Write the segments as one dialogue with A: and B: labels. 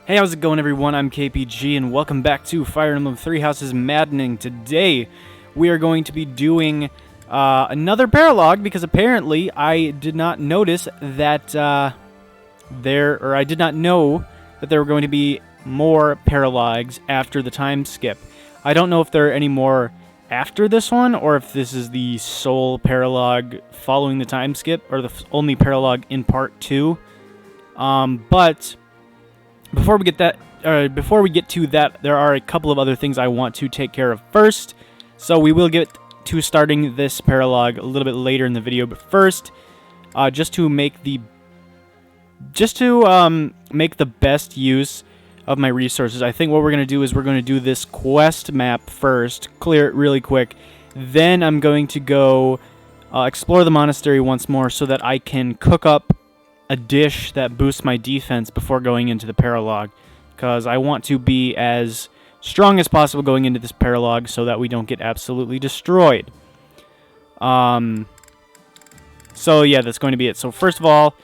A: Hey, how's it going, everyone? I'm KPG, and welcome back to Fire Emblem Three Houses Maddening. Today, we are going to be doing another paralog, because apparently I did not notice that I did not know that there were going to be more paralogs after the time skip. I don't know if there are any more after this one, or if this is the sole paralog following the time skip, or the only paralog in part 2. But before we get to that, there are a couple of other things I want to take care of first. So we will get to starting this paralog a little bit later in the video, but first, just to make the best use of my resources, I think what we're going to do is we're going to do this quest map first, clear it really quick. Then I'm going to go explore the monastery once more so that I can cook up a dish that boosts my defense before going into the paralog, because I want to be as strong as possible going into this paralog so that we don't get absolutely destroyed. So yeah, that's going to be it. So first of all,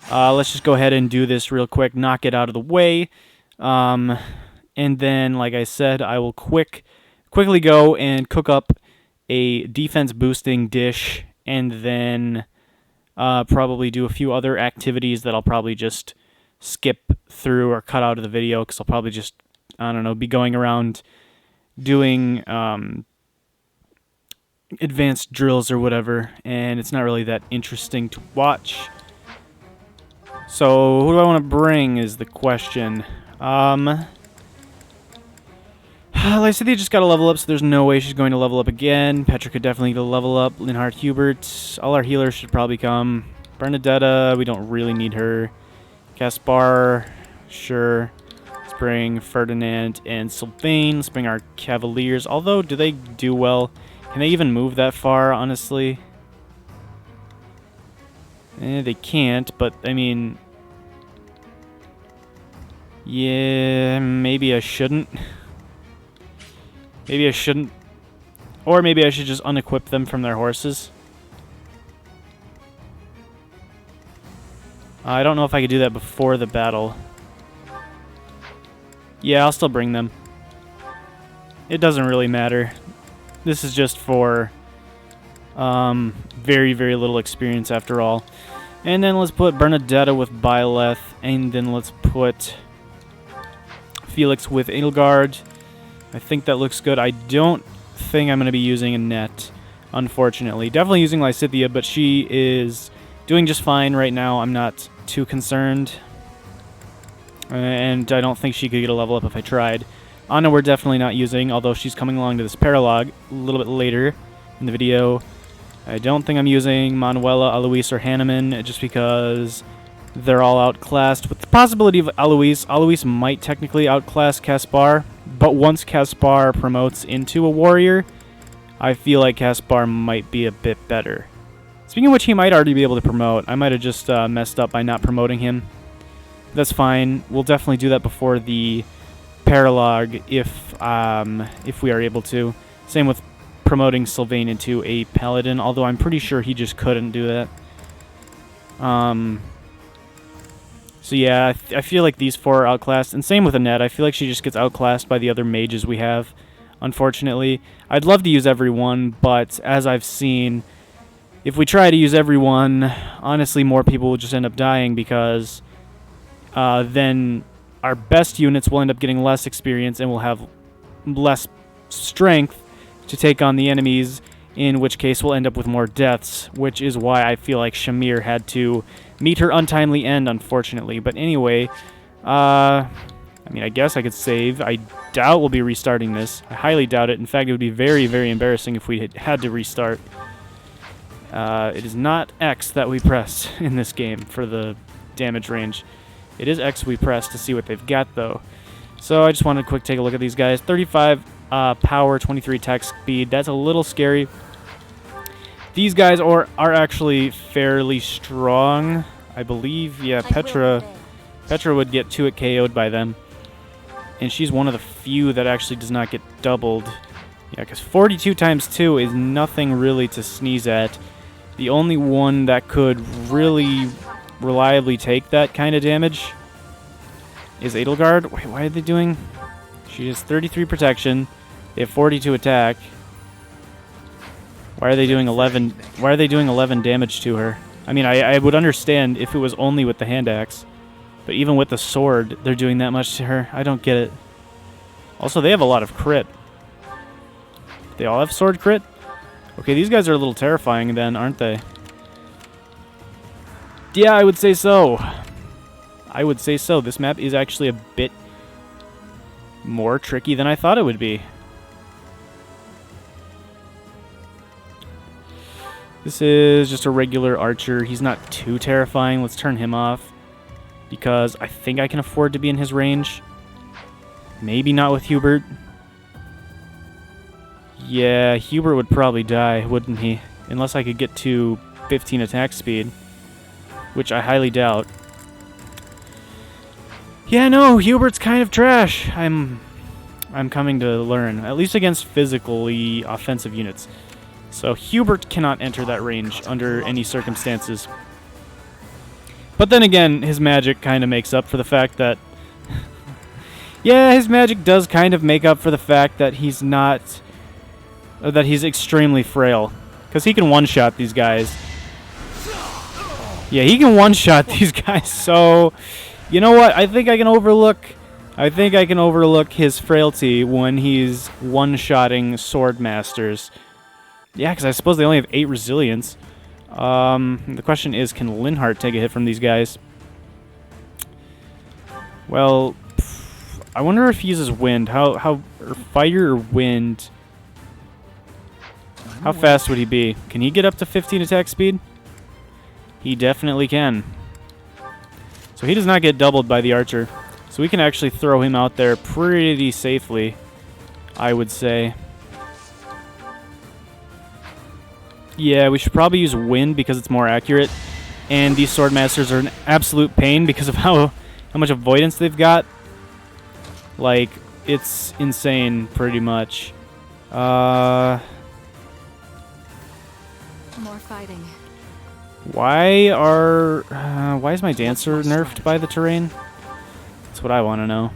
A: let's just go ahead and do this real quick, knock it out of the way, and then, like I said, I will quickly go and cook up a defense boosting dish, and then probably do a few other activities that I'll probably just skip through or cut out of the video, because I'll probably just, I don't know, be going around doing advanced drills or whatever, and it's not really that interesting to watch. So who do I want to bring is the question. Lysithea just got a level up, so there's no way she's going to level up again. Petra could definitely get a level up. Linhardt, Hubert, all our healers should probably come. Bernadetta, we don't really need her. Caspar, sure. Let's bring Ferdinand and Sylvain. Let's bring our Cavaliers. Although, do they do well? Can they even move that far, honestly? They can't, but, I mean... yeah, maybe I shouldn't. Maybe I shouldn't. Or maybe I should just unequip them from their horses. I don't know if I could do that before the battle. Yeah, I'll still bring them. It doesn't really matter. This is just for very, very little experience after all. And then let's put Bernadetta with Byleth. And then let's put Felix with Edelgard. I think that looks good. I don't think I'm going to be using a net, unfortunately. Definitely using Lysithea, but she is doing just fine right now. I'm not too concerned. And I don't think she could get a level up if I tried. Anna we're definitely not using, although she's coming along to this paralog a little bit later in the video. I don't think I'm using Manuela, Alois, or Hanneman, just because they're all outclassed. With the possibility of Alois. Alois might technically outclass Caspar, but once Caspar promotes into a warrior, I feel like Caspar might be a bit better. Speaking of which, he might already be able to promote. I might have just messed up by not promoting him. That's fine. We'll definitely do that before the paralog if we are able to. Same with promoting Sylvain into a paladin, although I'm pretty sure he just couldn't do that. So yeah, I feel like these four are outclassed, and same with Annette. I feel like she just gets outclassed by the other mages we have, unfortunately. I'd love to use everyone, but as I've seen, if we try to use everyone, honestly, more people will just end up dying, because then our best units will end up getting less experience and will have less strength to take on the enemies, in which case we'll end up with more deaths, which is why I feel like Shamir had to meet her untimely end, unfortunately. But anyway, I mean, I guess I could save. I doubt we'll be restarting this. I highly doubt it. In fact, it would be very, very embarrassing if we had to restart. It is not X that we press in this game for the damage range. It is X we press to see what they've got, though. So I just wanted to quick take a look at these guys. 35 power, 23 attack speed. That's a little scary. These guys are actually fairly strong, I believe. Yeah, Petra would get 2 KO'd by them. And she's one of the few that actually does not get doubled. Yeah, because 42 times 2 is nothing really to sneeze at. The only one that could really reliably take that kind of damage is Edelgard. Wait, why are they doing? She has 33 protection. They have 42 attack. Why are they doing 11? Why are they doing 11 damage to her? I mean, I would understand if it was only with the hand axe, but even with the sword, they're doing that much to her. I don't get it. Also, they have a lot of crit. They all have sword crit? Okay, these guys are a little terrifying then, aren't they? Yeah, I would say so. I would say so. This map is actually a bit more tricky than I thought it would be. This is just a regular archer. He's not too terrifying. Let's turn him off, because I think I can afford to be in his range. Maybe not with Hubert. Yeah, Hubert would probably die, wouldn't he? Unless I could get to 15 attack speed, which I highly doubt. Yeah, no, Hubert's kind of trash. I'm coming to learn, at least against physically offensive units. So Hubert cannot enter that range under any circumstances. But then again, his magic kind of makes up for the fact that... yeah, his magic does kind of make up for the fact that he's not... that he's extremely frail. Because he can one-shot these guys. Yeah, he can one-shot these guys, so... you know what? I think I can overlook his frailty when he's one-shotting sword masters. Yeah, because I suppose they only have 8 resilience. The question is, can Linhardt take a hit from these guys? Well, I wonder if he uses wind. Or fire or wind? How fast would he be? Can he get up to 15 attack speed? He definitely can. So he does not get doubled by the archer. So we can actually throw him out there pretty safely, I would say. Yeah, we should probably use wind because it's more accurate. And these swordmasters are an absolute pain because of how much avoidance they've got. Like, it's insane, pretty much.
B: More fighting.
A: Why is my dancer nerfed by the terrain? That's what I want to know.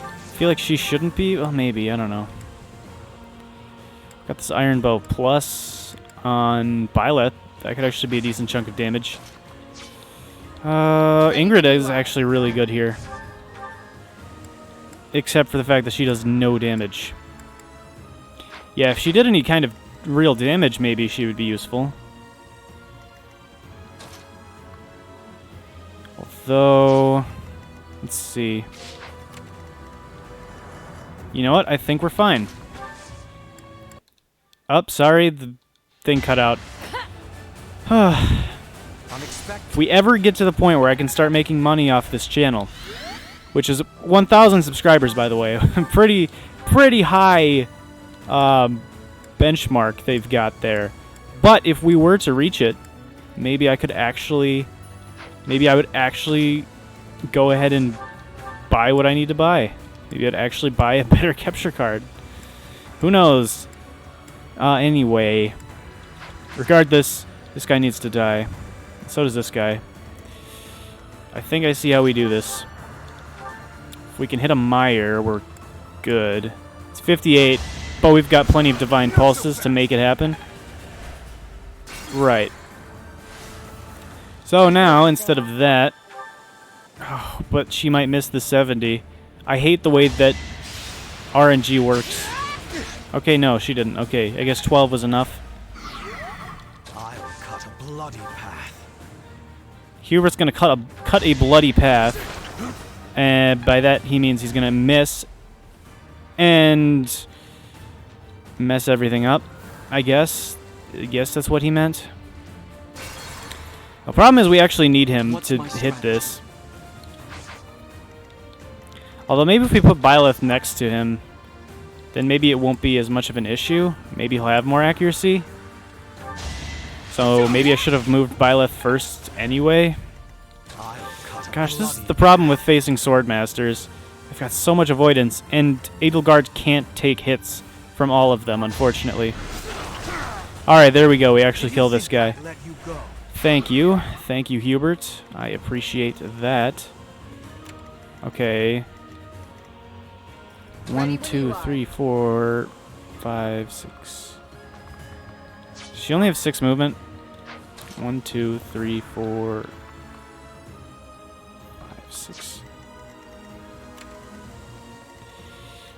A: I feel like she shouldn't be. Well, maybe. I don't know. Got this Iron Bow plus on Byleth. That could actually be a decent chunk of damage. Ingrid is actually really good here. Except for the fact that she does no damage. Yeah, if she did any kind of real damage, maybe she would be useful. Although, let's see. You know what? I think we're fine. Oh, sorry, the thing cut out. If we ever get to the point where I can start making money off this channel, which is 1,000 subscribers, by the way, pretty high benchmark they've got there. But if we were to reach it, maybe I would actually go ahead and buy what I need to buy. Maybe I'd actually buy a better capture card. Who knows? Anyway, regardless, this guy needs to die. So does this guy. I think I see how we do this. If we can hit a Meyer, we're good. It's 58, but we've got plenty of Divine Pulses to make it happen. Right. So now, instead of that... oh, but she might miss the 70. I hate the way that RNG works. Okay, no, she didn't. Okay, I guess 12 was enough.
C: I will cut a bloody path.
A: Hubert's gonna cut a bloody path, and by that he means he's gonna miss and mess everything up. I guess that's what he meant. The problem is we actually need him to hit this. Although maybe if we put Byleth next to him, then maybe it won't be as much of an issue. Maybe he'll have more accuracy. So maybe I should have moved Byleth first anyway. Gosh, this is the problem with facing Swordmasters. They've got so much avoidance, and Edelgard can't take hits from all of them, unfortunately. Alright, there we go. We actually kill this guy. Thank you. Thank you, Hubert. I appreciate that. Okay. 1, 2, 3, 4, 5, 6. Does she only have 6 movement? 1, 2, 3, 4, 5, 6.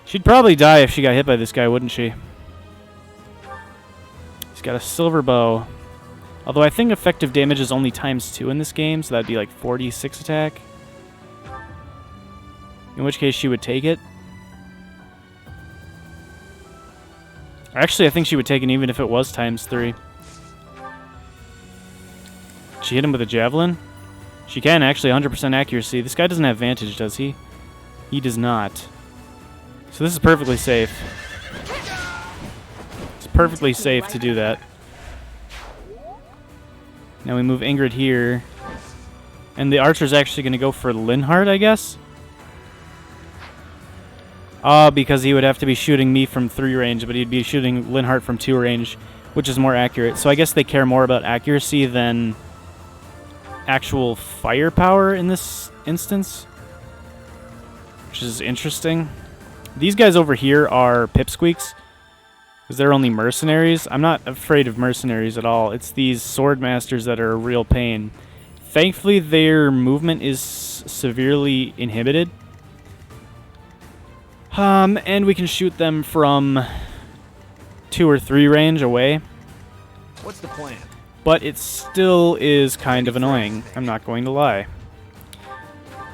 A: She'd probably die if she got hit by this guy, wouldn't she? He's got a silver bow. Although I think effective damage is only ×2 in this game, so that'd be like 46 attack. In which case she would take it. Actually, I think she would take it even if it was ×3. She hit him with a javelin? She can, actually, 100% accuracy. This guy doesn't have Vantage, does he? He does not. So this is perfectly safe. It's perfectly safe to do that. Now we move Ingrid here. And the archer's actually going to go for Linhardt, I guess? Because he would have to be shooting me from 3 range, but he'd be shooting Linhardt from 2 range, which is more accurate. So I guess they care more about accuracy than actual firepower in this instance, which is interesting. These guys over here are pipsqueaks, because they're only mercenaries. I'm not afraid of mercenaries at all. It's these sword masters that are a real pain. Thankfully, their movement is severely inhibited. And we can shoot them from 2 or 3 range away.
C: What's the plan?
A: But it still is kind of annoying. I'm not going to lie.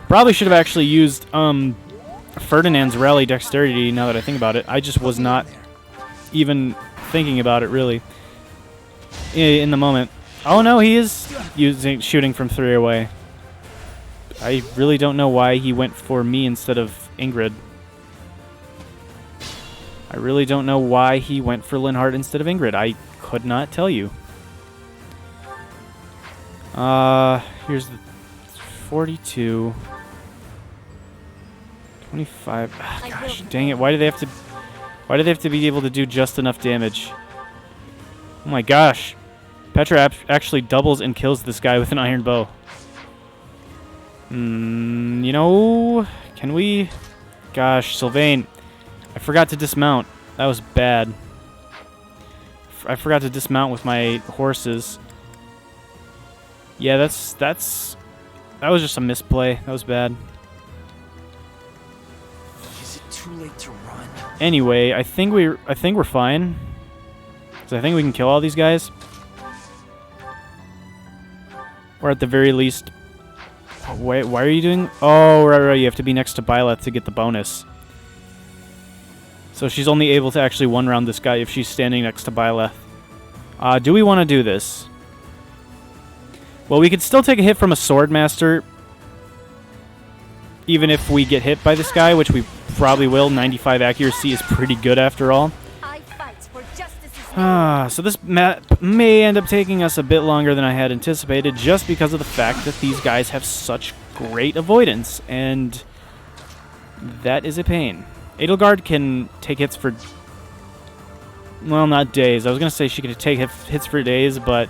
A: Probably should have actually used Ferdinand's rally dexterity now that I think about it. I just was not even thinking about it really in the moment. Oh no, he is shooting from 3 away. I really don't know why he went for me instead of Ingrid. I really don't know why he went for Linhardt instead of Ingrid. I could not tell you. Here's the 42. 25. Ah, gosh, dang it. Why do they have to be able to do just enough damage? Oh my gosh. Petra actually doubles and kills this guy with an iron bow. You know, can we? Gosh, Sylvain. I forgot to dismount. That was bad. I forgot to dismount with my horses. Yeah, that was just a misplay. That was bad.
C: Is it too late to run?
A: Anyway, I think we're fine. So I think we can kill all these guys. Or at the very least. Wait, why are you doing? Oh, right. You have to be next to Byleth to get the bonus. So she's only able to actually one-round this guy if she's standing next to Byleth. Do we want to do this? Well, we could still take a hit from a sword master, even if we get hit by this guy, which we probably will. 95 accuracy is pretty good after all. So this map may end up taking us a bit longer than I had anticipated, just because of the fact that these guys have such great avoidance, and that is a pain. Edelgard can take hits for, well, not days. I was going to say she could take hits for days, but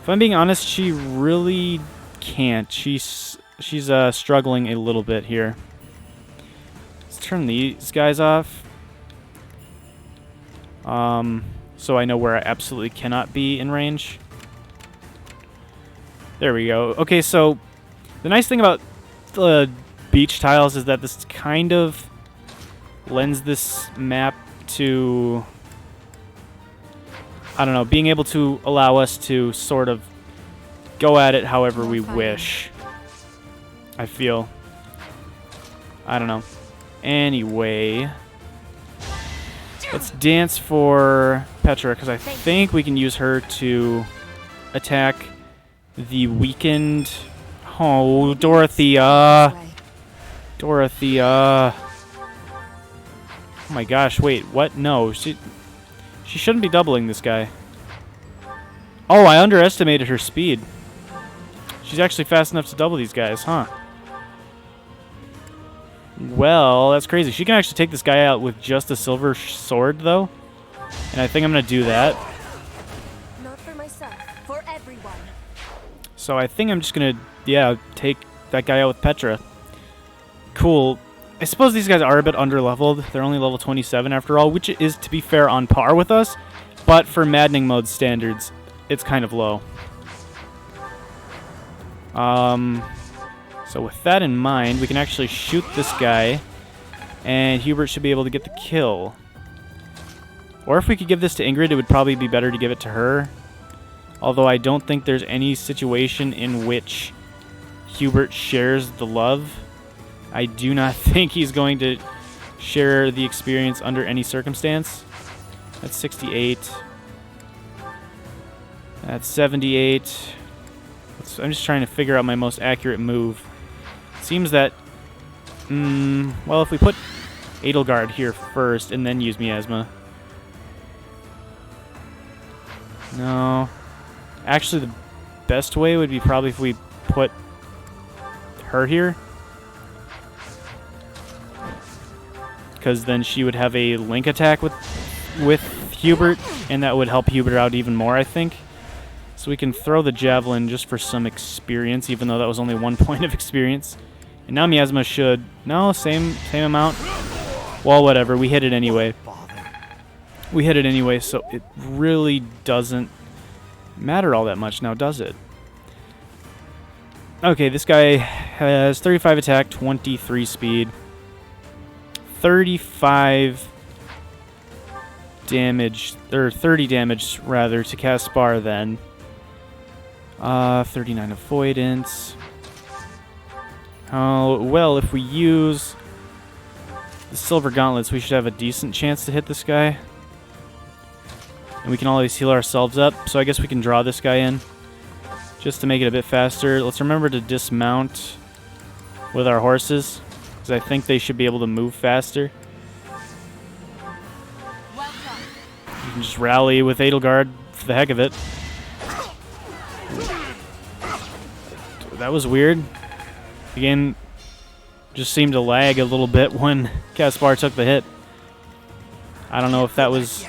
A: if I'm being honest, she really can't. She's struggling a little bit here. Let's turn these guys off. So I know where I absolutely cannot be in range. There we go. Okay, so the nice thing about the beach tiles is that this kind of lends this map to, I don't know, being able to allow us to sort of go at it however we wish. I feel. I don't know. Anyway, let's dance for Petra, because I think we can use her to attack the weakened... Oh, Dorothea. Dorothea. Oh my gosh, wait, what? No, she shouldn't be doubling this guy. Oh, I underestimated her speed. She's actually fast enough to double these guys, huh? Well, that's crazy. She can actually take this guy out with just a silver sword, though. And I think I'm going to do that.
B: Not for myself, for everyone.
A: So I think I'm just going to, yeah, take that guy out with Petra. Cool. cool. I suppose these guys are a bit underleveled. They're only level 27 after all, which is, to be fair, on par with us. But for Maddening mode standards, it's kind of low. So with that in mind, we can actually shoot this guy, and Hubert should be able to get the kill. Or if we could give this to Ingrid, it would probably be better to give it to her. Although I don't think there's any situation in which Hubert shares the love. I do not think he's going to share the experience under any circumstance. That's 68. That's 78. I'm just trying to figure out my most accurate move. Seems that, well, if we put Edelgard here first and then use Miasma. No. Actually, the best way would be probably if we put her here. Because then she would have a link attack with Hubert, and that would help Hubert out even more, I think. So we can throw the Javelin just for some experience, even though that was only 1 point of experience. And now Miasma should... No, same amount. Well, whatever. We hit it anyway. We hit it anyway, so it really doesn't matter all that much now, does it? Okay, this guy has 35 attack, 23 speed. 35 damage, or 30 damage, rather, to Caspar then. 39 avoidance. Oh, well, if we use the Silver Gauntlets, we should have a decent chance to hit this guy. And we can always heal ourselves up, so I guess we can draw this guy in just to make it a bit faster. Let's remember to dismount with our horses, because I think they should be able to move faster. You can just rally with Edelgard for the heck of it. That was weird. The game just seemed to lag a little bit when Caspar took the hit. I don't know if that was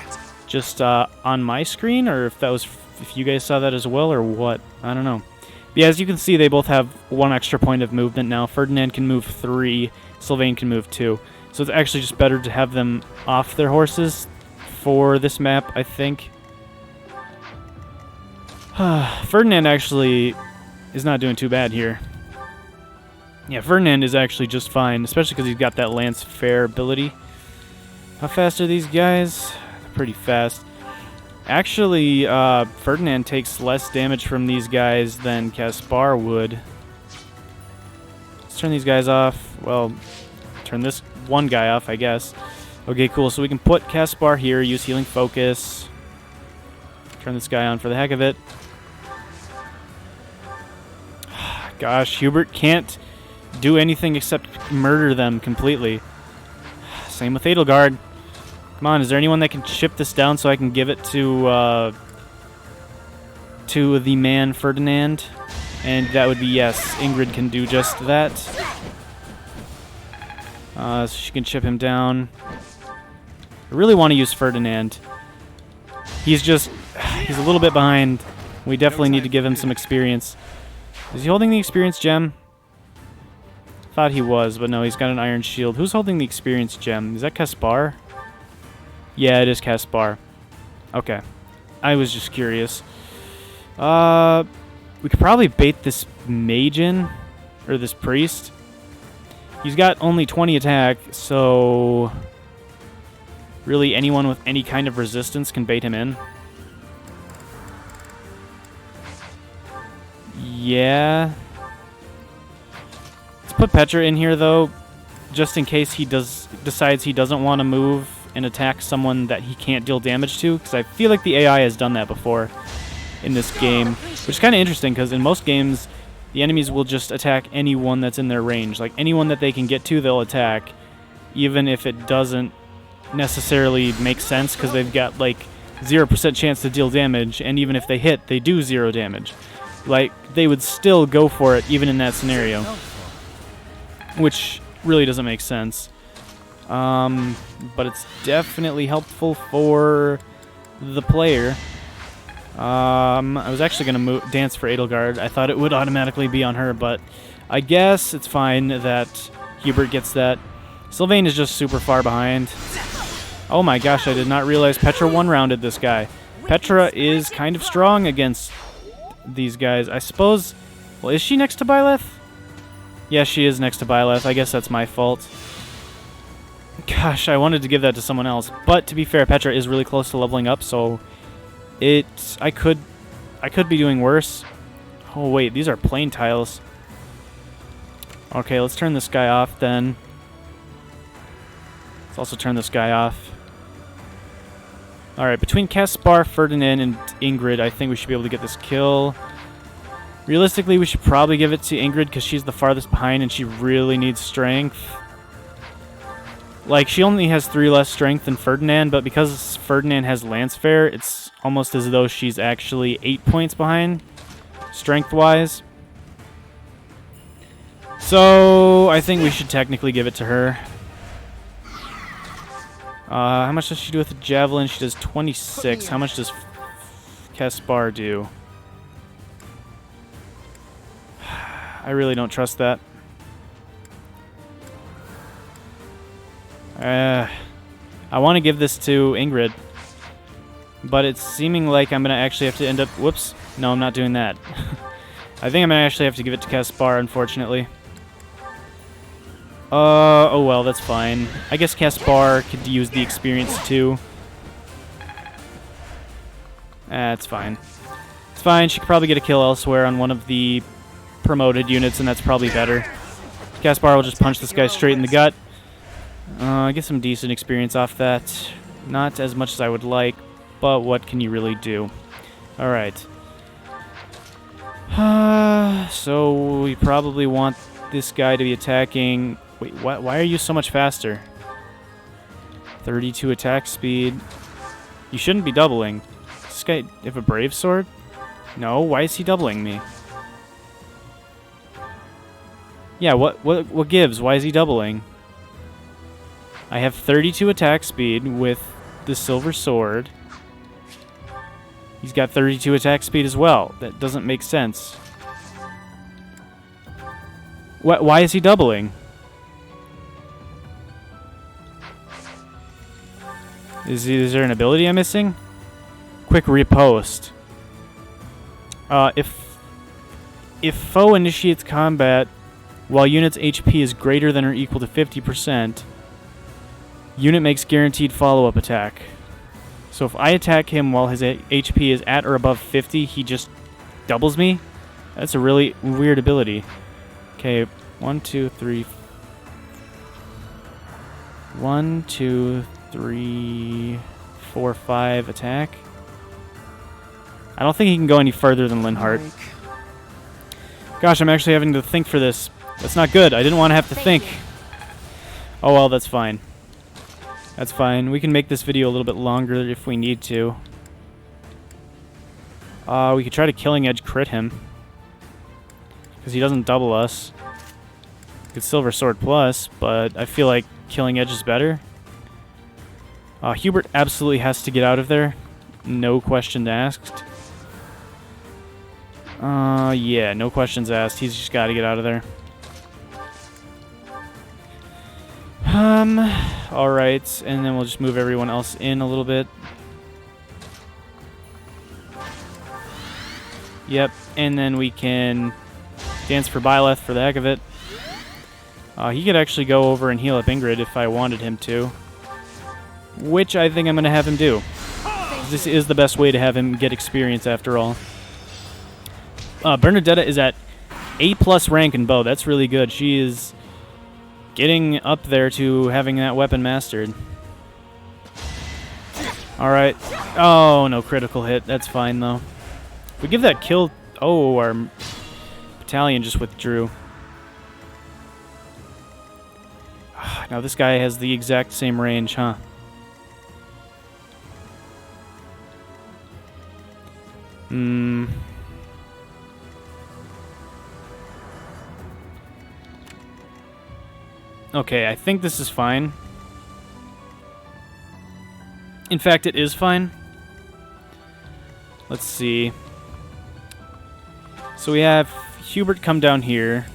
A: just on my screen, or if that was if you guys saw that as well, or what. I don't know. But yeah, as you can see, they both have 1 extra point of movement now. Ferdinand can move 3, Sylvain can move 2. So it's actually just better to have them off their horses for this map, I think. Ferdinand actually is not doing too bad here. Yeah, Ferdinand is actually just fine, especially because he's got that Lance Fair ability. How fast are these guys? They're pretty fast. Actually, Ferdinand takes less damage from these guys than Caspar would. Let's turn these guys off. Well, turn this one guy off, I guess. Okay, cool. So we can put Caspar here, use Healing Focus. Turn this guy on for the heck of it. Gosh, Hubert can't do anything except murder them completely. Same with Edelgard. Come on, is there anyone that can chip this down so I can give it to the man Ferdinand? And that would be yes. Ingrid can do just that. So she can chip him down. I really want to use Ferdinand. He's a little bit behind. We definitely need to give him some experience. Is he holding the experience gem? Thought he was, but no, he's got an iron shield. Who's holding the experience gem? Is that Caspar? Yeah, it is Caspar. Okay. I was just curious. We could probably bait this mage in, or this priest. He's got only 20 attack, so really anyone with any kind of resistance can bait him in. Yeah. Let's put Petra in here, though, just in case he decides he doesn't want to move and attack someone that he can't deal damage to, because I feel like the AI has done that before in this game, which is kind of interesting, because in most games, the enemies will just attack anyone that's in their range. Like, anyone that they can get to, they'll attack, even if it doesn't necessarily make sense, because they've got, like, 0% chance to deal damage, and even if they hit, they do 0 damage. Like, they would still go for it, even in that scenario, which really doesn't make sense. But it's definitely helpful for the player. I was actually going to dance for Edelgard. I thought it would automatically be on her, but I guess it's fine that Hubert gets that. Sylvain is just super far behind. Oh my gosh, I did not realize Petra one-rounded this guy. Petra is kind of strong against these guys. I suppose... Well, is she next to Byleth? Yeah, she is next to Byleth. I guess that's my fault. Gosh, I wanted to give that to someone else. But to be fair, Petra is really close to leveling up, so... I could be doing worse. Oh wait, these are plain tiles. Okay, let's turn this guy off then. Let's also turn this guy off. Alright, between Caspar, Ferdinand, and Ingrid, I think we should be able to get this kill. Realistically, we should probably give it to Ingrid because she's the farthest behind and she really needs strength. Like, she only has 3 less strength than Ferdinand, but because Ferdinand has Lancefair, it's almost as though she's actually 8 points behind, strength-wise. So, I think we should technically give it to her. How much does she do with the Javelin? She does 26. How much does Caspar do? I really don't trust that. I want to give this to Ingrid, but it's seeming like I'm going to actually have to end up... Whoops. No, I'm not doing that. I think I'm going to actually have to give it to Caspar, unfortunately. Oh well, that's fine. I guess Caspar could use the experience too. It's fine. It's fine, she could probably get a kill elsewhere on one of the promoted units, and that's probably better. Caspar will just punch this guy straight in the gut. Get some decent experience off that. Not as much as I would like, but what can you really do? Alright. So we probably want this guy to be attacking... Wait, why are you so much faster? 32 attack speed. You shouldn't be doubling. Does this guy have a brave sword? No, why is he doubling me? Yeah, what gives? Why is he doubling? I have 32 attack speed with the silver sword. He's got 32 attack speed as well. That doesn't make sense. Why is he doubling? Is there an ability I'm missing? Quick riposte. If foe initiates combat while unit's HP is greater than or equal to 50%, unit makes guaranteed follow-up attack. So if I attack him while his HP is at or above 50, he just doubles me? That's a really weird ability. Okay, 1, 2, 3... 1, 2, 3, 4, 5 attack. I don't think he can go any further than Linhardt. Gosh, I'm actually having to think for this. That's not good. I didn't want to have to think. Oh well, that's fine. That's fine. We can make this video a little bit longer if we need to. We could try to Killing Edge crit him, because he doesn't double us. Good Silver Sword Plus, but I feel like Killing Edge is better. Hubert absolutely has to get out of there. No questions asked. Yeah, no questions asked. He's just got to get out of there. Alright, and then we'll just move everyone else in a little bit. Yep, and then we can dance for Byleth for the heck of it. He could actually go over and heal up Ingrid if I wanted him to, which I think I'm going to have him do. This is the best way to have him get experience after all. Bernadetta is at A+ rank in bow. That's really good. She is getting up there to having that weapon mastered. Alright. Oh, no critical hit. That's fine, though. If we give that kill... Oh, our battalion just withdrew. Now this guy has the exact same range, huh? Okay, I think this is fine. In fact, it is fine. Let's see. So we have Hubert come down here.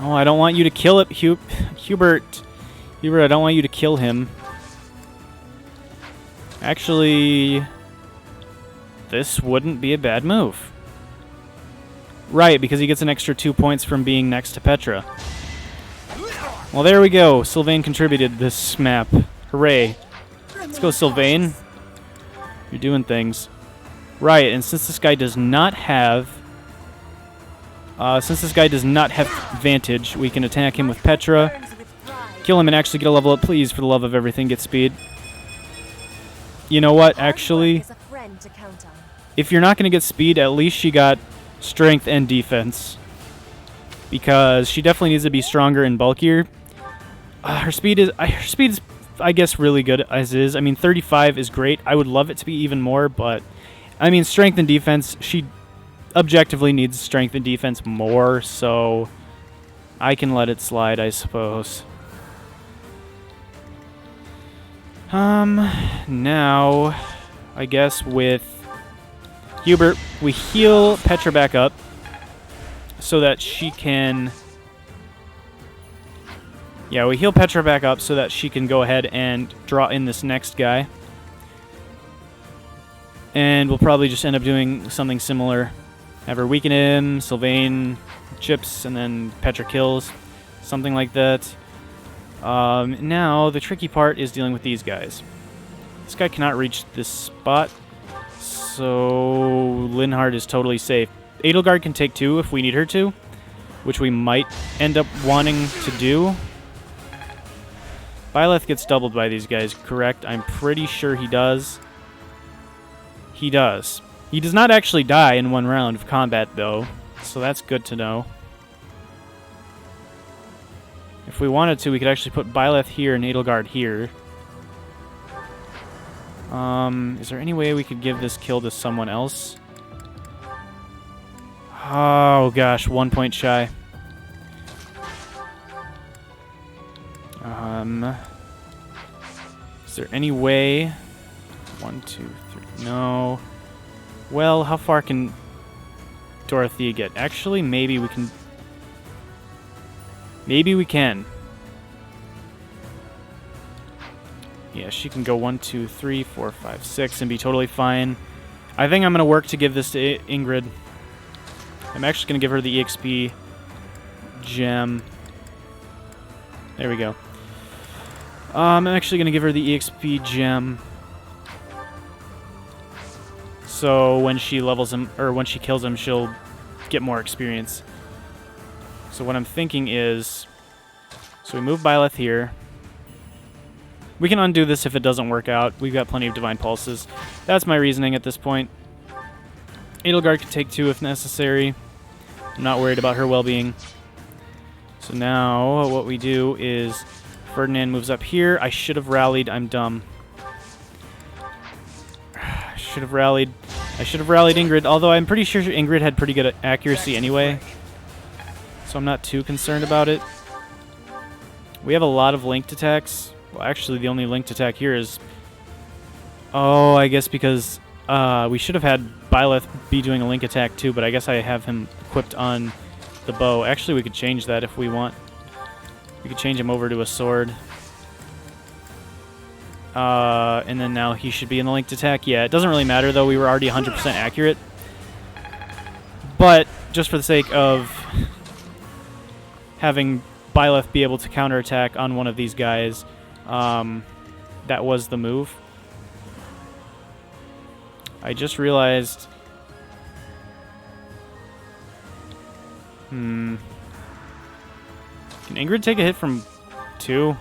A: Oh, I don't want you to kill it, Hubert. Hubert, I don't want you to kill him. Actually, this wouldn't be a bad move. Right, because he gets an extra 2 points from being next to Petra. Well, there we go. Sylvain contributed this map. Hooray. Let's go, Sylvain. You're doing things. Right, and since this guy does not have... Vantage, we can attack him with Petra. Kill him and actually get a level up, please, for the love of everything. Get speed. You know what, actually? If you're not going to get speed, at least she got strength and defense. Because she definitely needs to be stronger and bulkier. Her speed is, I guess, really good as is. I mean, 35 is great. I would love it to be even more, but... I mean, strength and defense, she objectively needs strength and defense more, so... I can let it slide, I suppose. Now, I guess with Hubert, we heal Petra back up so that she can... Yeah, we heal Petra back up so that she can go ahead and draw in this next guy. And we'll probably just end up doing something similar. Have her weaken him, Sylvain chips, and then Petra kills. Something like that. Now, the tricky part is dealing with these guys. This guy cannot reach this spot, so Linhardt is totally safe. Edelgard can take 2 if we need her to, which we might end up wanting to do. Byleth gets doubled by these guys, correct? I'm pretty sure he does. He does. He does not actually die in one round of combat, though, so that's good to know. If we wanted to, we could actually put Byleth here and Edelgard here. Is there any way we could give this kill to someone else? Oh, gosh, 1 point shy. Is there any way... 1, 2, 3... No. Well, how far can Dorothea get? Actually, maybe we can... Maybe we can. Yeah, she can go 1, 2, 3, 4, 5, 6 and be totally fine. I think I'm going to work to give this to Ingrid. I'm actually going to give her the EXP gem. There we go. I'm actually going to give her the EXP gem. So when she levels him, or when she kills him, she'll get more experience. So what I'm thinking is, so we move Byleth here. We can undo this if it doesn't work out. We've got plenty of Divine Pulses. That's my reasoning at this point. Edelgard can take 2 if necessary. I'm not worried about her well-being. So now what we do is Ferdinand moves up here. I should have rallied. I'm dumb. I should have rallied Ingrid, although I'm pretty sure Ingrid had pretty good accuracy anyway. So I'm not too concerned about it. We have a lot of linked attacks. Well, actually, the only linked attack here is... Oh, I guess because we should have had Byleth be doing a link attack too, but I guess I have him equipped on the bow. Actually, we could change that if we want. We could change him over to a sword. And then now he should be in the linked attack. Yeah, it doesn't really matter, though. We were already 100% accurate. But just for the sake of having Byleth be able to counterattack on one of these guys, that was the move. I just realized... Can Ingrid take a hit from 2?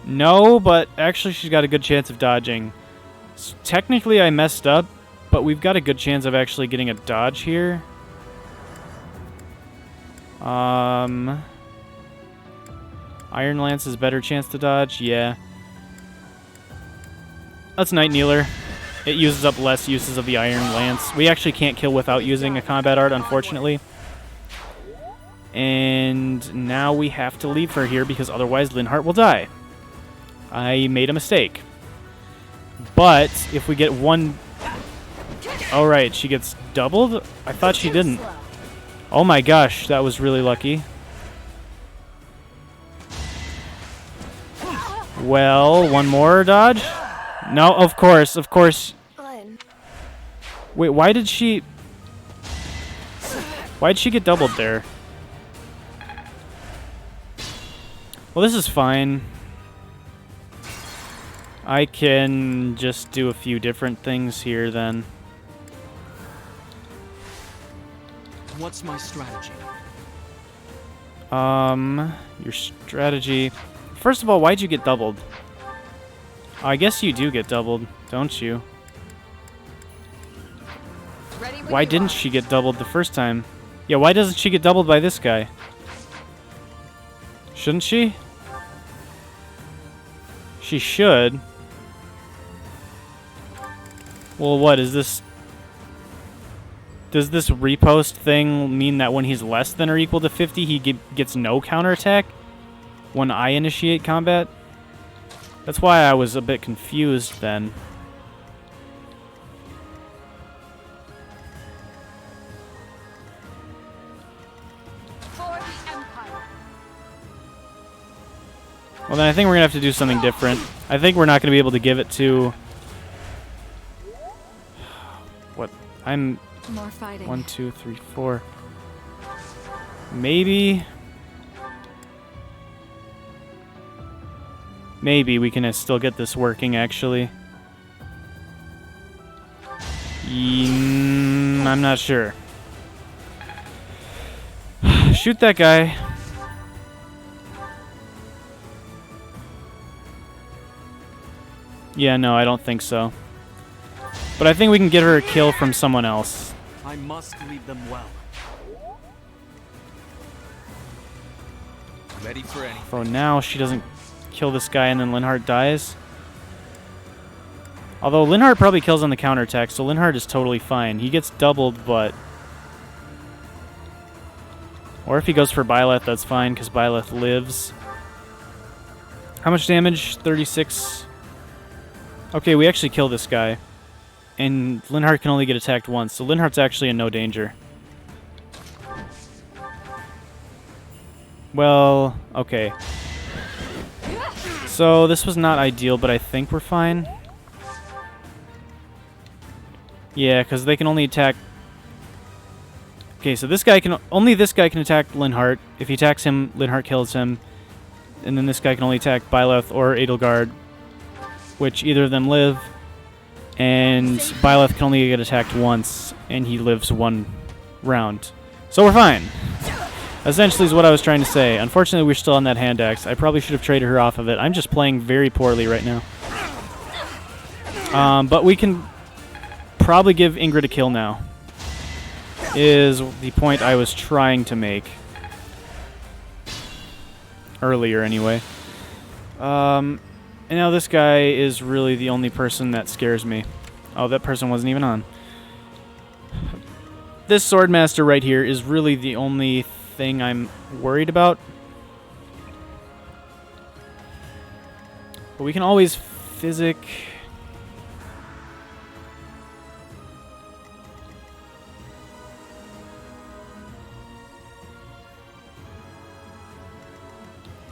A: No, but actually she's got a good chance of dodging. So technically I messed up, but we've got a good chance of actually getting a dodge here. Iron Lance is better chance to dodge, yeah. Let's Night Kneeler. It uses up less uses of the Iron Lance. We actually can't kill without using a combat art, unfortunately. And now we have to leave her here because otherwise Linhardt will die. I made a mistake. But if we get one... Alright, she gets doubled? I thought she didn't. Oh my gosh, that was really lucky. Well, one more dodge? No, of course, of course.
B: Glenn.
A: Wait, why did she... Why'd she get doubled there? Well, this is fine. I can just do a few different things here then.
C: What's my strategy?
A: Your strategy... First of all, why'd you get doubled? I guess you do get doubled, don't you? Why didn't she get doubled the first time? Yeah, why doesn't she get doubled by this guy? Shouldn't she? She should. Well, what is this? Does this repost thing mean that when he's less than or equal to 50, he gets no counterattack when I initiate combat? That's why I was a bit confused then.
B: For the Empire.
A: Well, then I think we're going to have to do something different. I think we're not going to be able to give it to... What? I'm...
B: More fighting.
A: 1, 2, 3, 4. Maybe... Maybe we can still get this working, actually. I'm not sure. Shoot that guy. Yeah, no, I don't think so. But I think we can get her a kill from someone else.
C: I must lead them well. Ready for anything.
A: So now she doesn't kill this guy and then Linhardt dies. Although Linhardt probably kills on the counterattack, so Linhardt is totally fine. He gets doubled, but... Or if he goes for Byleth, that's fine, because Byleth lives. How much damage? 36. Okay, we actually kill this guy. And Linhardt can only get attacked once, so Linhardt's actually in no danger. Well, okay. So this was not ideal, but I think we're fine. Yeah, because they can only attack... Okay, so this guy can... Only this guy can attack Linhardt. If he attacks him, Linhardt kills him. And then this guy can only attack Byleth or Edelgard, which either of them live. And Byleth can only get attacked once, and he lives one round. So we're fine. Essentially is what I was trying to say. Unfortunately, we're still on that hand axe. I probably should have traded her off of it. I'm just playing very poorly right now. But we can probably give Ingrid a kill now, is the point I was trying to make. Earlier, anyway. And now this guy is really the only person that scares me. Oh, that person wasn't even on. This Swordmaster right here is really the only thing I'm worried about. But we can always physic...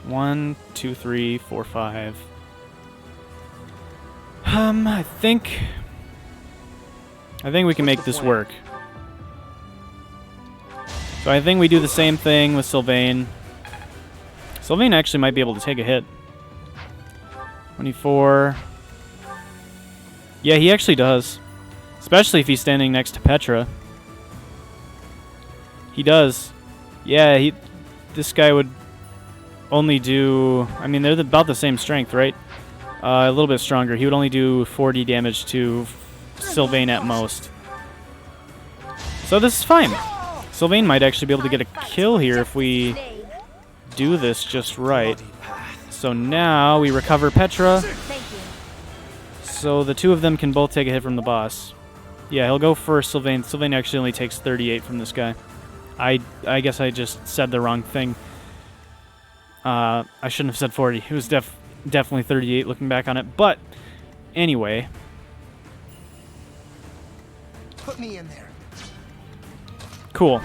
A: One, two, three, four, five. I think we can make this work. So I think we do the same thing with Sylvain. Sylvain actually might be able to take a hit. 24. Yeah, he actually does. Especially if he's standing next to Petra. He does. Yeah, this guy would only do... I mean, they're about the same strength, right? A little bit stronger. He would only do 40 damage to Sylvain at most. So this is fine. Sylvain might actually be able to get a kill here if we do this just right. So now we recover Petra. So the two of them can both take a hit from the boss. Yeah, he'll go for Sylvain. Sylvain actually only takes 38 from this guy. I guess I just said the wrong thing. I shouldn't have said 40. It was definitely 38 looking back on it. But anyway.
C: Put me in there.
A: Cool.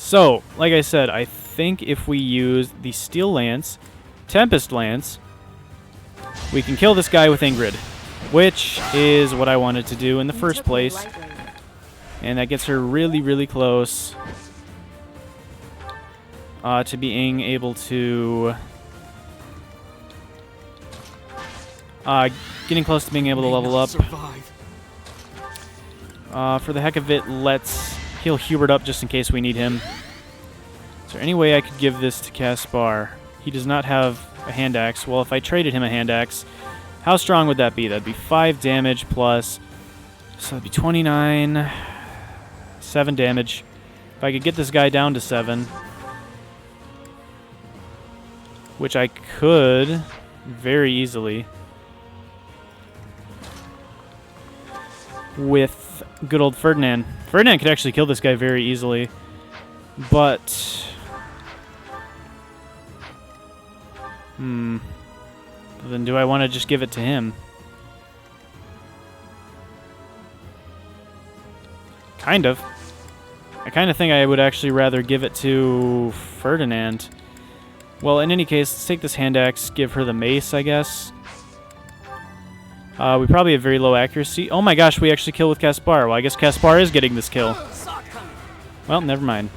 A: So, like I said, I think if we use the Steel Lance, Tempest Lance, we can kill this guy with Ingrid, which is what I wanted to do in the
B: You
A: first
B: took me
A: place.
B: lightly.
A: And that gets her really, really close to being able to... getting close to being able to level up.
C: Survive.
A: For the heck of it, let's heal Hubert up just in case we need him. Is there any way I could give this to Caspar? He does not have a hand axe. Well, if I traded him a hand axe, how strong would that be? That'd be 5 damage plus... So that'd be 29... 7 damage. If I could get this guy down to 7, which I could very easily with good old Ferdinand. Ferdinand could actually kill this guy very easily, but then do I want to just give it to him? Kind of. I kind of think I would actually rather give it to Ferdinand. Well, in any case, let's take this hand axe, give her the mace, I guess. We probably have very low accuracy. Oh my gosh, we actually kill with Caspar. Well, I guess Caspar is getting this kill. Well, never mind.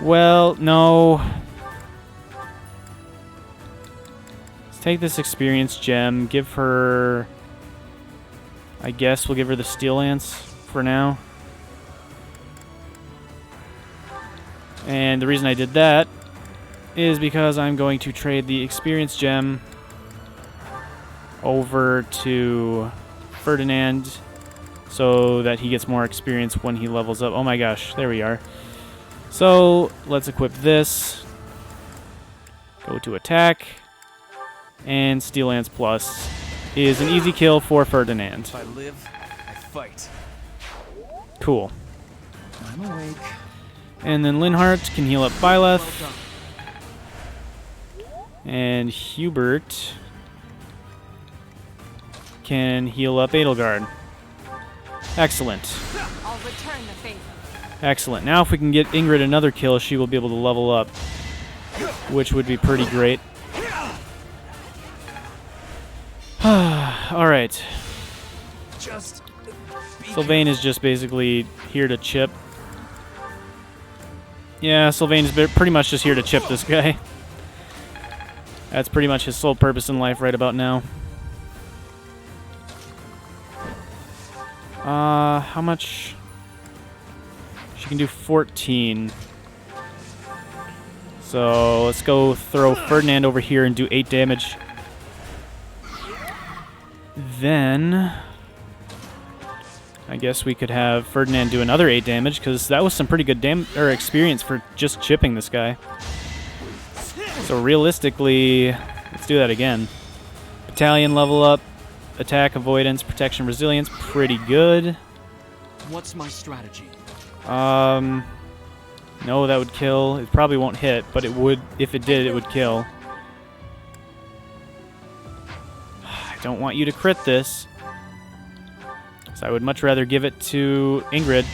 A: Well, no. Take this experience gem, give her... I guess we'll give her the Steel Lance for now. And the reason I did that is because I'm going to trade the experience gem over to Ferdinand so that he gets more experience when he levels up. Oh my gosh, there we are. So let's equip this. Go to attack. And Steel Lance Plus is an easy kill for Ferdinand.
C: If I live, I fight.
A: Cool.
C: I'm awake.
A: And then Linhart can heal up Byleth.
C: Well done.
A: And Hubert can heal up Edelgard. Excellent.
B: I'll return the favor.
A: Excellent. Now if we can get Ingrid another kill, she will be able to level up, which would be pretty great. Alright. Sylvain is just basically here to chip. Yeah, Sylvain is pretty much just here to chip this guy. That's pretty much his sole purpose in life right about now. How much? She can do 14. So let's go throw Ferdinand over here and do 8 damage. Then I guess we could have Ferdinand do another 8 damage, because that was some pretty good experience for just chipping this guy. So realistically, let's do that again. Battalion level up, attack, avoidance, protection, resilience, pretty good.
C: What's my strategy?
A: No, that would kill. It probably won't hit, but it would. If it did, it would kill. I don't want you to crit this, so I would much rather give it to Ingrid.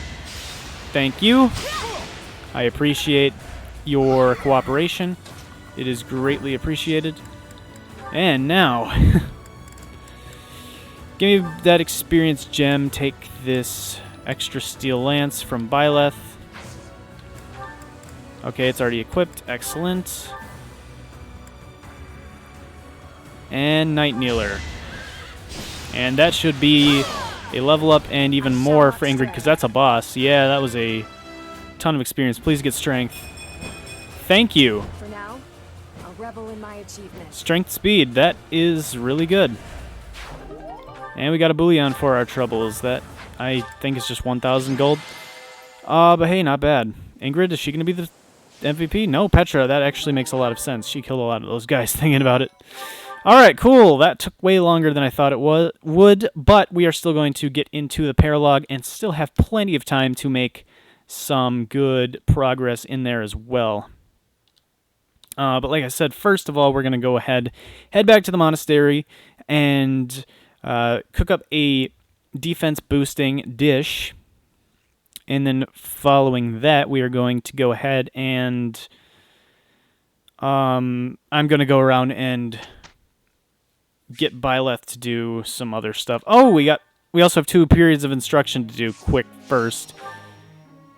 A: Thank you. I appreciate your cooperation. It is greatly appreciated. And now, give me that experience gem. Take this extra steel lance from Byleth. Okay, it's already equipped. Excellent. And Night Kneeler. And that should be a level up and even more for Ingrid, because that's a boss. Yeah, that was a ton of experience. Please get strength. Thank you.
B: For now, I'll revel in my achievements.
A: Strength speed. That is really good. And we got a bullion for our troubles. That, I think, is just 1,000 gold. But hey, not bad. Ingrid, is she going to be the MVP? No, Petra. That actually makes a lot of sense. She killed a lot of those guys thinking about it. Alright, cool. That took way longer than I thought it would, but we are still going to get into the paralog and still have plenty of time to make some good progress in there as well. But like I said, first of all, we're going to go ahead, head back to the monastery, and cook up a defense boosting dish, and then following that, we are going to go ahead and I'm going to go around and get Byleth to do some other stuff. Oh, we also have 2 periods of instruction to do quick first.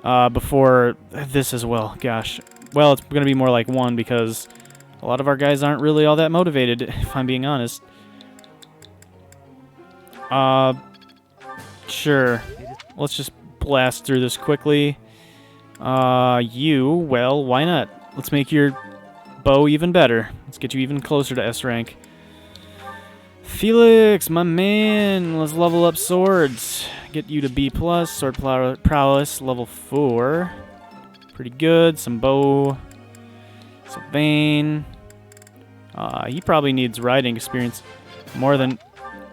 A: Before this as well. Gosh. Well, it's going to be more like 1 because a lot of our guys aren't really all that motivated, if I'm being honest. Sure. Let's just blast through this quickly. Well, why not? Let's make your bow even better. Let's get you even closer to S rank. Felix, my man, let's level up swords. Get you to B+, sword prowess, level 4. Pretty good. Some bow. Sylvain. He probably needs riding experience more than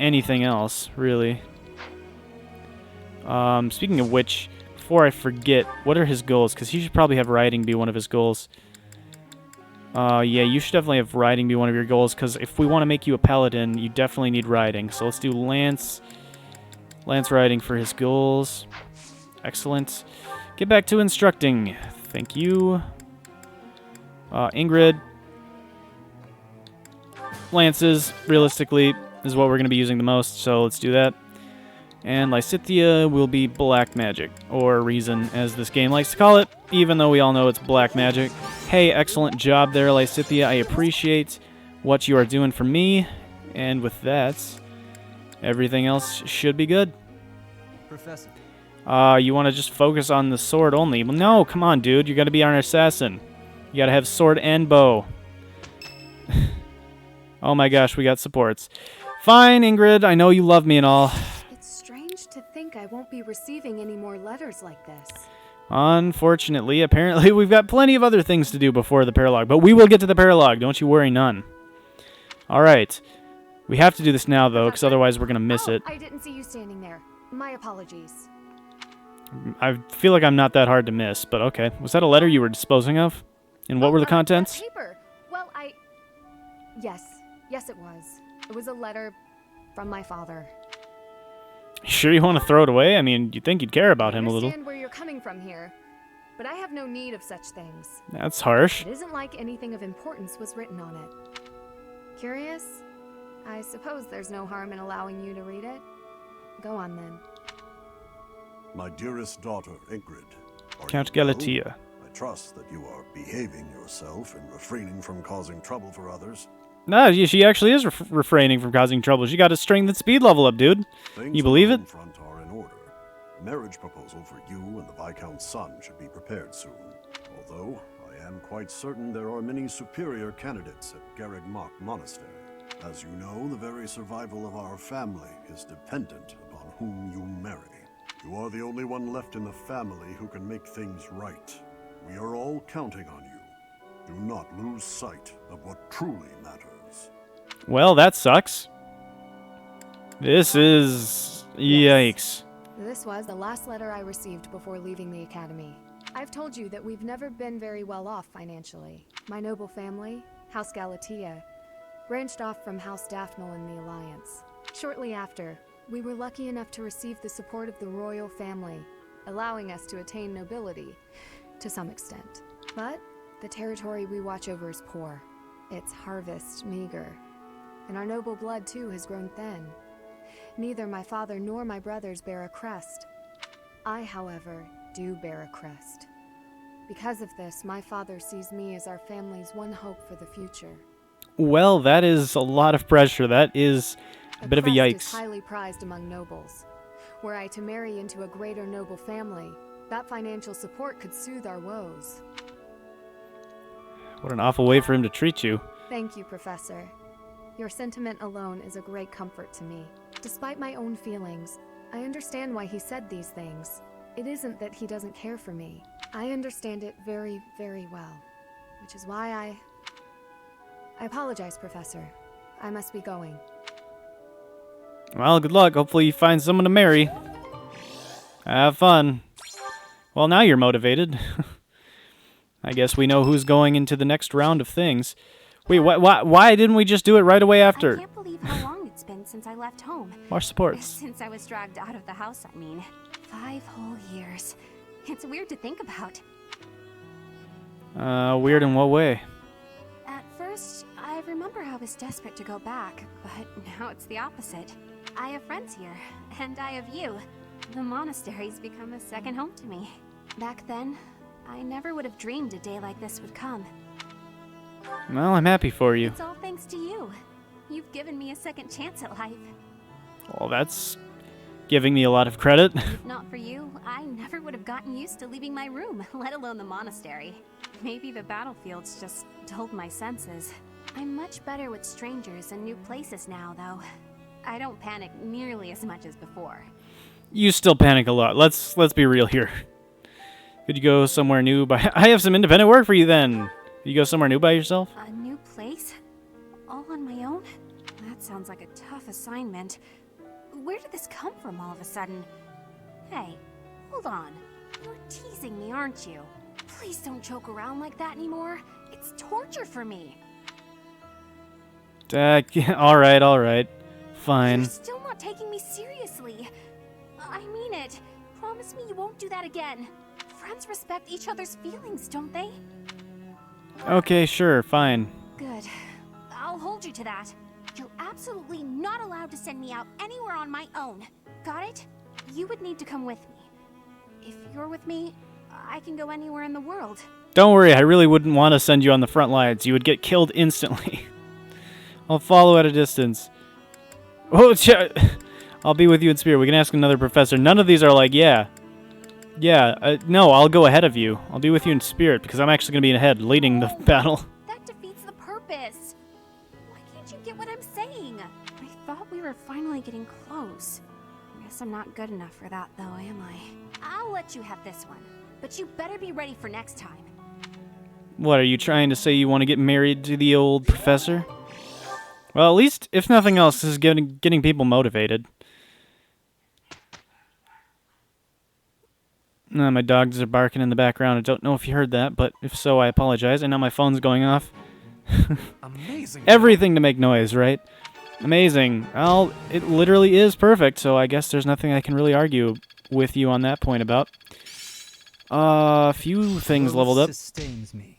A: anything else, really. Speaking of which, before I forget, what are his goals? Because he should probably have riding be one of his goals. Yeah, you should definitely have riding be one of your goals, because if we want to make you a paladin, you definitely need riding. So let's do Lance riding for his goals. Excellent. Get back to instructing. Thank you. Ingrid. Lances, realistically, is what we're going to be using the most, so let's do that. And Lysithea will be black magic, or reason, as this game likes to call it, even though we all know it's black magic. Hey, excellent job there, Lysithea. I appreciate what you are doing for me. And with that, everything else should be good.
C: Professor.
A: You want to just focus on the sword only? Well, no, come on, dude. You got to be our assassin. You got to have sword and bow. Oh my gosh, we got supports. Fine, Ingrid. I know you love me and all.
B: It's strange to think I won't be receiving any more letters like this.
A: Unfortunately, apparently we've got plenty of other things to do before the paralogue, but we will get to the paralogue. Don't you worry none. All right. We have to do this now, though, because otherwise we're going to miss it.
B: I didn't see you standing there. My apologies.
A: I feel like I'm not that hard to miss, but okay. Was that a letter you were disposing of? And what were the contents?
B: Paper. Well, Yes, it was. It was a letter from my father.
A: Sure you want to throw it away? I mean, you'd think you'd care about him a little.
B: I understand where you're coming from here, but I have no need of such things.
A: That's harsh.
B: It isn't like anything of importance was written on it. Curious? I suppose there's no harm in allowing you to read it. Go on, then.
D: My dearest daughter, Ingrid.
A: Count Galatea.
D: I trust that you are behaving yourself and refraining from causing trouble for others.
A: No, she actually is refraining from causing trouble. She got a strength and speed level up, dude. You believe it?
D: Things on the front are in order. A marriage proposal for you and the Viscount's son should be prepared soon. Although, I am quite certain there are many superior candidates at Garreg-Mach Monastery. As you know, the very survival of our family is dependent upon whom you marry. You are the only one left in the family who can make things right. We are all counting on you. Do not lose sight of what truly matters.
A: Well, that sucks. This is... Yikes.
B: This was the last letter I received before leaving the academy. I've told you that we've never been very well off financially. My noble family, House Galatea, branched off from House Daphne in the Alliance. Shortly after, we were lucky enough to receive the support of the royal family, allowing us to attain nobility, to some extent. But the territory we watch over is poor, its harvest meager, and our noble blood too has grown thin. Neither my father nor my brothers bear a crest. I, however, do bear a crest. Because of this, my father sees me as our family's one hope for the future.
A: Well, that is a lot of pressure. That is a bit of a yikes.
B: Crest is highly prized among nobles. Were I to marry into a greater noble family, that financial support could soothe our woes.
A: What an awful way for him to treat you.
B: Thank you, Professor. Your sentiment alone is a great comfort to me. Despite my own feelings, I understand why he said these things. It isn't that he doesn't care for me. I understand it very, very well. Which is why I apologize, Professor. I must be going.
A: Well, good luck. Hopefully you find someone to marry. Have fun. Well, now you're motivated. I guess we know who's going into the next round of things. Wait, why didn't we just do it right away after?
E: I can't believe how long it's been since since I left home.
A: More supports.
E: Since I was dragged out of the house, I mean. 5 whole years. It's weird to think about.
A: Weird in what way?
E: At first, I remember I was desperate to go back, but now it's the opposite. I have friends here, and I have you. The monastery's become a second home to me. Back then, I never would have dreamed a day like this would come.
A: Well, I'm happy for you.
E: It's all thanks to you. You've given me a second chance at life.
A: Well, that's giving me a lot of credit.
E: If not for you, I never would have gotten used to leaving my room, let alone the monastery. Maybe the battlefields just dulled my senses. I'm much better with strangers and new places now, though. I don't panic nearly as much as before.
A: You still panic a lot. Let's be real here. Could you go somewhere new by... I have some independent work for you then. Could you go somewhere new by yourself?
E: A new place? All on my own? That sounds like a tough assignment. Where did this come from all of a sudden? Hey, hold on. You're teasing me, aren't you? Please don't joke around like that anymore. It's torture for me.
A: Alright. Fine.
E: You're still not taking me seriously. I mean it. Promise me you won't do that again. Friends respect each other's feelings, don't they?
A: Okay, sure, fine.
E: Good. I'll hold you to that. You're absolutely not allowed to send me out anywhere on my own. Got it? You would need to come with me. If you're with me, I can go anywhere in the world.
A: Don't worry, I really wouldn't want to send you on the front lines. You would get killed instantly. I'll follow at a distance. Oh, I'll be with you in spirit. We can ask another professor. None of these are like, yeah. No, I'll go ahead of you. I'll be with you in spirit, because I'm actually going to be ahead, leading the battle.
E: That defeats the purpose. Why can't you get what I'm saying? I thought we were finally getting close. I guess I'm not good enough for that, though, am I? I'll let you have this one, but you better be ready for next time.
A: What, are you trying to say you want to get married to the old professor? Well, at least, if nothing else, this is getting people motivated. My dogs are barking in the background. I don't know if you heard that, but if so, I apologize. And now my phone's going off.
C: Amazing.
A: Everything to make noise, right? Amazing. Well, it literally is perfect, so I guess there's nothing I can really argue with you on that point about. A few things leveled up.
C: Sustains me.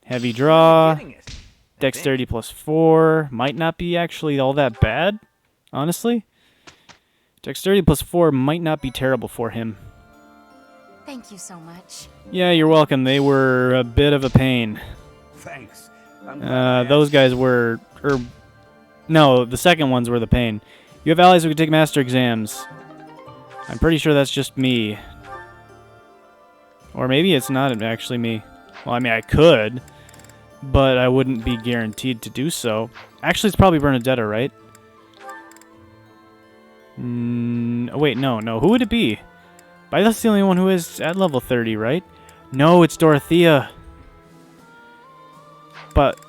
A: Heavy draw.
C: Getting it.
A: Dexterity +4. Might not be actually all that bad, honestly. Dexterity +4 might not be terrible for him.
E: Thank you so much.
A: Yeah, you're welcome. They were a bit of a pain.
C: Thanks. I'm glad I
A: Those
C: asked.
A: guys were... no, the second ones were the pain. You have allies who can take master exams. I'm pretty sure that's just me. Or maybe it's not actually me. Well, I mean, I could, but I wouldn't be guaranteed to do so. Actually, it's probably Bernadetta, right? Wait, no. Who would it be? That's the only one who is at level 30, right? No, it's Dorothea. But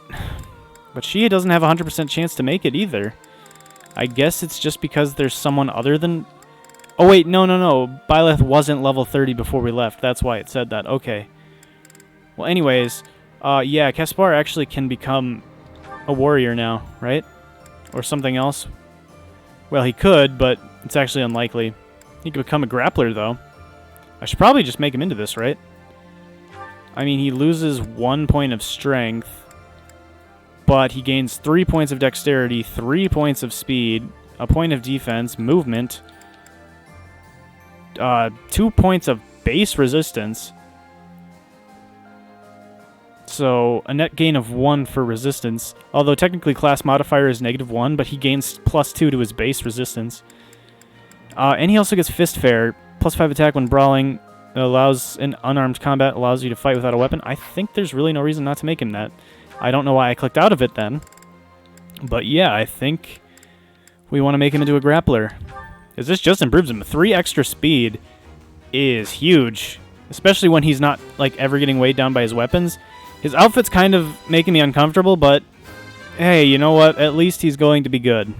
A: she doesn't have a 100% chance to make it either. I guess it's just because there's someone other than... Oh, wait, no. Byleth wasn't level 30 before we left. That's why it said that. Okay. Well, anyways, yeah, Caspar actually can become a warrior now, right? Or something else. Well, he could, but it's actually unlikely. He could become a grappler, though. I should probably just make him into this, right? I mean, he loses 1 point of strength, but he gains 3 points of dexterity, 3 points of speed, a point of defense, movement, 2 points of base resistance. So, a net gain of 1 for resistance. Although technically class modifier is -1, but he gains +2 to his base resistance. And he also gets Fist Fair. +5 attack when brawling. Allows in unarmed combat. Allows you to fight without a weapon. I think there's really no reason not to make him that. I don't know why I clicked out of it then. But yeah, I think we want to make him into a grappler. Because this just improves him. 3 extra speed is huge. Especially when he's not like ever getting weighed down by his weapons. His outfit's kind of making me uncomfortable, but hey, you know what? At least he's going to be good.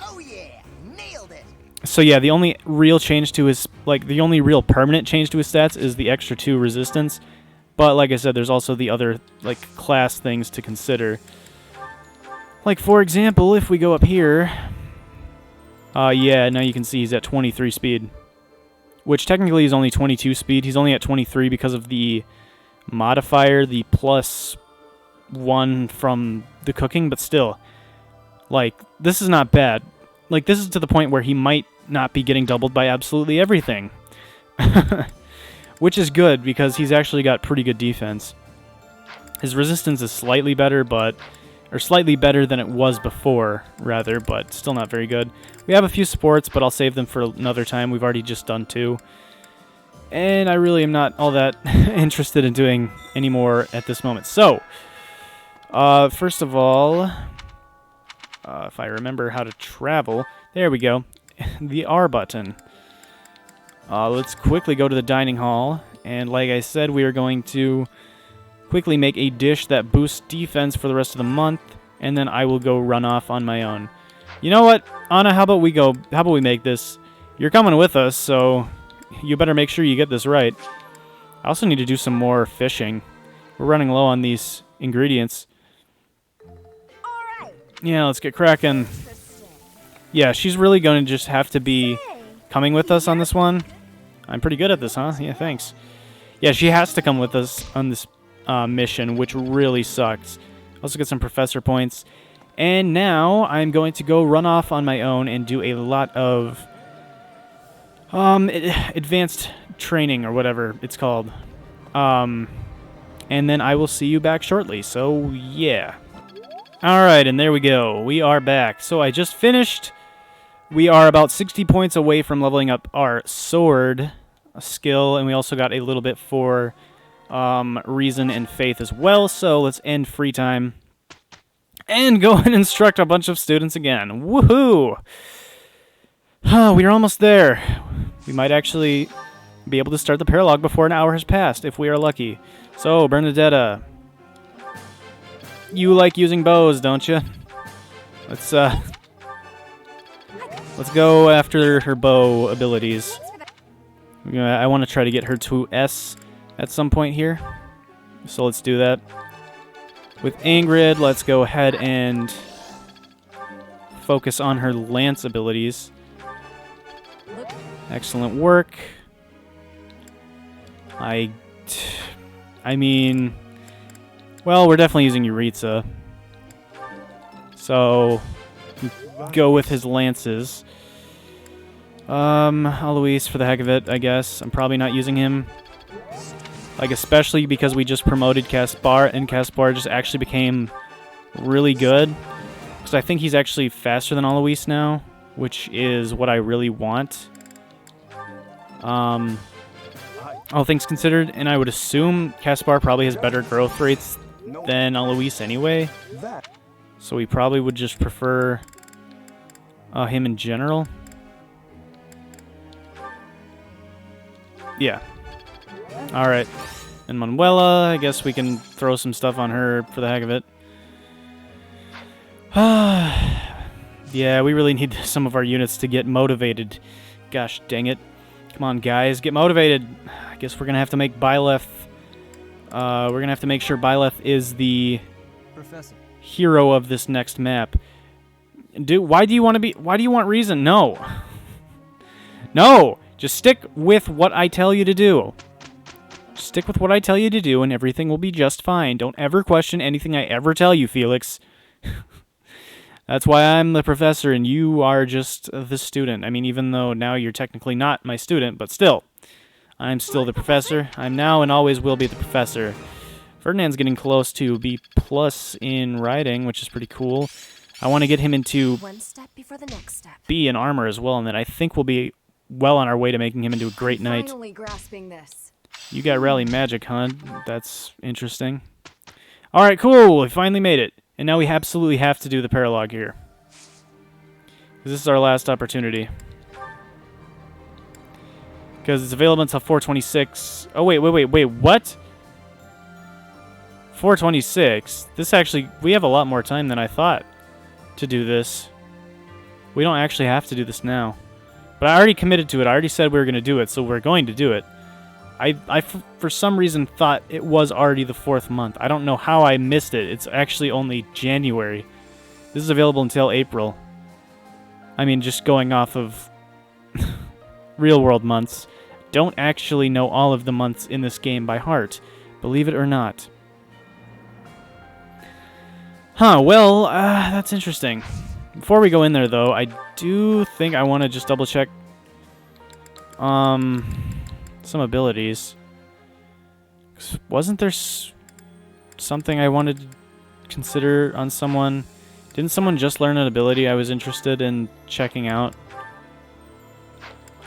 C: Oh yeah, nailed it.
A: So yeah, the only real change to his, the only real permanent change to his stats is the extra 2 resistance. But like I said, there's also the other, class things to consider. Like, for example, if we go up here... yeah, now you can see he's at 23 speed. Which technically is only 22 speed. He's only at 23 because of the modifier, the +1 from the cooking, but still. Like, this is not bad. Like, this is to the point where he might not be getting doubled by absolutely everything. Which is good, because he's actually got pretty good defense. His resistance is slightly better, but... or slightly better than it was before, rather, but still not very good. We have a few supports, but I'll save them for another time. We've already just done 2. And I really am not all that interested in doing any more at this moment. So, first of all, if I remember how to travel, there we go, the R button. Let's quickly go to the dining hall, and like I said, we are going to quickly make a dish that boosts defense for the rest of the month, and then I will go run off on my own. You know what, Anna, how about we make this? You're coming with us, so you better make sure you get this right. I also need to do some more fishing. We're running low on these ingredients. Yeah, let's get cracking. Yeah, she's really going to just have to be coming with us on this one. I'm pretty good at this, huh? Yeah, thanks. Yeah, she has to come with us on this mission, which really sucks. Also get some professor points. And now I'm going to go run off on my own and do a lot of advanced training, or whatever it's called. And then I will see you back shortly. So, yeah. Alright, and there we go. We are back. So I just finished. We are about 60 points away from leveling up our sword skill, and we also got a little bit for reason and faith as well. So let's end free time and go and instruct a bunch of students again. Woohoo! Oh, we are almost there. We might actually be able to start the paralog before an hour has passed, if we are lucky. So, Bernadetta, you like using bows, don't you? Let's go after her bow abilities. I want to try to get her to S at some point here. So let's do that. With Ingrid, let's go ahead and focus on her lance abilities. Excellent work. I mean, well, we're definitely using Yuritsa. So, go with his lances. Alois, for the heck of it, I guess. I'm probably not using him. Like, especially because we just promoted Caspar, and Caspar just actually became really good. Because I think he's actually faster than Alois now, which is what I really want. All things considered, and I would assume Caspar probably has better growth rates than Alois anyway. So we probably would just prefer him in general. Yeah. Alright. And Manuela, I guess we can throw some stuff on her for the heck of it. Yeah, we really need some of our units to get motivated. Gosh dang it. Come on, guys, get motivated. I guess we're going to have to make Byleth... we're going to have to make sure Byleth is the hero of this next map. Why do you want reason? No. No! Just stick with what I tell you to do. Stick with what I tell you to do, and everything will be just fine. Don't ever question anything I ever tell you, Felix. That's why I'm the professor, and you are just the student. I mean, even though now you're technically not my student, but still. I'm still the professor. I'm now and always will be the professor. Ferdinand's getting close to B+ in riding, which is pretty cool. I want to get him into
E: One step before the next step.
A: B in armor as well, and then I think we'll be well on our way to making him into a great knight.
B: Finally grasping this.
A: You got rally magic, huh? That's interesting. Alright, cool. We finally made it. And now we absolutely have to do the paralog here. This is our last opportunity. Because it's available until 4/26. Oh, wait, what? 4/26? This actually... We have a lot more time than I thought to do this. We don't actually have to do this now. But I already committed to it. I already said we were going to do it, so we're going to do it. I for some reason thought it was already the 4th month. I don't know how I missed it. It's actually only January. This is available until April. I mean, just going off of real-world months. Don't actually know all of the months in this game by heart, believe it or not. Huh, well, that's interesting. Before we go in there, though, I do think I want to just double-check some abilities. Wasn't there something I wanted to consider on someone? Didn't someone just learn an ability I was interested in checking out?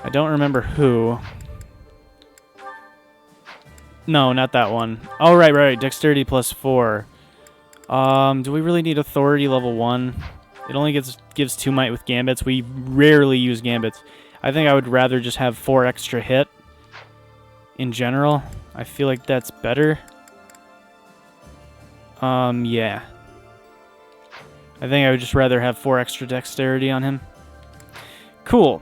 A: I don't remember who. No, not that one. Oh, right. Dexterity +4. Do we really need Authority level 1? It only gives 2 might with Gambits. We rarely use Gambits. I think I would rather just have 4 extra hit. In general, I feel like that's better. Yeah. I think I would just rather have 4 extra Dexterity on him. Cool.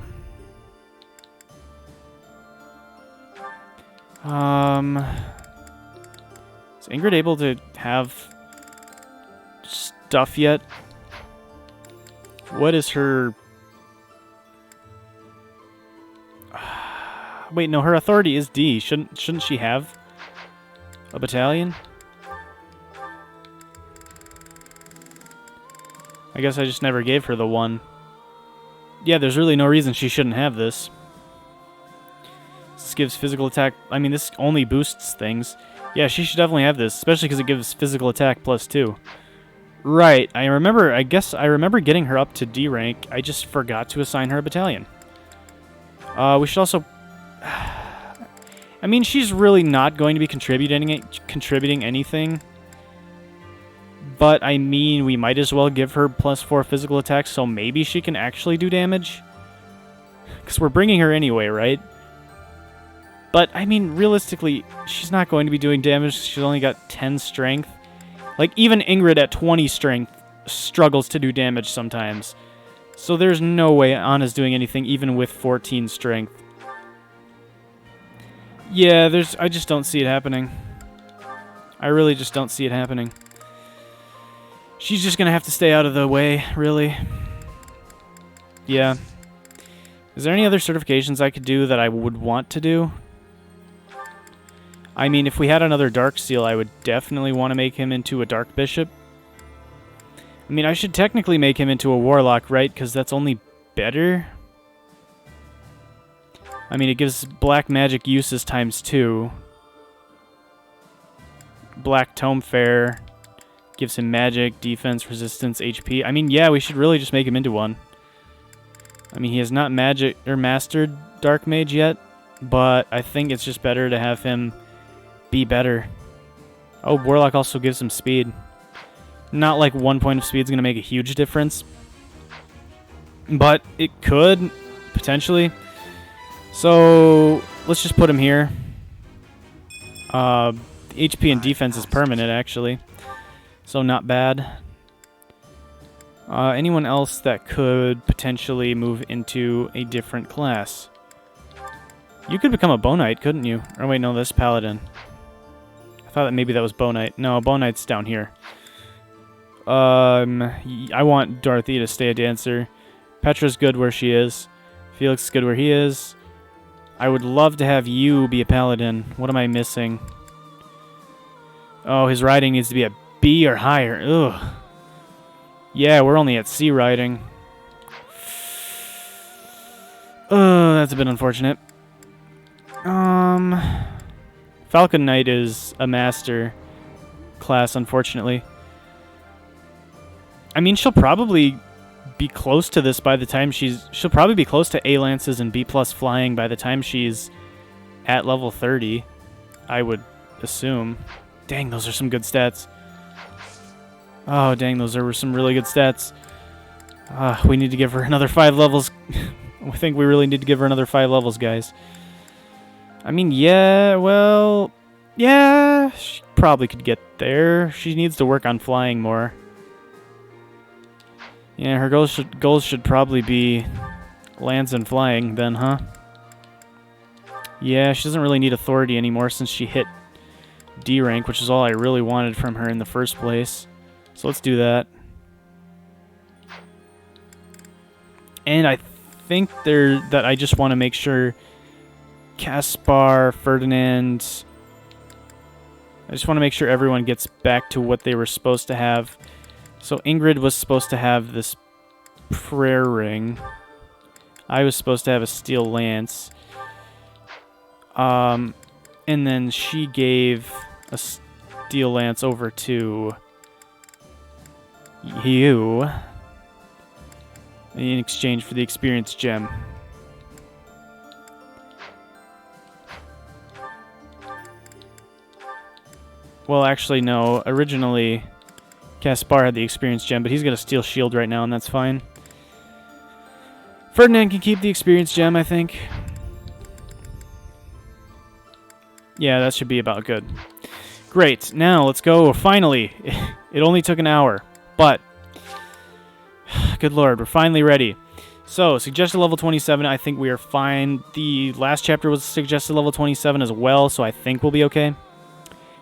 A: Is Ingrid able to have stuff yet? What is her... Wait, no, her authority is D. Shouldn't she have a battalion? I guess I just never gave her the 1. Yeah, there's really no reason she shouldn't have this. This gives physical attack... I mean, this only boosts things. Yeah, she should definitely have this, especially because it gives physical attack +2. Right, I guess I remember getting her up to D rank. I just forgot to assign her a battalion. We should also... I mean, she's really not going to be contributing anything. But, I mean, we might as well give her +4 physical attack, so maybe she can actually do damage. Because we're bringing her anyway, right? But, I mean, realistically, she's not going to be doing damage. She's only got 10 strength. Like, even Ingrid at 20 strength struggles to do damage sometimes. So there's no way Anna's doing anything, even with 14 strength. Yeah, I just don't see it happening. I really just don't see it happening. She's just going to have to stay out of the way, really. Yeah. Is there any other certifications I could do that I would want to do? I mean, if we had another Dark Seal, I would definitely want to make him into a Dark Bishop. I mean, I should technically make him into a Warlock, right? Because that's only better. I mean, it gives black magic uses ×2. Black Tome Fair gives him magic, defense, resistance, HP. I mean, yeah, we should really just make him into one. I mean, he has not magic or mastered Dark Mage yet, but I think it's just better to have him be better. Oh, Warlock also gives him speed. Not like 1 point of speed is going to make a huge difference, but it could, potentially. So, let's just put him here. HP and defense is permanent, actually. So, not bad. Anyone else that could potentially move into a different class? You could become a Bow Knight, couldn't you? Oh, wait, no, that's Paladin. I thought that maybe that was Bow Knight. No, Bow Knight's down here. I want Dorothy to stay a dancer. Petra's good where she is. Felix is good where he is. I would love to have you be a Paladin. What am I missing? Oh, his riding needs to be a B or higher. Ugh. Yeah, we're only at C riding. Oh, that's a bit unfortunate. Falcon Knight is a master class, unfortunately. I mean, she'll probably be close to this by the time she'll probably be close to A lances and B+ flying by the time she's at level 30, I would assume. Dang, those are some good stats. Oh, dang, those are some really good stats. We need to give her another 5 levels. I think we really need to give her another 5 levels, guys. I mean, yeah, well, yeah, she probably could get there. She needs to work on flying more. Yeah, her goals should probably be lands and flying then, huh? Yeah, she doesn't really need authority anymore since she hit D rank, which is all I really wanted from her in the first place. So let's do that. And I think that I just want to make sure Caspar, Ferdinand... I just want to make sure everyone gets back to what they were supposed to have. So Ingrid was supposed to have this prayer ring. I was supposed to have a steel lance. And then she gave a steel lance over to you in exchange for the experience gem. Well, actually, no. Originally, Caspar had the experience gem, but he's got a steel shield right now, and that's fine. Ferdinand can keep the experience gem, I think. Yeah, that should be about good. Great. Now, let's go. Finally. It only took an hour, but... Good lord, we're finally ready. So, suggested level 27, I think we are fine. The last chapter was suggested level 27 as well, so I think we'll be okay.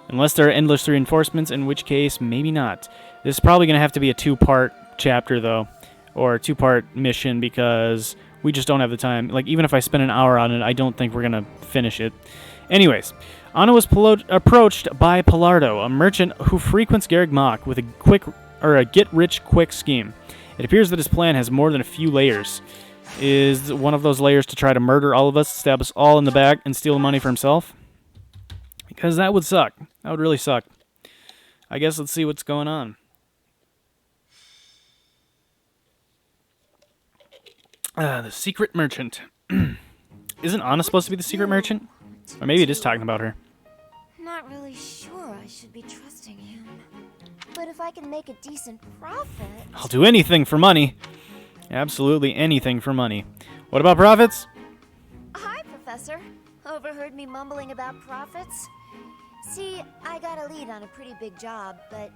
A: Unless there are endless reinforcements, in which case, maybe not. This is probably going to have to be a two-part chapter, though. Or a two-part mission, because we just don't have the time. Like, even if I spend an hour on it, I don't think we're going to finish it. Anyways, Anna was approached by Pallardó, a merchant who frequents Garreg Mach with a get-rich-quick scheme. It appears that his plan has more than a few layers. Is one of those layers to try to murder all of us, stab us all in the back, and steal the money for himself? Because that would suck. That would really suck. I guess let's see what's going on. The secret merchant. Isn't Anna supposed to be the secret merchant? Or maybe it is talking about her.
F: Not really sure I should be trusting him. But if I can make a decent profit...
A: I'll do anything for money. Absolutely anything for money. What about profits?
F: Hi, Professor. Overheard me mumbling about profits? See, I got a lead on a pretty big job, but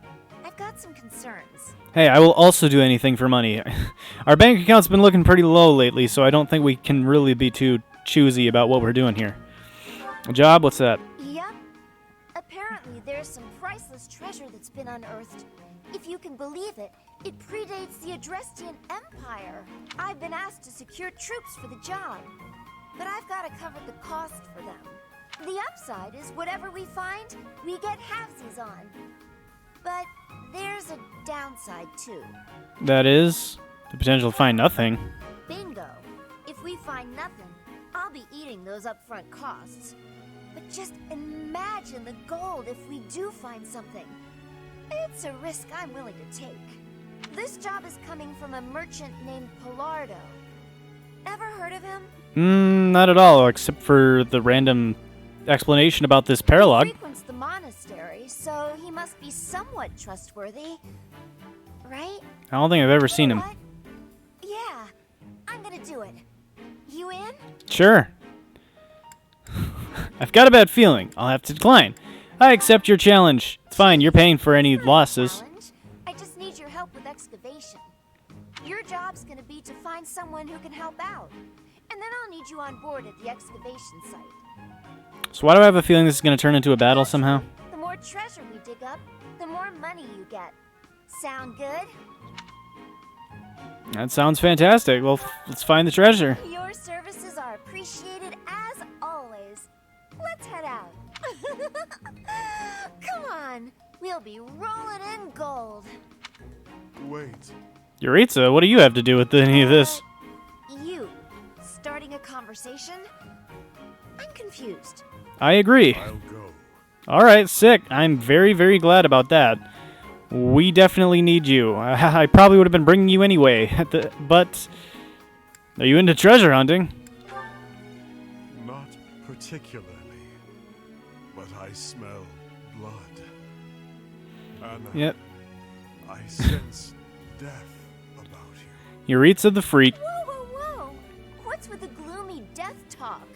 F: I've got some concerns.
A: Hey, I will also do anything for money. Our bank account's been looking pretty low lately, so I don't think we can really be too choosy about what we're doing here. A job? What's that?
F: Yep. Apparently there's some priceless treasure that's been unearthed. If you can believe it, it predates the Adrestian Empire. I've been asked to secure troops for the job, but I've got to cover the cost for them. The upside is whatever we find, we get halvesies on. But there's a downside too.
A: That is the potential to find nothing.
F: Bingo. If we find nothing, I'll be eating those upfront costs. But just imagine the gold if we do find something. It's a risk I'm willing to take. This job is coming from a merchant named Pallardó. Ever heard of him?
A: Not at all, except for the random explanation about this paralogue.
F: He frequents the monastery, so he must be somewhat trustworthy, right?
A: I don't think I've ever seen him.
F: What? Yeah, I'm gonna do it. You in?
A: Sure. I've got a bad feeling. I'll have to decline. I accept your challenge. It's fine, you're paying for any losses.
F: Challenge. I just need your help with excavation. Your job's gonna be to find someone who can help out. And then I'll need you on board at the excavation site.
A: So why do I have a feeling this is going to turn into a battle somehow?
F: The more treasure we dig up, the more money you get. Sound good?
A: That sounds fantastic. Well, let's find the treasure.
F: Your services are appreciated as always. Let's head out. Come on, we'll be rolling in gold.
D: Wait.
A: Yuritsa, what do you have to do with any of this?
F: You starting a conversation? I'm confused.
A: I agree.
D: I'll go.
A: Alright, sick. I'm very, very glad about that. We definitely need you. I probably would have been bringing you anyway. But, are you into treasure hunting?
D: Not particularly. But I smell blood. Anna,
A: Yep.
D: I sense death about you.
A: Yuritsa the freak.
F: Whoa, whoa, whoa! What's with the gloomy death talk?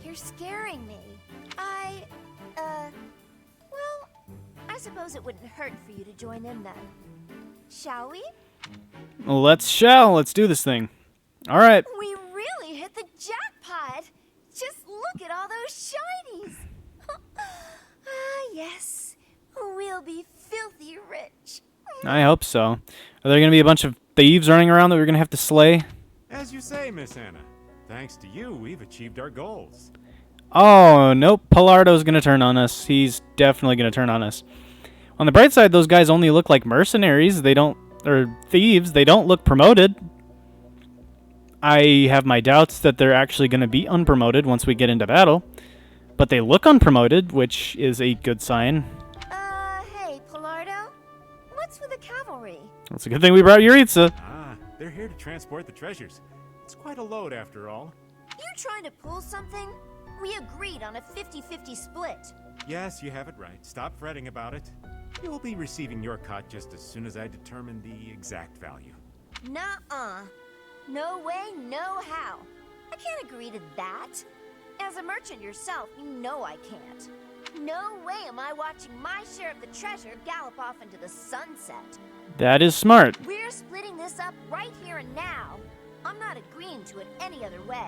F: You're scaring me. Well, I suppose it wouldn't hurt for you to join in then. Shall we?
A: Let's do this thing. Alright.
F: We really hit the jackpot! Just look at all those shinies! Yes. We'll be filthy rich.
A: I hope so. Are there going to be a bunch of thieves running around that we're going to have to slay?
G: As you say, Miss Anna. Thanks to you, we've achieved our goals.
A: Oh, nope. Pallardó's going to turn on us. He's definitely going to turn on us. On the bright side, those guys only look like mercenaries. They don't, or thieves. They don't look promoted. I have my doubts that they're actually going to be unpromoted once we get into battle. But they look unpromoted, which is a good sign.
F: Hey, Pallardó? What's with the cavalry?
A: It's a good thing we brought Yuritsa.
G: Ah, they're here to transport the treasures. It's quite a load after all.
F: You trying to pull something? We agreed on a 50-50 split.
G: Yes, you have it right. Stop fretting about it. You'll be receiving your cut just as soon as I determine the exact value.
F: Nuh-uh. No way, no how. I can't agree to that. As a merchant yourself, you know I can't. No way am I watching my share of the treasure gallop off into the sunset.
A: That is smart.
F: We're splitting this up right here and now. I'm not agreeing to it any other way.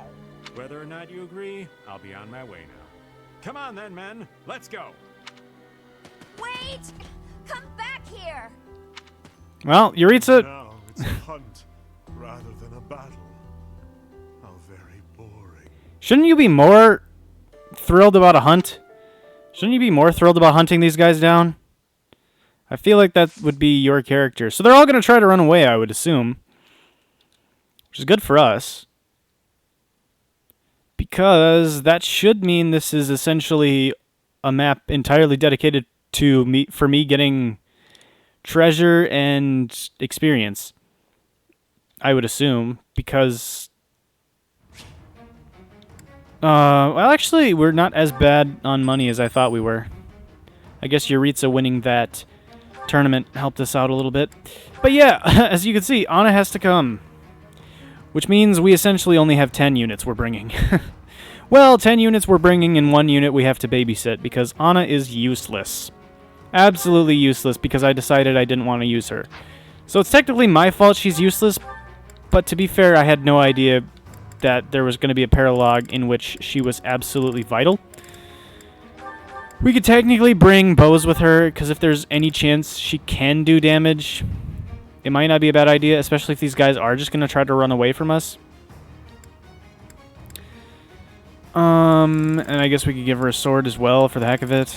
G: Whether or not you agree, I'll be on my way now. Come on then, men. Let's go.
F: Wait! Come back here!
A: Well, Yuritsa,
H: Now it's a hunt rather than a battle. How very boring.
A: shouldn't you be more thrilled about a hunt? Shouldn't you be more thrilled about hunting these guys down? I feel like that would be your character. So they're all going to try to run away, I would assume. Which is good for us. Because that should mean this is essentially a map entirely dedicated to me, for me getting treasure and experience. I would assume, because well, actually, we're not as bad on money as I thought we were. I guess Yuritsa winning that tournament helped us out a little bit. But yeah, as you can see, Anna has to come. Which means we essentially only have 10 units we're bringing. Well, 10 units we're bringing, and 1 unit we have to babysit, because Anna is useless. Absolutely useless, because I decided I didn't want to use her. So it's technically my fault she's useless, but to be fair, I had no idea that there was going to be a paralog in which she was absolutely vital. We could technically bring bows with her, because if there's any chance she can do damage, it might not be a bad idea, especially if these guys are just going to try to run away from us. And I guess we could give her a sword as well for the heck of it.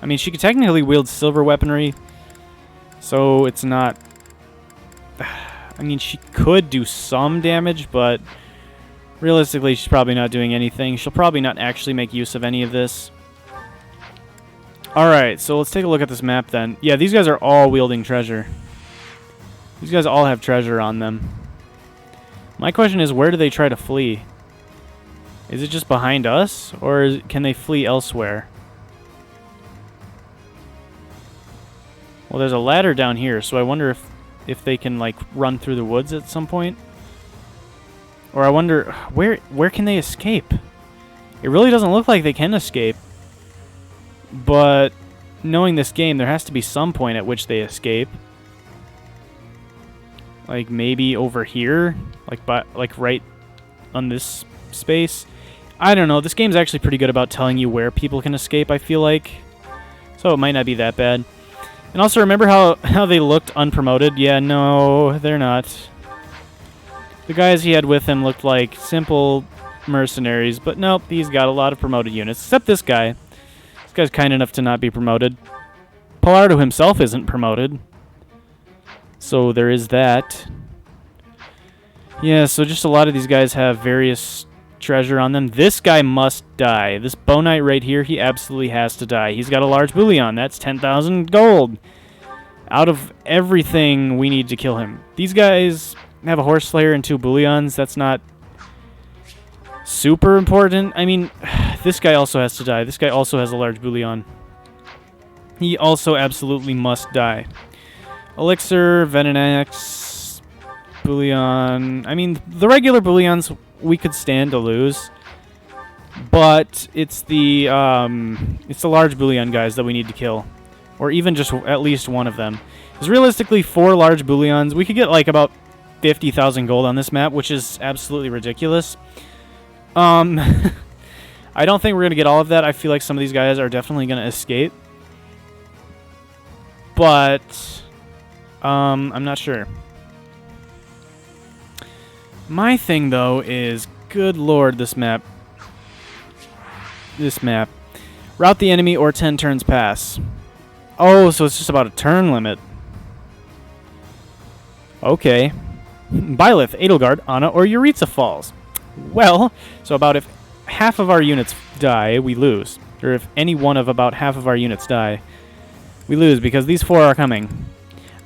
A: I mean, she could technically wield silver weaponry, so it's not... I mean, she could do some damage, but realistically, she's probably not doing anything. She'll probably not actually make use of any of this. Alright, so let's take a look at this map then. Yeah, these guys are all wielding treasure. These guys all have treasure on them. My question is, where do they try to flee? Is it just behind us, or can they flee elsewhere? Well, there's a ladder down here, so I wonder if they can, like, run through the woods at some point. Or I wonder, where can they escape? It really doesn't look like they can escape. But knowing this game, there has to be some point at which they escape. Like maybe over here, like right on this space. I don't know. This game's actually pretty good about telling you where people can escape, I feel like. So it might not be that bad. And also remember how they looked unpromoted? Yeah, no, they're not. The guys he had with him looked like simple mercenaries, but nope, he's got a lot of promoted units, except this guy. This guy's kind enough to not be promoted. Pallardó himself isn't promoted. So there is that. Yeah, so just a lot of these guys have various treasure on them. This guy must die. This Bow Knight right here, he absolutely has to die. He's got a large bullion. That's 10,000 gold. Out of everything, we need to kill him. These guys have a horse slayer and 2 bullions. That's not super important. I mean, this guy also has to die. This guy also has a large bullion. He also absolutely must die. Elixir, Venenex, bullion. I mean, the regular bullions we could stand to lose, but it's the large bullion guys that we need to kill, or even just at least one of them. Because realistically, 4 large bullions, we could get like about 50,000 gold on this map, which is absolutely ridiculous. I don't think we're gonna get all of that. I feel like some of these guys are definitely gonna escape, but I'm not sure. My thing, though, is, good lord, this map. This map. Rout the enemy or 10 turns pass. Oh, so it's just about a turn limit. Okay. Byleth, Edelgard, Anna, or Yuritsa falls. Well, so about if half of our units die, we lose. Or if any one of about half of our units die, we lose because these 4 are coming.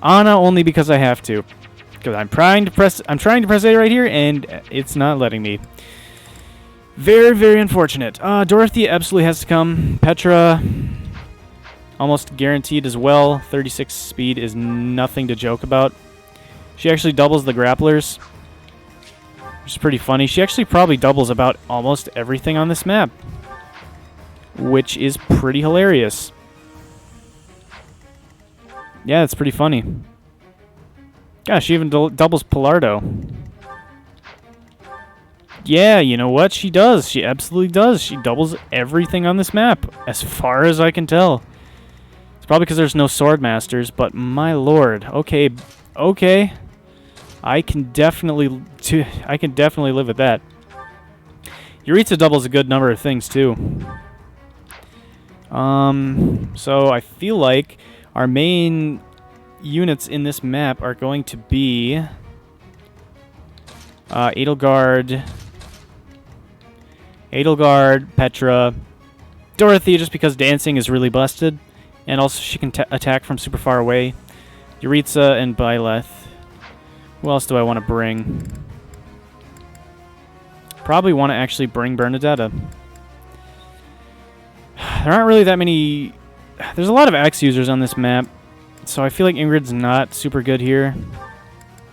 A: Anna only because I have to. Because I'm trying to press A right here, and it's not letting me. Very, very unfortunate. Dorothea absolutely has to come. Petra, almost guaranteed as well. 36 speed is nothing to joke about. She actually doubles the grapplers, which is pretty funny. She actually probably doubles about almost everything on this map, which is pretty hilarious. Yeah, it's pretty funny. Gosh, she even doubles Pallardó. Yeah, you know what? She does. She absolutely does. She doubles everything on this map, as far as I can tell. It's probably because there's no sword masters, but my lord. Okay, okay. I can definitely live with that. Yuritsa doubles a good number of things too. So I feel like our main units in this map are going to be Edelgard, Petra, Dorothea, just because dancing is really busted, and also she can attack from super far away. Yuritsa and Byleth. Who else do I want to bring? Probably want to actually bring Bernadetta. There aren't really that many. There's a lot of axe users on this map, so I feel like Ingrid's not super good here,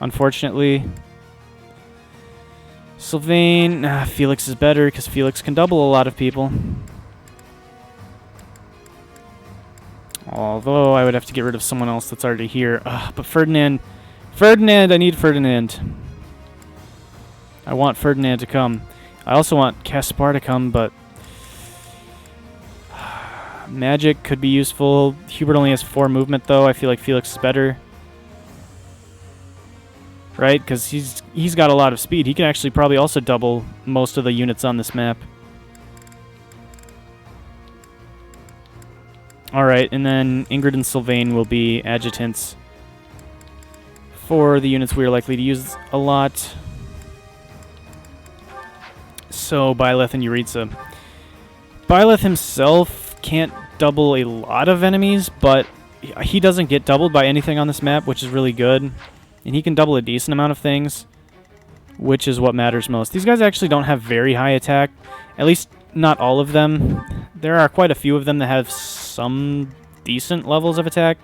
A: unfortunately. Sylvain, Felix is better because Felix can double a lot of people. Although I would have to get rid of someone else that's already here. But Ferdinand, I need Ferdinand. I want Ferdinand to come. I also want Caspar to come, but magic could be useful. Hubert only has 4 movement, though. I feel like Felix is better. Right? Because he's got a lot of speed. He can actually probably also double most of the units on this map. Alright, and then Ingrid and Sylvain will be adjutants for the units we are likely to use a lot. So, Byleth and Yuritsa. Byleth himself can't double a lot of enemies, but he doesn't get doubled by anything on this map, which is really good. And he can double a decent amount of things, which is what matters most. These guys actually don't have very high attack, at least not all of them. There are quite a few of them that have some decent levels of attack.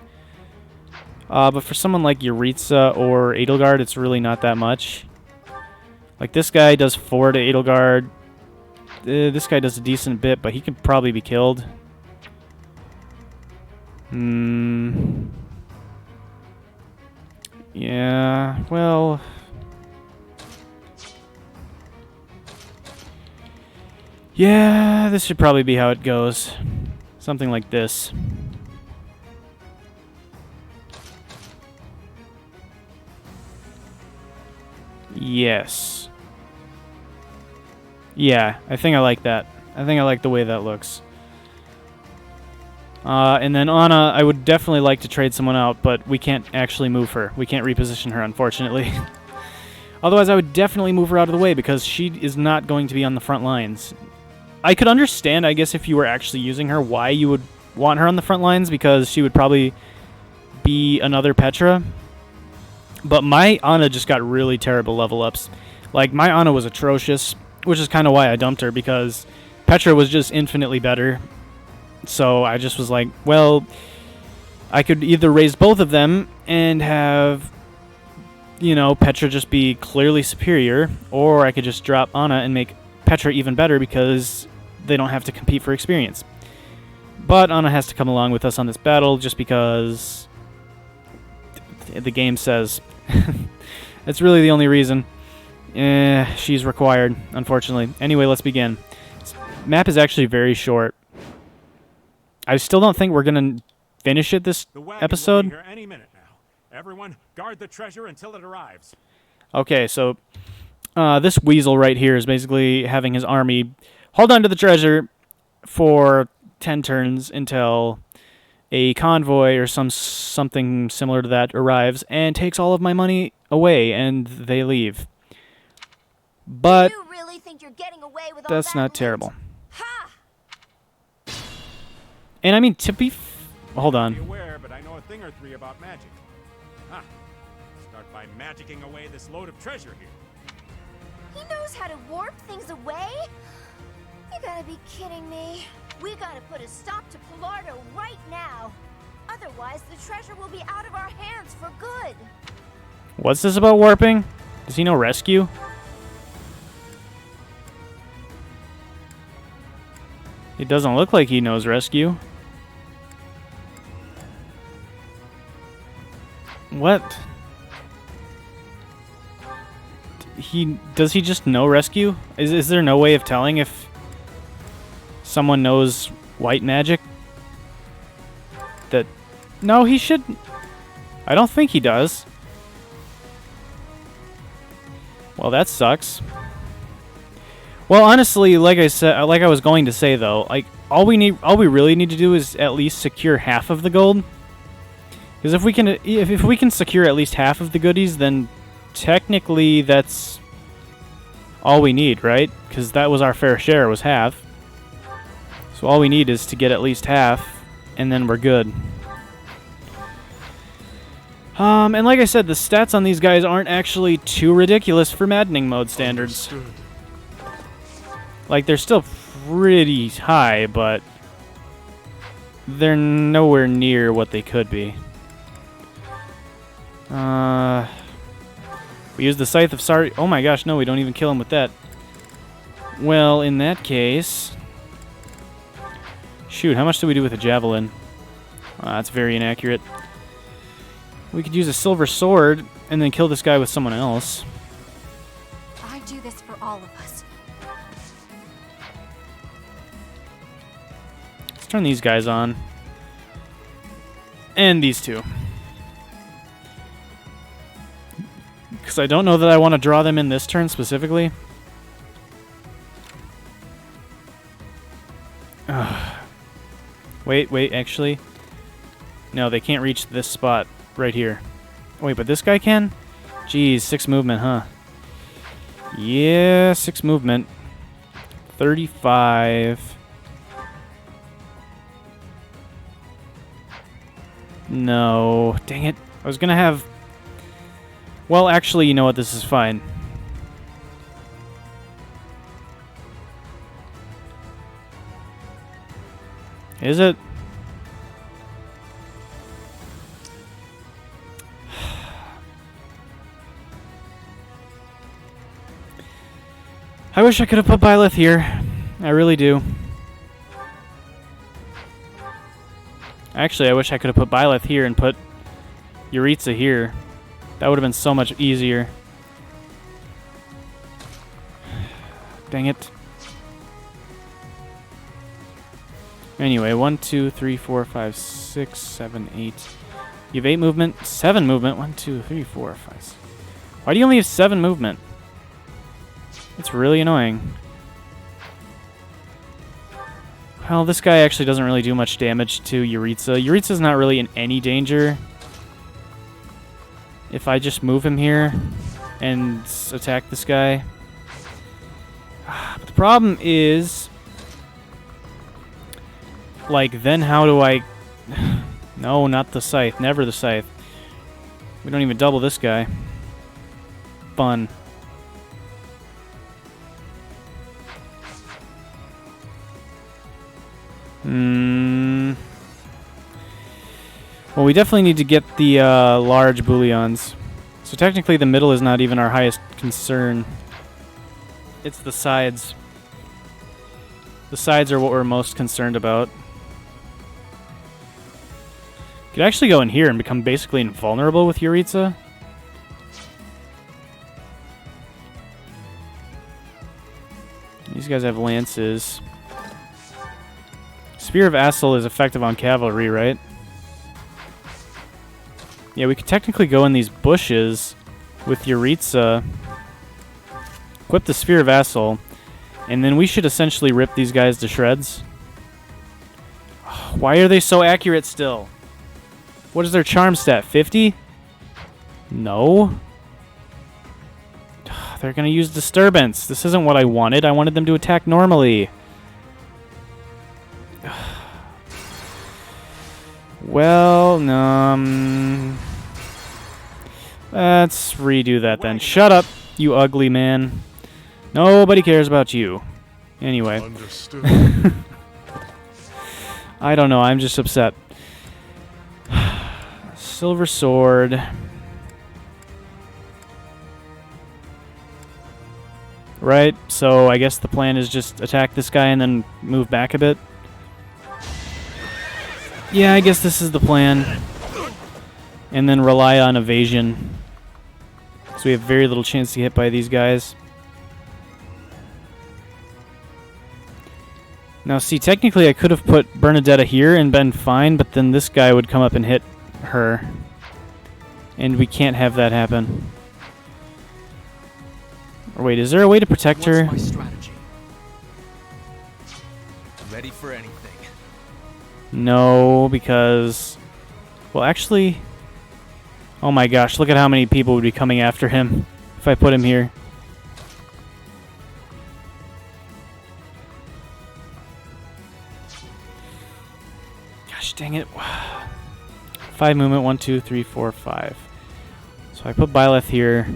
A: But for someone like Yuritsa or Edelgard, it's really not that much. Like, this guy does 4 to Edelgard. This guy does a decent bit, but he can probably be killed. Yeah, well... yeah, this should probably be how it goes. Something like this. Yes. Yeah, I think I like that. I think I like the way that looks. And then Anna, I would definitely like to trade someone out, but we can't actually move her. We can't reposition her, unfortunately. Otherwise, I would definitely move her out of the way because she is not going to be on the front lines. I could understand, I guess, if you were actually using her, why you would want her on the front lines, because she would probably be another Petra. But my Anna just got really terrible level ups. Like, my Anna was atrocious, which is kind of why I dumped her, because Petra was just infinitely better. So I just was like, well, I could either raise both of them and have, you know, Petra just be clearly superior, or I could just drop Anna and make Petra even better because they don't have to compete for experience. But Anna has to come along with us on this battle just because the game says. That's really the only reason. She's required, unfortunately. Anyway, let's begin. This map is actually very short. I still don't think we're going to finish it this episode.
G: Here any minute now. Everyone, guard the treasure until it arrives.
A: Okay, so This weasel right here is basically having his army hold on to the treasure for 10 turns until a convoy or something similar to that arrives and takes all of my money away, and they leave. But
F: You really think you're getting away with all
A: that's
F: that
A: not
F: loot?
A: terrible.
F: Ha!
A: And I mean, to be... hold
G: Be
A: on.
G: aware, but I know a thing or three about magic. Ha! Start by magicking away this load of treasure here.
F: He knows how to warp things away? You gotta be kidding me. We gotta put a stop to Pallardó right now. Otherwise, the treasure will be out of our hands for good.
A: What's this about warping? Does he know rescue? It doesn't look like he knows rescue. What? Does he just know rescue? Is there no way of telling if someone knows white magic? No, he should. I don't think he does. Well, that sucks. Well, honestly, like I said, like I was going to say though, like all we really need to do is at least secure half of the gold. Because if we can secure at least half of the goodies, then technically that's all we need, right? Because that was our fair share, was half. So all we need is to get at least half, and then we're good. And like I said, the stats on these guys aren't actually too ridiculous for maddening mode standards.
H: Understood.
A: Like, they're still pretty high, but they're nowhere near what they could be. We use the Scythe of Sorry. Oh my gosh, no, we don't even kill him with that. Well, in that case... Shoot, how much do we do with a Javelin? That's very inaccurate. We could use a Silver Sword and then kill this guy with someone else.
E: I do this for all of us.
A: Let's turn these guys on. And these two. Because I don't know that I want to draw them in this turn specifically. Wait, actually. No, they can't reach this spot right here. Wait, but this guy can? Jeez, 6 movement, huh? Yeah, 6 movement. 35. No, dang it. I was gonna have... Well, actually, you know what? This is fine. Is it? I wish I could have put Byleth here. I really do. Actually, I wish I could have put Byleth here and put Yuritsa here. That would have been so much easier. Dang it. Anyway, 1, 2, 3, 4, 5, 6, 7, 8. You have 8 movement, 7 movement. 1, 2, 3, 4, 5. 6. Why do you only have 7 movement? It's really annoying. Well, this guy actually doesn't really do much damage to Yuritsa. Yuritsa's not really in any danger. If I just move him here and attack this guy. But the problem is... Like, then how do I... No, not the Scythe. Never the Scythe. We don't even double this guy. Fun. Well, we definitely need to get the large bullions. So technically the middle is not even our highest concern. It's the sides. The sides are what we're most concerned about. Could actually go in here and become basically invulnerable with Yuritsa. These guys have lances. Spear of Assel is effective on cavalry, right? Yeah, we could technically go in these bushes with Yuritsa Equip the Sphere of Vassal, and then we should essentially rip these guys to shreds. Why are they so accurate still? What is their charm stat? 50? No. They're going to use Disturbance. This isn't what I wanted. I wanted them to attack normally. Well, let's redo that then. Shut up, you ugly man. Nobody cares about you. Anyway.
H: Understood.
A: I don't know. I'm just upset. Silver Sword. Right, so I guess the plan is just attack this guy and then move back a bit. Yeah, I guess this is the plan. And then rely on evasion. So we have very little chance to get hit by these guys. Now see, technically I could have put Bernadetta here and been fine, but then this guy would come up and hit her. And we can't have that happen. Or wait, is there a way to protect her?
C: What's my strategy? Ready for anything.
A: No, because... Well, actually... Oh my gosh, look at how many people would be coming after him if I put him here. Gosh dang it. 5 movement, 1, 2, 3, 4, 5. So I put Byleth here.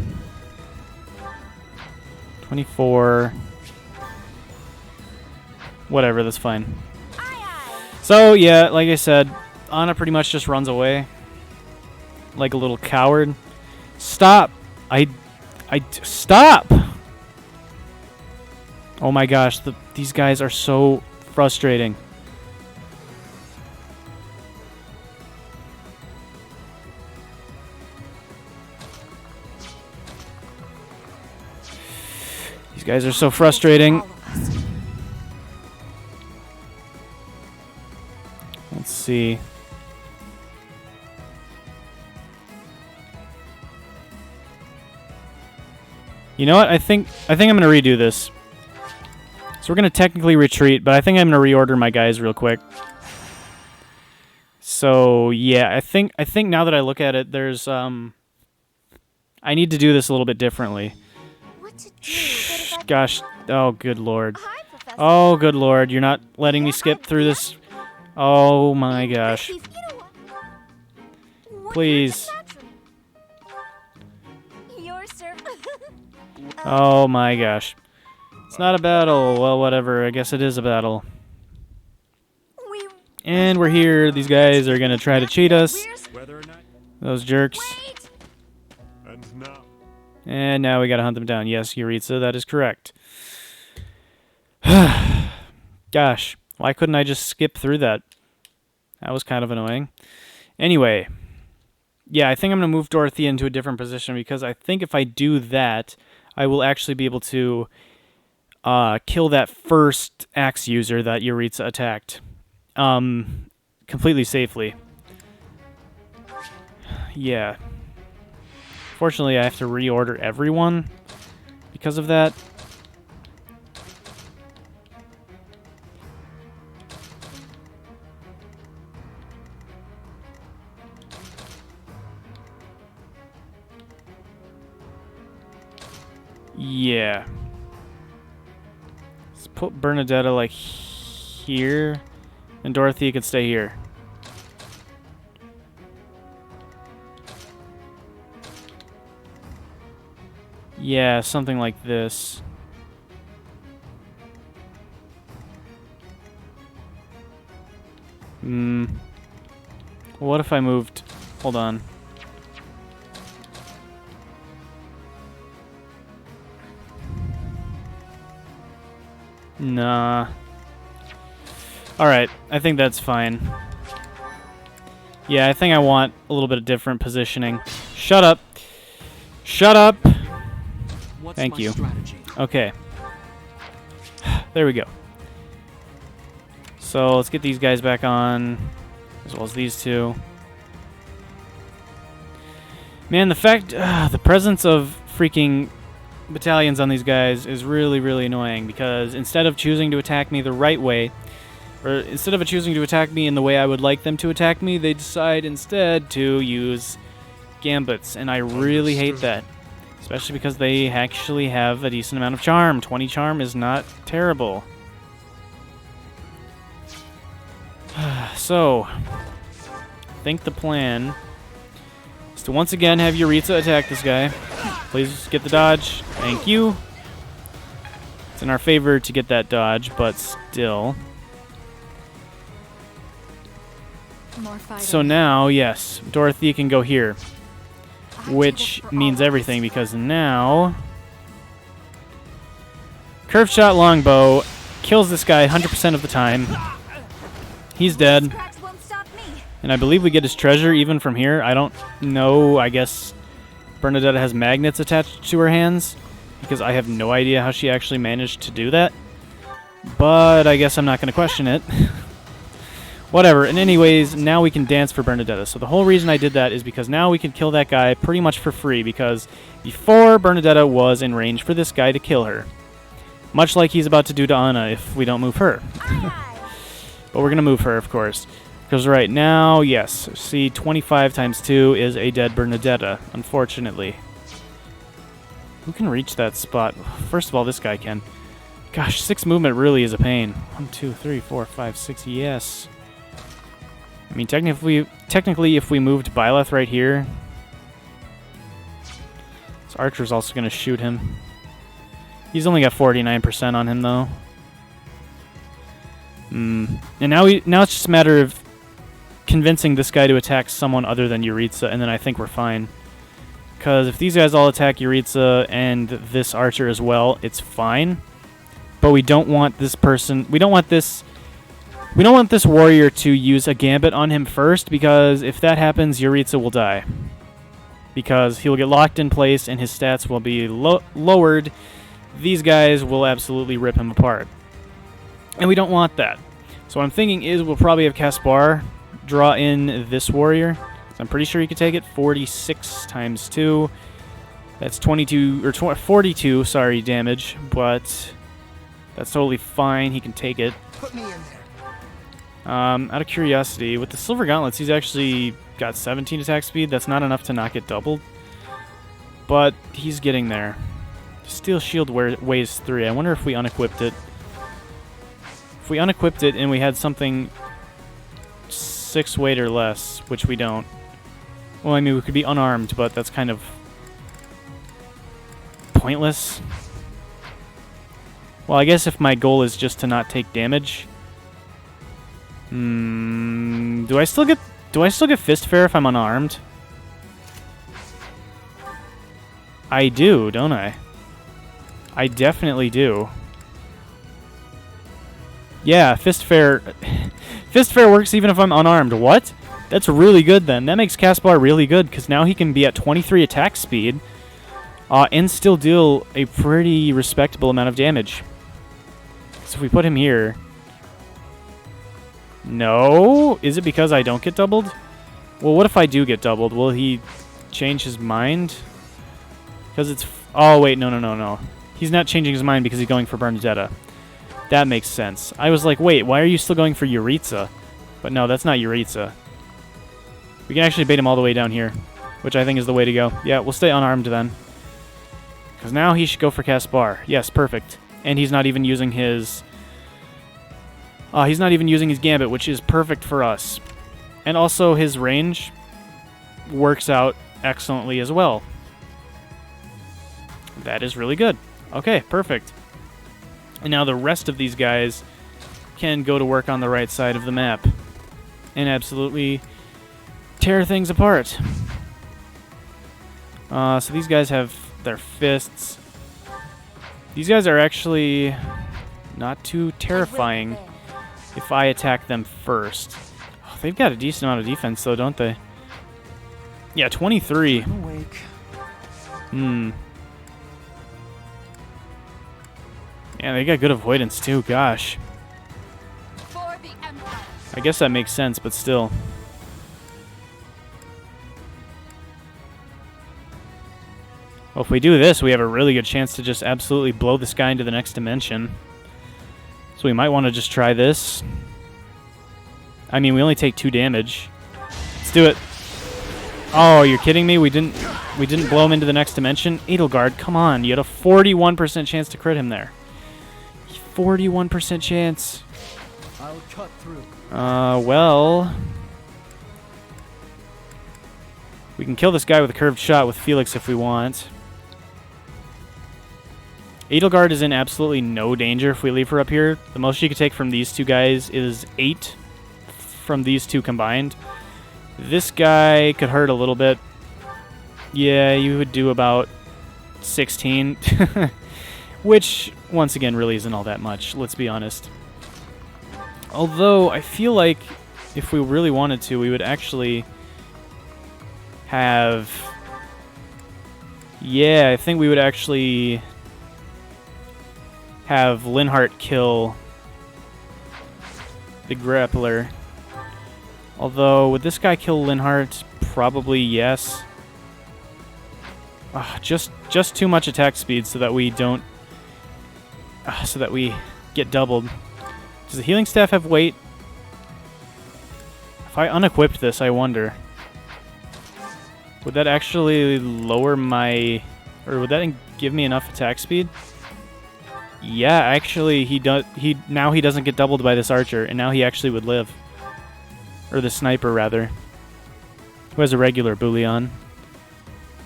A: 24. Whatever, that's fine. So, yeah, like I said, Anna pretty much just runs away. Like a little coward. Stop! Stop! Oh my gosh, these guys are so frustrating. These guys are so frustrating. Let's see. You know what? I think I'm gonna redo this. So we're gonna technically retreat, but I think I'm gonna reorder my guys real quick. So yeah, I think now that I look at it, there's I need to do this a little bit differently. Shh, gosh, oh good lord. Oh good lord, you're not letting me skip through this. Oh my gosh. Please. Oh my gosh. It's not a battle. Well, whatever. I guess it is a battle. And we're here. These guys are going to try to cheat us. Those jerks. And now we got to hunt them down. Yes, Yuritsa, that is correct. Gosh, why couldn't I just skip through that? That was kind of annoying. Anyway, yeah, I think I'm going to move Dorothea into a different position because I think if I do that, I will actually be able to kill that first axe user that Yuritsa attacked completely safely. Yeah. Fortunately, I have to reorder everyone because of that. Yeah. Let's put Bernadetta like here, and Dorothea could stay here. Yeah, something like this. What if I moved... Hold on. Nah. Alright, I think that's fine. Yeah, I think I want a little bit of different positioning. Shut up! Shut up! Thank you. Okay. There we go. So let's get these guys back on, as well as these two. Man, the fact, the presence of freaking battalions on these guys is really, really annoying, because instead of choosing to attack me the right way, or instead of choosing to attack me in the way I would like them to attack me, they decide instead to use gambits, and I really hate that. Especially because they actually have a decent amount of charm. 20 charm is not terrible. So, I think the plan is to once again have Yuritsa attack this guy. Please get the dodge. Thank you. It's in our favor to get that dodge, but still.
B: More fighting.
A: So now, yes, Dorothy can go here. Which means everything, because now curved shot longbow kills this guy 100% of the time. He's dead. And I believe we get his treasure even from here. I don't know. I guess Bernadetta has magnets attached to her hands, because I have no idea how she actually managed to do that. But I guess I'm not going to question it. Whatever, and anyways, now we can dance for Bernadetta. So the whole reason I did that is because now we can kill that guy pretty much for free, because before Bernadetta was in range for this guy to kill her. Much like he's about to do to Anna if we don't move her. But we're going to move her, of course. Because right now, yes, see, 25 times 2 is a dead Bernadetta, unfortunately. Who can reach that spot? First of all, this guy can. Gosh, 6 movement really is a pain. 1, 2, 3, 4, 5, 6, yes. I mean, technically, if we moved Byleth right here, this archer's also going to shoot him. He's only got 49% on him, though. And now it's just a matter of convincing this guy to attack someone other than Yuritsa, and then I think we're fine. Because if these guys all attack Yuritsa and this archer as well, it's fine. But we don't want this person... We don't want this warrior to use a gambit on him first, because if that happens, Yuritsa will die. Because he'll get locked in place and his stats will be lowered. These guys will absolutely rip him apart. And we don't want that. So what I'm thinking is we'll probably have Caspar draw in this warrior. So I'm pretty sure he could take it. 46 times 2. That's 22, or 42, sorry, damage. But that's totally fine. He can take it.
C: Put me in there.
A: Out of curiosity, with the Silver Gauntlets, he's actually got 17 attack speed. That's not enough to not get doubled. But he's getting there. Steel Shield weighs 3. I wonder if we unequipped it. If we unequipped it and we had something 6 weight or less, which we don't. Well, I mean, we could be unarmed, but that's kind of pointless. Well, I guess if my goal is just to not take damage... Do I still get Fist Fair if I'm unarmed? I do, don't I? I definitely do. Yeah, Fist Fair works even if I'm unarmed. What? That's really good then. That makes Caspar really good, because now he can be at 23 attack speed and still deal a pretty respectable amount of damage. So if we put him here... No? Is it because I don't get doubled? Well, what if I do get doubled? Will he change his mind? Because it's... Oh, wait, no. He's not changing his mind because he's going for Bernadetta. That makes sense. I was like, wait, why are you still going for Yuritsa? But no, that's not Yuritsa. We can actually bait him all the way down here, which I think is the way to go. Yeah, we'll stay unarmed then. Because now he should go for Caspar. Yes, perfect. And he's not even using his... he's not even using his gambit, which is perfect for us. And also his range works out excellently as well. That is really good. Okay, perfect. And now the rest of these guys can go to work on the right side of the map and absolutely tear things apart. So these guys have their fists. These guys are actually not too terrifying if I attack them first. Oh, they've got a decent amount of defense, though, don't they? Yeah, 23.
C: I'm awake.
A: Yeah, they got good avoidance, too. Gosh. I guess that makes sense, but still. Well, if we do this, we have a really good chance to just absolutely blow this guy into the next dimension. So we might want to just try this. I mean, we only take 2 damage. Let's do it. Oh, you're kidding me? We didn't blow him into the next dimension? Edelgard, come on. You had a 41% chance to crit him there. 41% chance.
C: I'll cut through.
A: Well... we can kill this guy with a curved shot with Felix if we want. Edelgard is in absolutely no danger if we leave her up here. The most she could take from these 2 guys is 8 from these 2 combined. This guy could hurt a little bit. Yeah, you would do about 16. Which, once again, really isn't all that much, let's be honest. Although, I feel like if we really wanted to, we would actually have... yeah, I think we would actually have Linhardt kill the grappler. Although, would this guy kill Linhardt? Probably yes. Just too much attack speed so that we don't... so that we get doubled. Does the healing staff have weight? If I unequipped this, I wonder. Would that actually lower my... or would that give me enough attack speed? Yeah, actually, now he doesn't get doubled by this archer, and now he actually would live. Or the sniper, rather. Who has a regular bullion.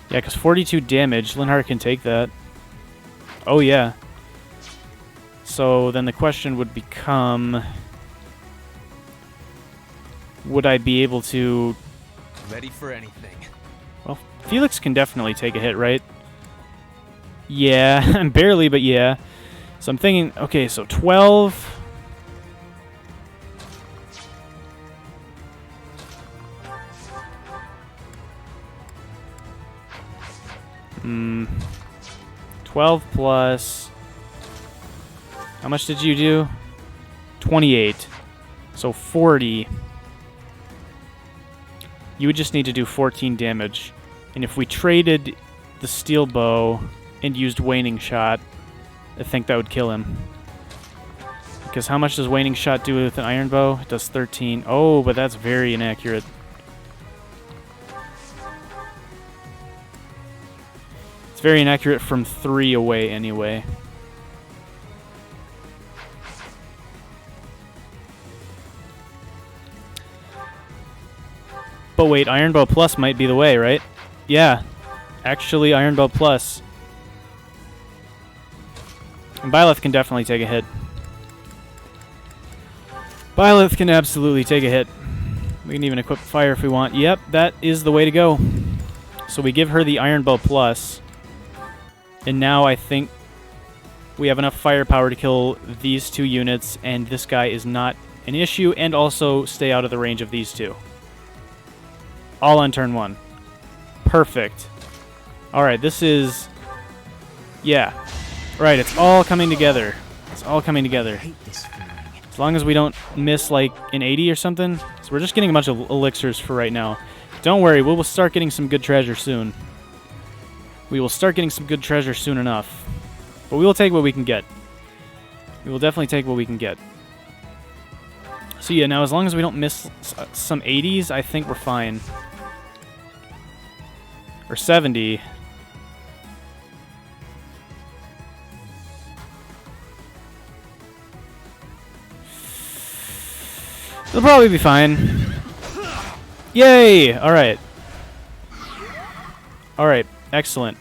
A: Yeah, because 42 damage, Linhardt can take that. Oh, yeah. So then the question would become... would I be able to...
C: Ready for anything.
A: Well, Felix can definitely take a hit, right? Yeah, barely, but yeah. So I'm thinking, okay, so 12... 12 plus... how much did you do? 28. So 40. You would just need to do 14 damage. And if we traded the steel bow and used waning shot, I think that would kill him. Because how much does waning shot do with an iron bow? It does 13. Oh, but that's very inaccurate. It's very inaccurate from 3 away anyway. But wait, Iron Bow Plus might be the way, right? Yeah. Actually, Iron Bow Plus. And Byleth can definitely take a hit. Byleth can absolutely take a hit. We can even equip fire if we want. Yep, that is the way to go. So we give her the Iron Bow Plus. And now I think we have enough firepower to kill these 2 units, and this guy is not an issue, and also stay out of the range of these 2. All on turn 1. Perfect. Alright, this is... yeah. Right, it's all coming together. It's all coming together. As long as we don't miss, like, an 80 or something. So we're just getting a bunch of elixirs for right now. Don't worry, we will start getting some good treasure soon. We will start getting some good treasure soon enough. But we will take what we can get. We will definitely take what we can get. So yeah, now as long as we don't miss some 80s, I think we're fine. Or 70. They'll probably be fine. Yay! Alright. Alright, excellent.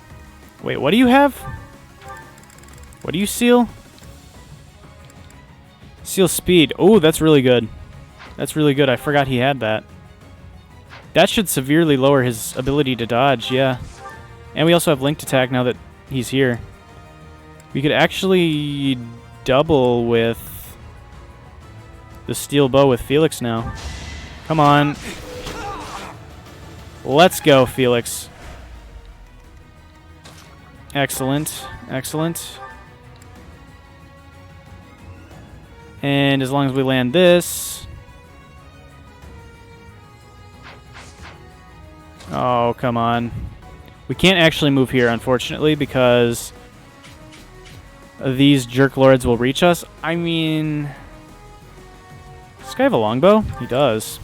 A: Wait, what do you have? What do you seal? Seal speed. Oh, that's really good. That's really good. I forgot he had that. That should severely lower his ability to dodge, yeah. And we also have linked attack now that he's here. We could actually double with the steel bow with Felix now. Come on. Let's go, Felix. Excellent. Excellent. And as long as we land this... oh, come on. We can't actually move here, unfortunately, because these jerk lords will reach us. I mean, does this guy have a longbow? He does.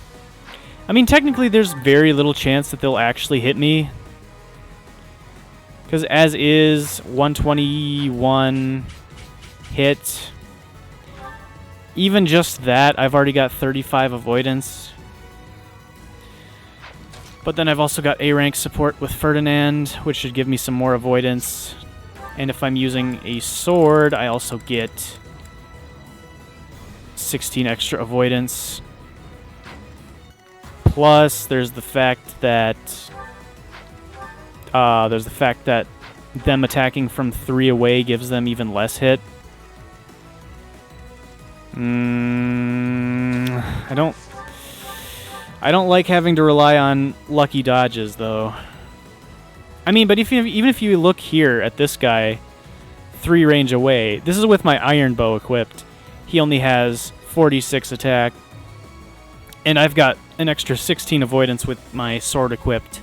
A: I mean, technically, there's very little chance that they'll actually hit me. Because as is, 121 hit. Even just that, I've already got 35 avoidance. But then I've also got A rank support with Ferdinand, which should give me some more avoidance. And if I'm using a sword, I also get 16 extra avoidance. Plus, there's the fact that them attacking from 3 away gives them even less hit. I don't like having to rely on lucky dodges, though. I mean, but even if you look here at this guy, 3 range away, this is with my iron bow equipped. He only has 46 attack, and I've got an extra 16 avoidance with my sword equipped.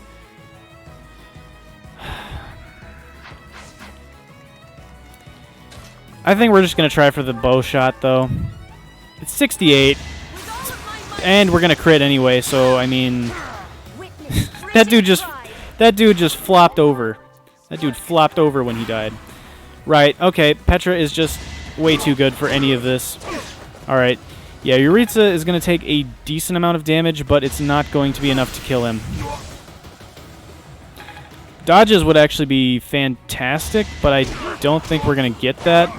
A: I think we're just going to try for the bow shot, though. It's 68, and we're going to crit anyway, so, I mean... that dude just flopped over. That dude flopped over when he died. Right, okay, Petra is just way too good for any of this. Alright, yeah, Yuritsa is going to take a decent amount of damage, but it's not going to be enough to kill him. Dodges would actually be fantastic, but I don't think we're going to get that.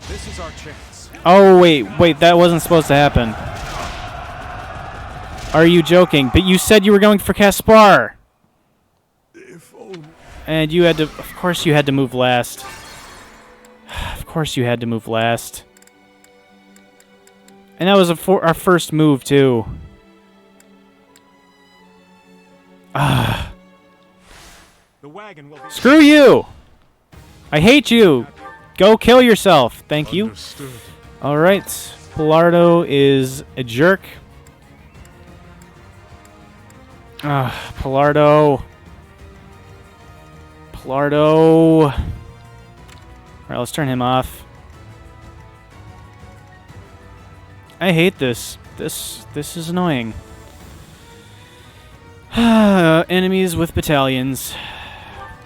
C: This is our chance.
A: Oh, wait, that wasn't supposed to happen. Are you joking? But you said you were going for Caspar! And you had to... Of course you had to move last. Of course you had to move last. And that was our first move, too. Ah.
G: The wagon will be...
A: Screw you! I hate you! Go kill yourself. Thank you.
H: Understood.
A: Alright. Pallardó is a jerk. Pallardó. Pallardó. Alright, let's turn him off. I hate this. This is annoying. Enemies with battalions.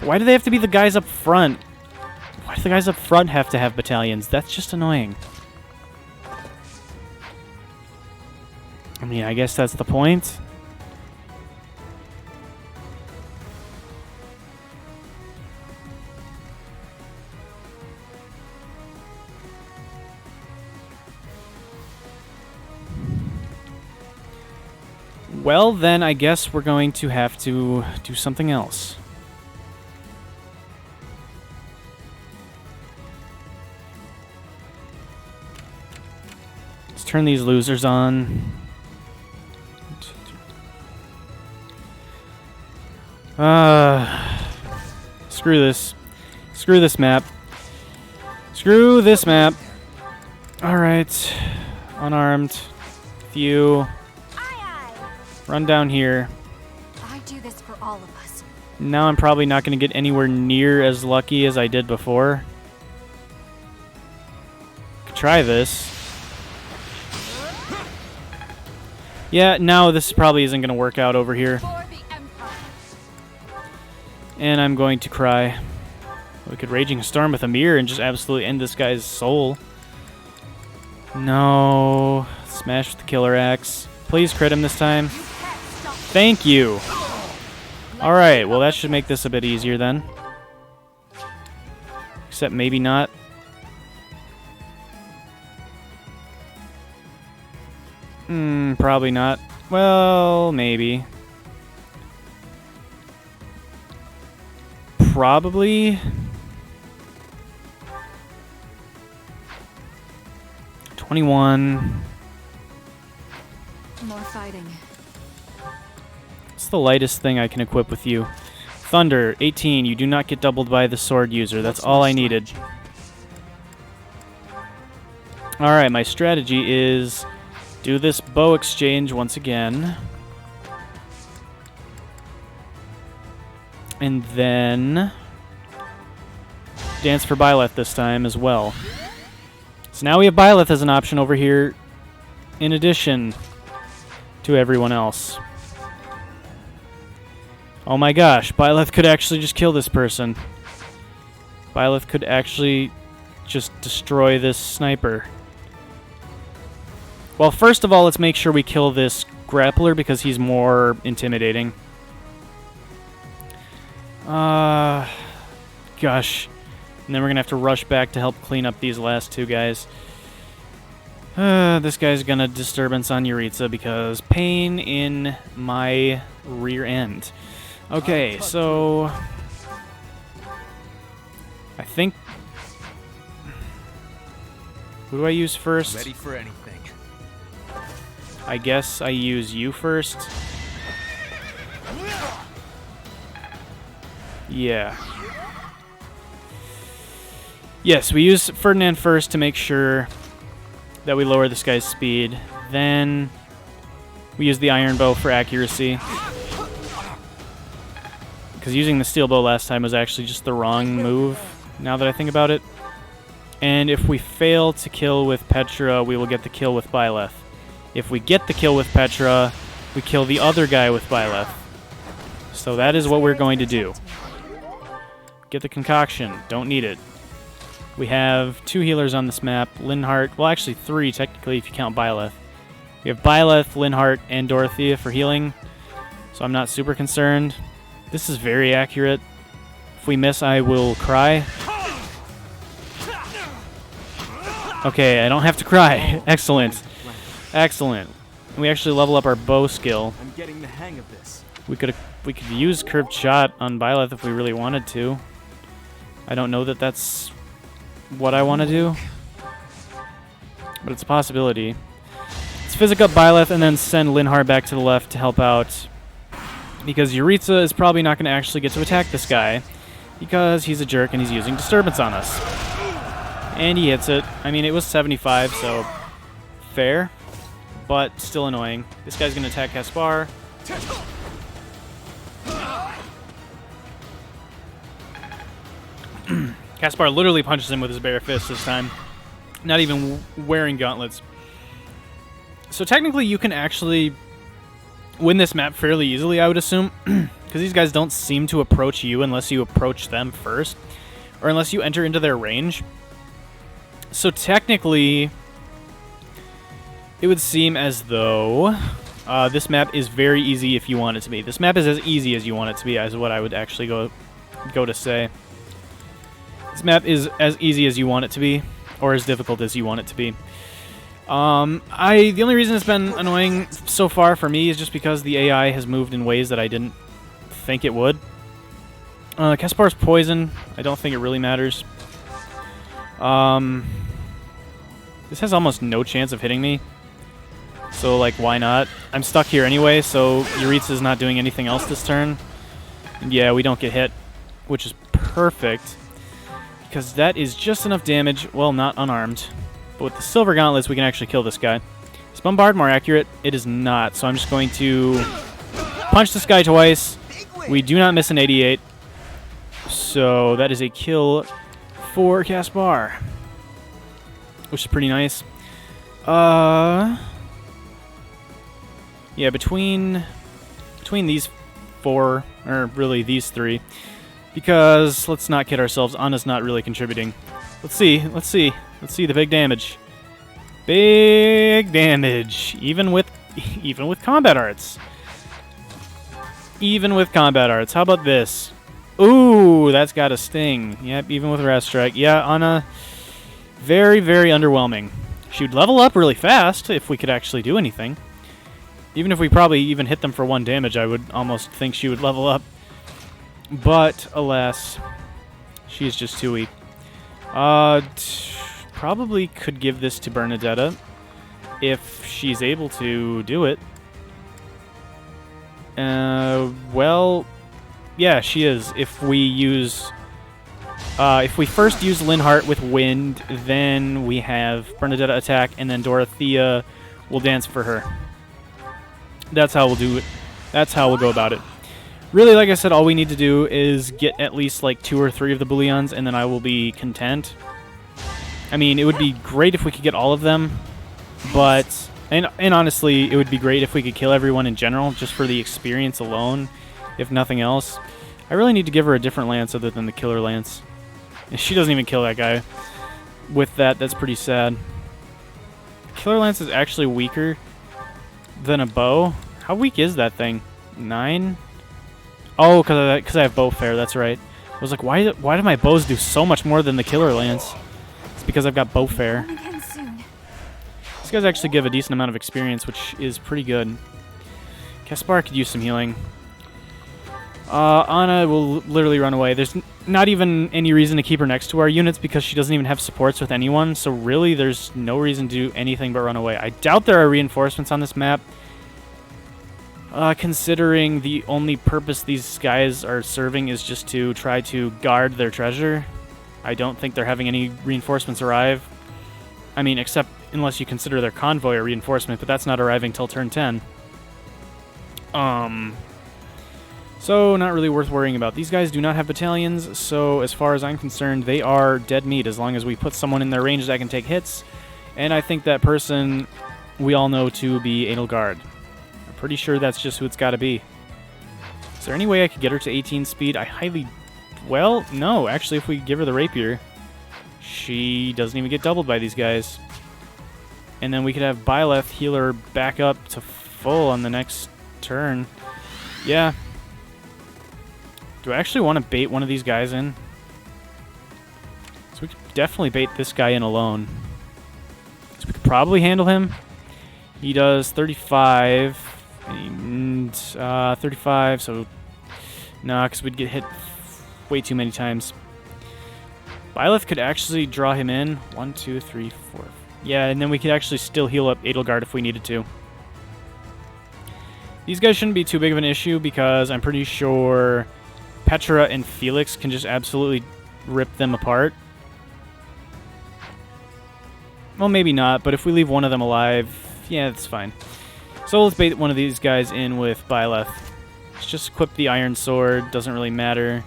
A: Why do they have to be the guys up front? Why do the guys up front have to have battalions? That's just annoying. I mean, I guess that's the point. Well, then I guess we're going to have to do something else. Let's turn these losers on. Screw this. Screw this map. Screw this map. Alright. Unarmed. Few. Run down here.
E: I do this for all of us.
A: Now I'm probably not going to get anywhere near as lucky as I did before. Could try this. Yeah, no, this probably isn't going to work out over here. And I'm going to cry. We could Raging Storm with Amir and just absolutely end this guy's soul. No. Smash with the Killer Axe. Please crit him this time. Thank you. Alright, well that should make this a bit easier then. Except maybe not. Probably not. Well, maybe. Probably. 21.
E: More fighting.
A: It's the lightest thing I can equip with you. Thunder, 18. You do not get doubled by the sword user. That's all I needed. Alright, my strategy is do this bow exchange once again. And then dance for Byleth this time as well. So now we have Byleth as an option over here in addition to everyone else. Oh my gosh, Byleth could actually just kill this person. Byleth could actually just destroy this sniper. Well, first of all, let's make sure we kill this grappler because he's more intimidating. Gosh. And then we're going to have to rush back to help clean up these last two guys. This guy's going to disturbance on Yuritsa because pain in my rear end. Okay, so I think... Who do I use first?
C: Ready for anything.
A: I guess I use you first. Yeah. Yes, we use Ferdinand first to make sure that we lower this guy's speed. Then we use the iron bow for accuracy. Because using the steel bow last time was actually just the wrong move, now that I think about it. And if we fail to kill with Petra, we will get the kill with Byleth. If we get the kill with Petra, we kill the other guy with Byleth. So that is what we're going to do. Get the concoction. Don't need it. We have 2 healers on this map. Linhardt. Well, actually 3 technically if you count Byleth. We have Byleth, Linhardt, and Dorothea for healing. So I'm not super concerned. This is very accurate. If we miss, I will cry. Okay, I don't have to cry. Excellent. Excellent. And we actually level up our bow skill.
C: I'm getting the hang of this.
A: We could use curved shot on Byleth if we really wanted to. I don't know that that's what I want to do, but it's a possibility. Let's physic up Byleth and then send Linhardt back to the left to help out, because Yuritsa is probably not going to actually get to attack this guy because he's a jerk and he's using disturbance on us. And he hits it. I mean, it was 75, so fair, but still annoying. This guy's going to attack Caspar. Caspar literally punches him with his bare fist this time. Not even wearing gauntlets. So technically you can actually win this map fairly easily, I would assume. Because these guys don't seem to approach you unless you approach them first. Or unless you enter into their range. So technically, it would seem as though this map is very easy if you want it to be. This map is as easy as you want it to be, is what I would actually go to say. This map is as easy as you want it to be, or as difficult as you want it to be. The only reason it's been annoying so far for me is just because the AI has moved in ways that I didn't think it would. Caspar's poison, I don't think it really matters. This has almost no chance of hitting me. So, like, why not? I'm stuck here anyway, so Yuritsa's not doing anything else this turn. And yeah, we don't get hit, which is perfect. Because that is just enough damage. Well, not unarmed. But with the silver gauntlets, we can actually kill this guy. Is Bombard more accurate? It is not, so I'm just going to punch this guy twice. We do not miss an 88. So that is a kill for Caspar, which is pretty nice. Yeah, between these 4, or really these 3, because let's not kid ourselves, Anna's not really contributing. Let's see the big damage. Big damage, even with combat arts. Even with combat arts. How about this? Ooh, that's got a sting. Yep, even with Wrath Strike. Yeah, Anna, very, very underwhelming. She would level up really fast if we could actually do anything. Even if we probably even hit them for 1 damage, I would almost think she would level up. But, alas, she is just too weak. Probably could give this to Bernadetta if she's able to do it. Well, yeah, she is. If we first use Linhardt with Wind, then we have Bernadetta attack, and then Dorothea will dance for her. That's how we'll do it. That's how we'll go about it. Really, like I said, all we need to do is get at least like 2 or 3 of the bullions, and then I will be content. I mean, it would be great if we could get all of them, but... And honestly, it would be great if we could kill everyone in general, just for the experience alone, if nothing else. I really need to give her a different lance other than the killer lance. She doesn't even kill that guy. With that, that's pretty sad. Killer lance is actually weaker than a bow. How weak is that thing? 9? Oh, because I have bow fair, that's right. I was like, why do my bows do so much more than the killer lance? It's because I've got bow fair. These guys actually give a decent amount of experience, which is pretty good. Caspar could use some healing. Anna will literally run away. There's not even any reason to keep her next to our units because she doesn't even have supports with anyone, so really there's no reason to do anything but run away. I doubt there are reinforcements on this map, considering the only purpose these guys are serving is just to try to guard their treasure. I don't think they're having any reinforcements arrive. I mean, except unless you consider their convoy a reinforcement, but that's not arriving till turn 10. So not really worth worrying about. These guys do not have battalions, so as far as I'm concerned, they are dead meat as long as we put someone in their range that can take hits. And I think that person we all know to be Edelgard. I'm pretty sure that's just who it's got to be. Is there any way I could get her to 18 speed? I highly... Well, no. Actually, if we give her the rapier, she doesn't even get doubled by these guys. And then we could have Byleth heal her back up to full on the next turn. Yeah. Do I actually want to bait one of these guys in? So we could definitely bait this guy in alone. So we could probably handle him. He does 35. And 35, so... Nah, because we'd get hit way too many times. Byleth could actually draw him in. 1, 2, 3, 4... Yeah, and then we could actually still heal up Edelgard if we needed to. These guys shouldn't be too big of an issue because I'm pretty sure Petra and Felix can just absolutely rip them apart. Well, maybe not, but if we leave one of them alive, yeah, that's fine. So let's bait one of these guys in with Byleth. Let's just equip the Iron Sword, doesn't really matter.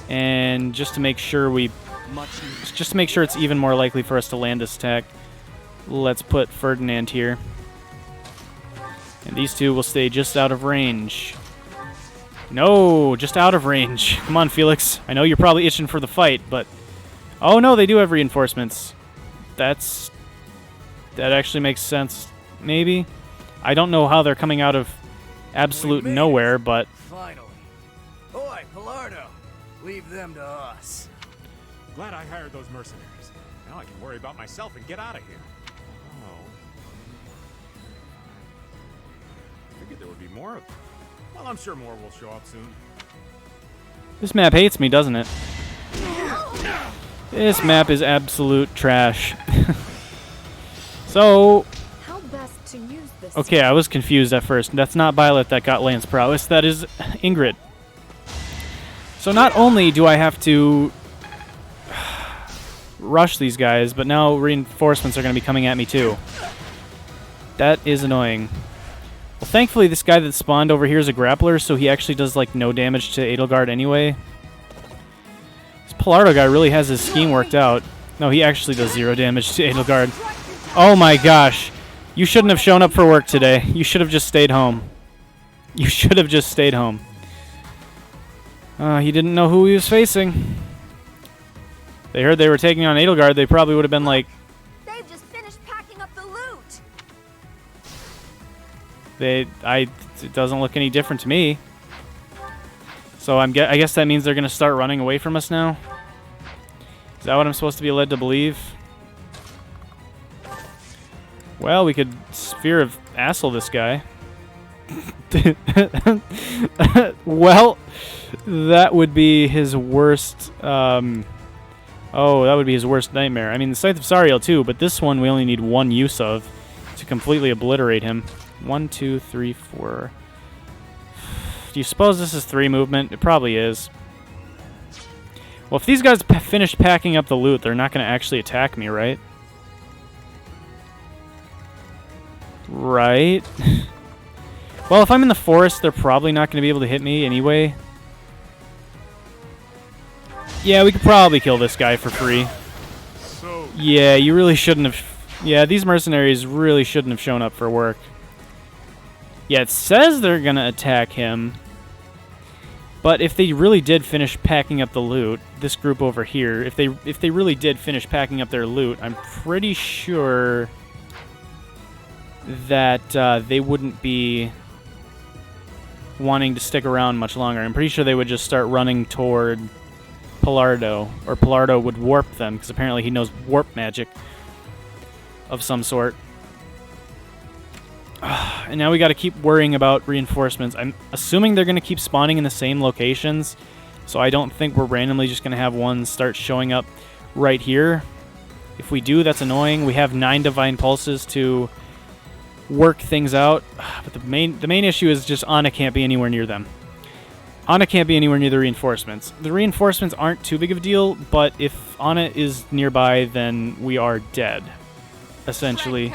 A: And just to make sure it's even more likely for us to land this attack, let's put Ferdinand here. And these two will stay just out of range. No, just out of range. Come on, Felix. I know you're probably itching for the fight, but... Oh, no, they do have reinforcements. That actually makes sense, maybe? I don't know how they're coming out of absolute nowhere, but...
C: Finally. Oi, Pallardó. Leave them to us.
G: Glad I hired those mercenaries. Now I can worry about myself and get out of here. Oh. Figured there would be more of them. Well, I'm sure more will show up soon.
A: This map hates me, doesn't it? This map is absolute trash. So...
B: How best to use this?
A: Okay, I was confused at first. That's not Byleth that got Lance Prowess. That is Ingrid. So not only do I have to rush these guys, but now reinforcements are going to be coming at me too. That is annoying. Well, thankfully this guy that spawned over here is a grappler, so he actually does like no damage to Edelgard anyway. This Pallardó guy really has his scheme worked out. No, he actually does 0 damage to Edelgard. Oh my gosh. You shouldn't have shown up for work today. You should have just stayed home. You should have just stayed home. He didn't know who he was facing. They heard they were taking on Edelgard, they probably would have been like...
F: They've just finished packing up the loot.
A: It doesn't look any different to me. So I guess that means they're going to start running away from us now? Is that what I'm supposed to be led to believe? Well, we could Sphere of Asshole this guy. Well, that would be his worst... Oh, that would be his worst nightmare. I mean, the Scythe of Sariel too, but this one we only need 1 use of to completely obliterate him. 1, 2, 3, 4. Do you suppose this is 3 movement? It probably is. Well, if these guys finished packing up the loot, they're not going to actually attack me, right? Right? Well, if I'm in the forest, they're probably not going to be able to hit me anyway. Yeah, we could probably kill this guy for free.
H: So
A: Yeah, you really shouldn't have... Yeah, these mercenaries really shouldn't have shown up for work. Yeah, it says they're going to attack him. But if they really did finish packing up the loot, this group over here, if they really did finish packing up their loot, I'm pretty sure that they wouldn't be wanting to stick around much longer. I'm pretty sure they would just start running toward Pallardó, or Pallardó would warp them, because apparently he knows warp magic of some sort. And now we got to keep worrying about reinforcements. I'm assuming they're going to keep spawning in the same locations, so I don't think we're randomly just going to have one start showing up right here. If we do, that's annoying. We have 9 divine pulses to work things out, but the main issue is just Anna can't be anywhere near them. Anna can't be anywhere near the reinforcements. The reinforcements aren't too big of a deal, but if Anna is nearby, then we are dead, essentially.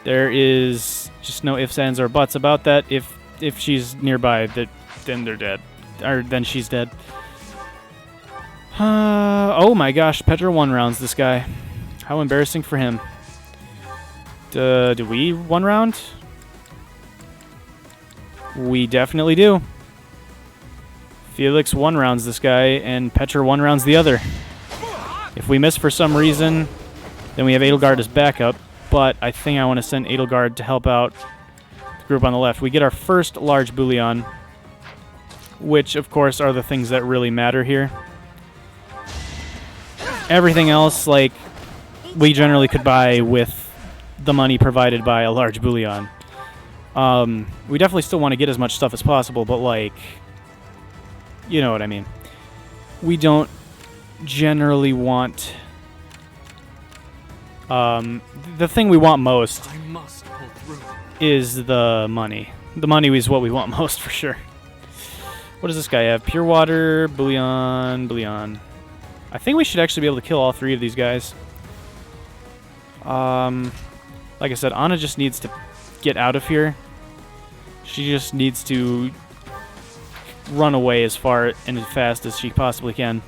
A: There is just no ifs, ands, or buts about that. If she's nearby, then they're dead. Or then she's dead. Oh my gosh, Petra 1 rounds this guy. How embarrassing for him. Do we 1 round? We definitely do. Felix 1 rounds this guy, and Petra 1 rounds the other. If we miss for some reason, then we have Edelgard as backup. But I think I want to send Edelgard to help out the group on the left. We get our first large bullion, which, of course, are the things that really matter here. Everything else, like, we generally could buy with the money provided by a large bullion. We definitely still want to get as much stuff as possible, but, like, you know what I mean. We don't generally want... the thing we want most is the money. The money is what we want most, for sure. What does this guy have? Pure water, bullion. I think we should actually be able to kill all 3 of these guys. Like I said, Anna just needs to get out of here. She just needs to run away as far and as fast as she possibly can.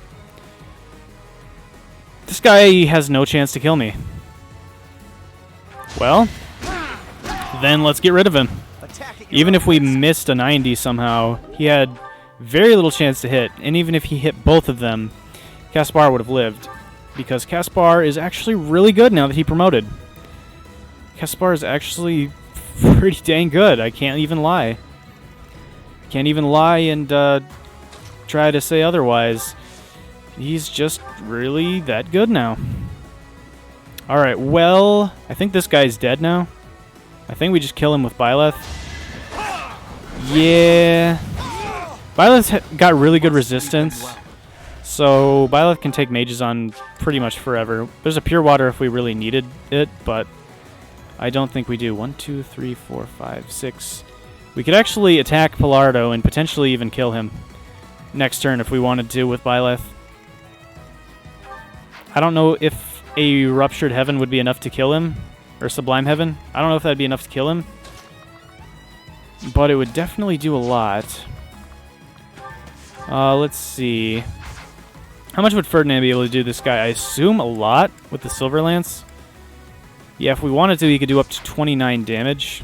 A: This guy has no chance to kill me. Well, then let's get rid of him. Even if we missed a 90 somehow, he had very little chance to hit. And even if he hit both of them, Caspar would have lived. Because Caspar is actually really good now that he promoted. Caspar is actually pretty dang good. I can't even lie. Can't even lie and try to say otherwise. He's just really that good now. Alright, well, I think this guy's dead now. I think we just kill him with Byleth. Yeah. Byleth got really good resistance. So Byleth can take mages on pretty much forever. There's a pure water if we really needed it, but I don't think we do. 1, 2, 3, 4, 5, 6. We could actually attack Pallardó and potentially even kill him next turn if we wanted to with Byleth. I don't know if a Ruptured Heaven would be enough to kill him, or Sublime Heaven. I don't know if that'd be enough to kill him, but it would definitely do a lot. Let's see. How much would Ferdinand be able to do this guy? I assume a lot with the Silver Lance. Yeah, if we wanted to, he could do up to 29 damage.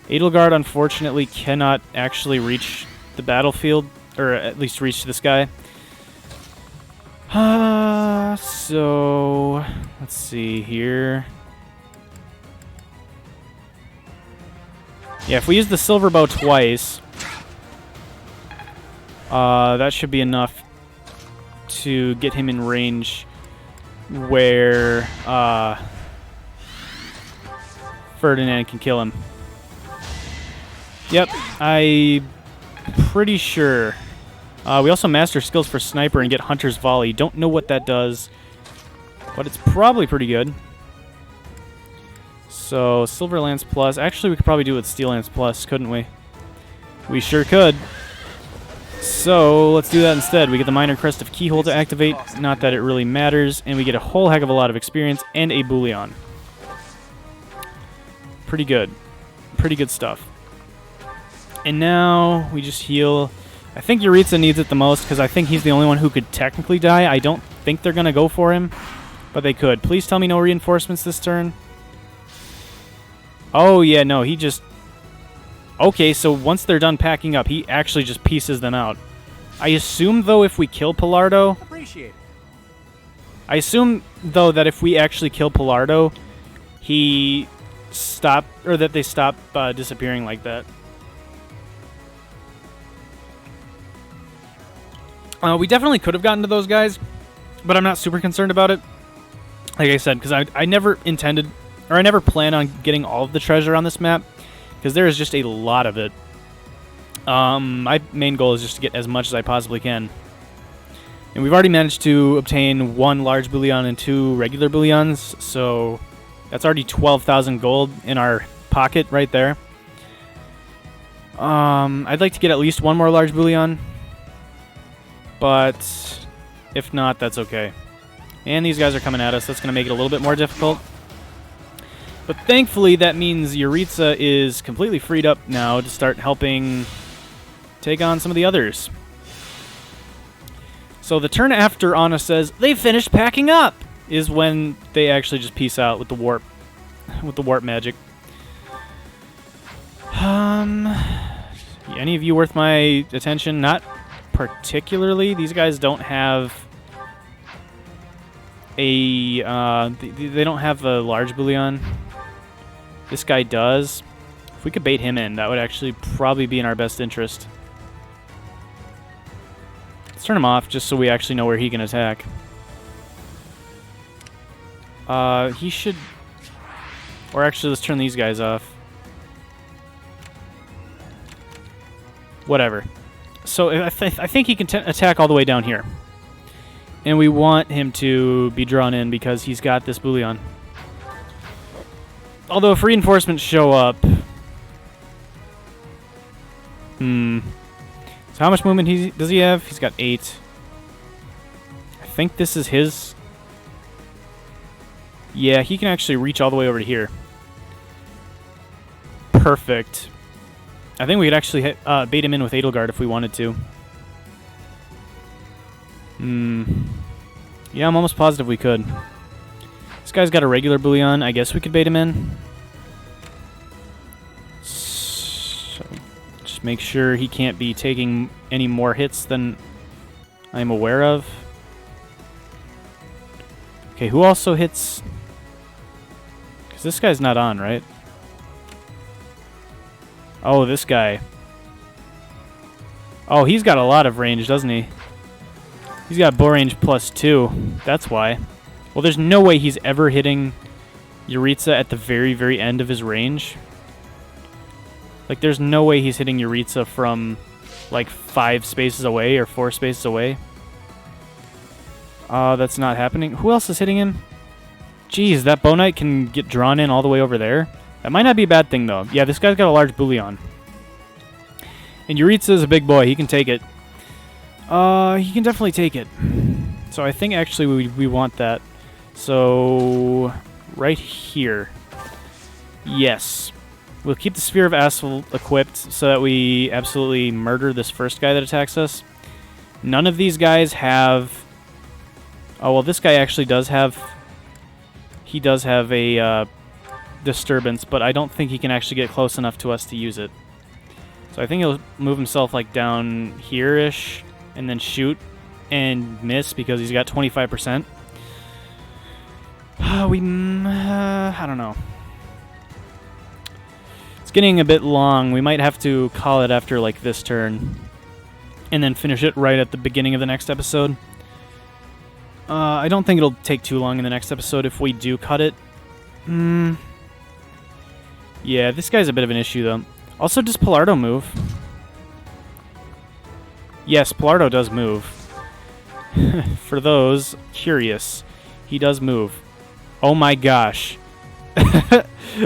A: Edelgard, unfortunately, cannot actually reach the battlefield, or at least reach this guy. So, let's see here. Yeah, if we use the Silver Bow twice, that should be enough to get him in range where Ferdinand can kill him. Yep, I'm pretty sure. We also master skills for Sniper and get Hunter's Volley. Don't know what that does, but it's probably pretty good. So, Silver Lance Plus. Actually, we could probably do it with Steel Lance Plus, couldn't we? We sure could. So, let's do that instead. We get the Minor Crest of Keyhole to activate. Not that it really matters. And we get a whole heck of a lot of experience and a bullion. Pretty good. Pretty good stuff. And now we just heal. I think Yuritsa needs it the most because I think he's the only one who could technically die. I don't think they're going to go for him, but they could. Please tell me no reinforcements this turn. Oh, yeah, no, he just... Okay, so once they're done packing up, he actually just pieces them out. I assume, though, if we kill Pallardó...
C: Appreciate it.
A: I assume, though, that if we actually kill Pallardó, he stop... Or that they stop disappearing like that. We definitely could have gotten to those guys, but I'm not super concerned about it. Like I said, because I never intended, or I never plan on getting all of the treasure on this map, because there is just a lot of it. My main goal is just to get as much as I possibly can. And we've already managed to obtain 1 large bullion and 2 regular bullions, so that's already 12,000 gold in our pocket right there. I'd like to get at least 1 more large bullion, but if not, that's okay. And these guys are coming at us. That's going to make it a little bit more difficult. But thankfully, that means Yuritsa is completely freed up now to start helping take on some of the others. So the turn after Anna says, "They've finished packing up," is when they actually just peace out with the warp magic. Any of you worth my attention? Not particularly. These guys don't have a they don't have a large bullion. This guy does. If we could bait him in, that would actually probably be in our best interest. Let's turn him off just so we actually know where he can attack. He should... Or actually, let's turn these guys off. Whatever. So I think he can attack all the way down here. And we want him to be drawn in because he's got this bullion. Although if reinforcements show up... So how much movement does he have? He's got 8. I think this is his... Yeah, he can actually reach all the way over to here. Perfect. I think we could actually bait him in with Edelgard if we wanted to. Yeah, I'm almost positive we could. This guy's got a regular bullion. I guess we could bait him in. So, just make sure he can't be taking any more hits than I'm aware of. Okay, who also hits... Because this guy's not on, right? Oh, this guy. Oh, he's got a lot of range, doesn't he? He's got bow range +2. That's why. Well, there's no way he's ever hitting Yuritsa at the very, very end of his range. Like, there's no way he's hitting Yuritsa from, like, 5 spaces away or 4 spaces away. That's not happening. Who else is hitting him? Jeez, that Bow Knight can get drawn in all the way over there. That might not be a bad thing, though. Yeah, this guy's got a large bullion. And Yuritsa is a big boy. He can take it. He can definitely take it. So I think actually we want that. So right here. Yes. We'll keep the Sphere of Asphalt equipped so that we absolutely murder this first guy that attacks us. None of these guys have... Oh, well, this guy actually does have... He does have a disturbance, but I don't think he can actually get close enough to us to use it. So I think he'll move himself like down here-ish and then shoot and miss because he's got 25%. I don't know. It's getting a bit long. We might have to call it after like this turn and then finish it right at the beginning of the next episode. I don't think it'll take too long in the next episode if we do cut it. Yeah, this guy's a bit of an issue, though. Also, does Pallardó move? Yes, Pallardó does move. For those curious, he does move. Oh my gosh.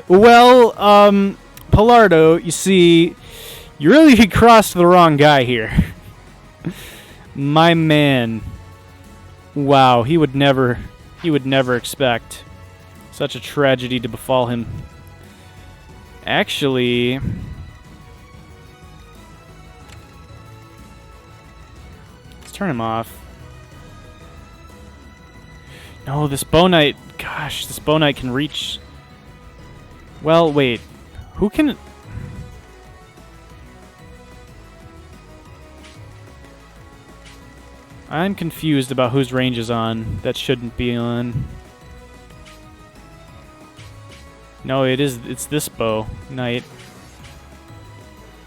A: Well, Pallardó, you see, you really crossed the wrong guy here. My man. Wow, he would never expect such a tragedy to befall him. Actually, turn him off. No, this Bow Knight... Gosh, this Bow Knight can reach... Well, wait. Who can... I'm confused about whose range is on. That shouldn't be on. No, it's this Bow Knight.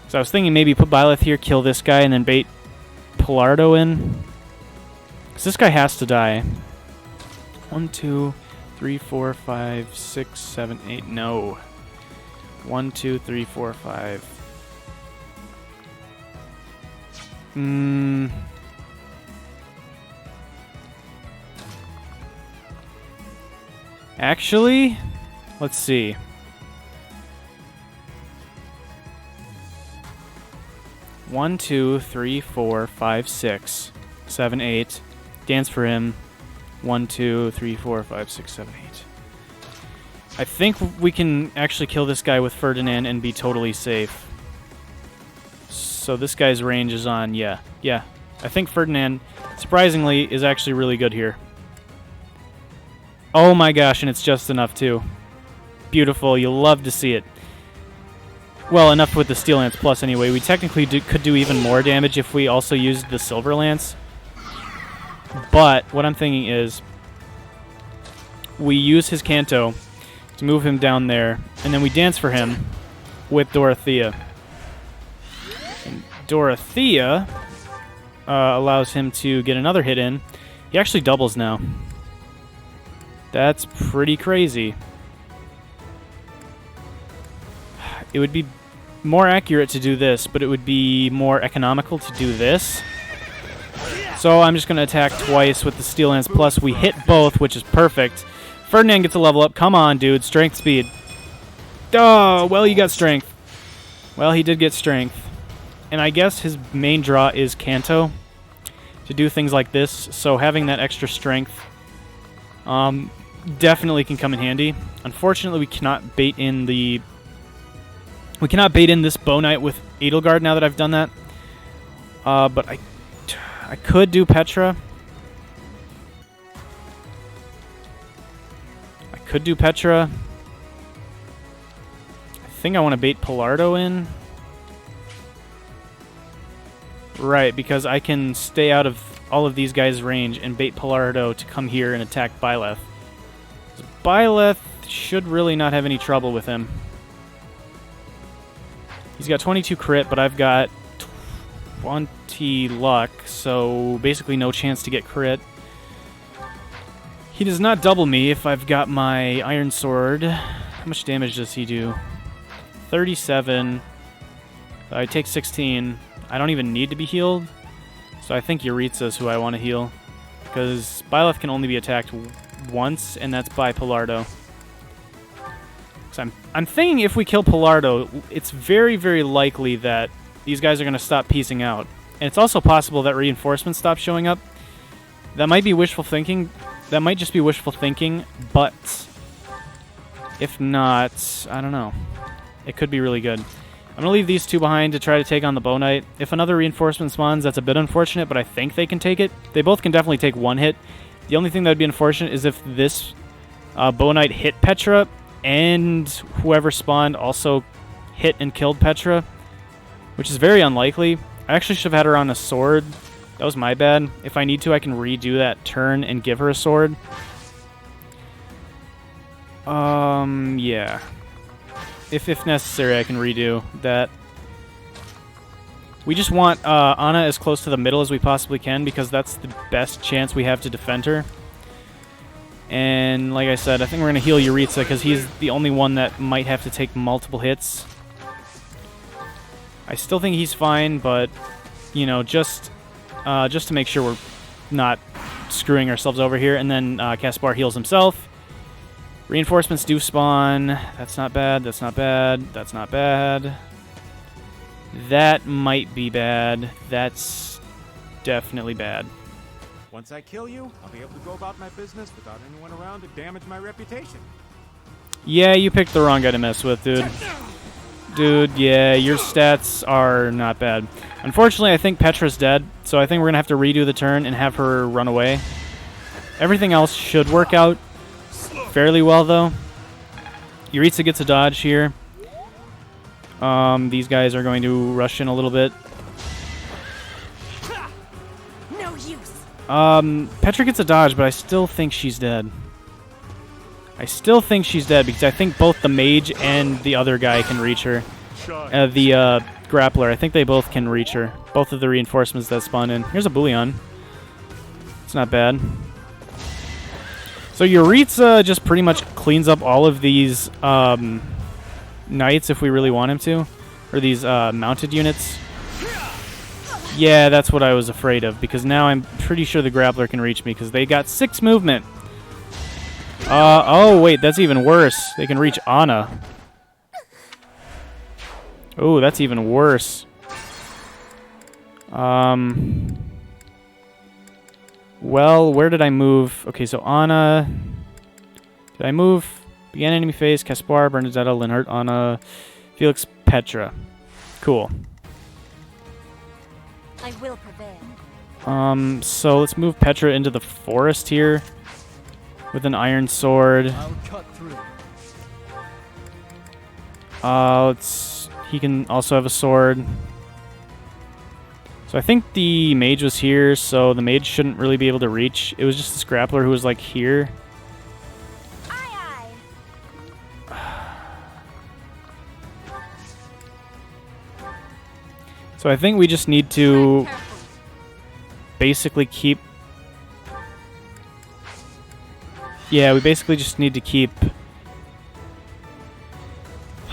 A: So I was thinking maybe put Byleth here, kill this guy, and then bait Pallardó in. Because this guy has to die. 1, 2, 3, 4, 5, 6, 7, 8. No. 1, 2, 3, 4, 5. Actually, let's see. One, 2, 3, 4, 5, 6, 7, 8. Dance for him. 1, 2, 3, 4, 5, 6, 7, 8. I think we can actually kill this guy with Ferdinand and be totally safe. So this guy's range is on, yeah. I think Ferdinand, surprisingly, is actually really good here. Oh my gosh, and it's just enough too. Beautiful, you'll love to see it. Well, enough with the Steel Lance Plus anyway. We technically could do even more damage if we also used the Silver Lance. But what I'm thinking is we use his Canto to move him down there, and then we dance for him with Dorothea. And Dorothea allows him to get another hit in. He actually doubles now. That's pretty crazy. It would be more accurate to do this, but it would be more economical to do this. So I'm just going to attack twice with the Steel Lance Plus. We hit both, which is perfect. Ferdinand gets a level up. Come on, dude. Strength, speed. Oh, well, you got strength. Well, he did get strength. And I guess his main draw is Canto to do things like this. So having that extra strength definitely can come in handy. Unfortunately, we cannot bait in the... We cannot bait in this Bow Knight with Edelgard now that I've done that. But I could do Petra. I think I want to bait Pallardó in. Right, because I can stay out of all of these guys' range and bait Pallardó to come here and attack Byleth. Byleth should really not have any trouble with him. He's got 22 crit, but I've got 20 luck, so basically no chance to get crit. He does not double me if I've got my Iron Sword. How much damage does he do? 37. I take 16. I don't even need to be healed, so I think Yuritsa's who I want to heal, because Byleth can only be attacked once, and that's by Pallardó. So I'm thinking if we kill Pallardó, it's very, very likely that these guys are going to stop piecing out. And it's also possible that reinforcements stop showing up. That might be wishful thinking. That might just be wishful thinking, but if not, I don't know. It could be really good. I'm going to leave these two behind to try to take on the Bow Knight. If another reinforcement spawns, that's a bit unfortunate, but I think they can take it. They both can definitely take one hit. The only thing that would be unfortunate is if this Bow Knight hit Petra, and whoever spawned also hit and killed Petra, which is very unlikely. I actually should have had her on a sword. That was my bad. If I need to, I can redo that turn and give her a sword. Yeah. If necessary, I can redo that. We just want Anna as close to the middle as we possibly can, because that's the best chance we have to defend her. And like I said, I think we're going to heal Yuritsa because he's the only one that might have to take multiple hits. I still think he's fine, but, you know, just to make sure we're not screwing ourselves over here. And then Caspar heals himself. Reinforcements do spawn. That's not bad. That's not bad. That's not bad. That might be bad. That's definitely bad.
G: Once I kill you, I'll be able to go about my business without anyone around to damage my reputation.
A: Yeah, you picked the wrong guy to mess with, dude. Dude, yeah, your stats are not bad. Unfortunately, I think Petra's dead, so I think we're going to have to redo the turn and have her run away. Everything else should work out fairly well, though. Yuritsa gets a dodge here. These guys are going to rush in a little bit.
E: No use.
A: Petra gets a dodge, but I still think she's dead. I still think she's dead because I think both the mage and the other guy can reach her. The grappler, I think they both can reach her. Both of the reinforcements that spawn in. Here's a bullion. It's not bad. So Yuritsa just pretty much cleans up all of these knights if we really want him to. Or these mounted units. Yeah, that's what I was afraid of, because now I'm pretty sure the grappler can reach me because they got 6 movement. Oh wait, that's even worse. They can reach Anna. Oh, that's even worse. Well, where did I move? Okay, so Anna. Did I move? Begin enemy phase, Caspar, Bernadetta, Linhart, Anna, Felix, Petra. Cool.
E: I will prevail.
A: So let's move Petra into the forest here with an iron sword.
C: I'll cut through.
A: He can also have a sword. So I think the mage was here, so the mage shouldn't really be able to reach. It was just this grappler who was like here.
F: Aye,
A: So I think we just need to basically keep... Yeah, we basically just need to keep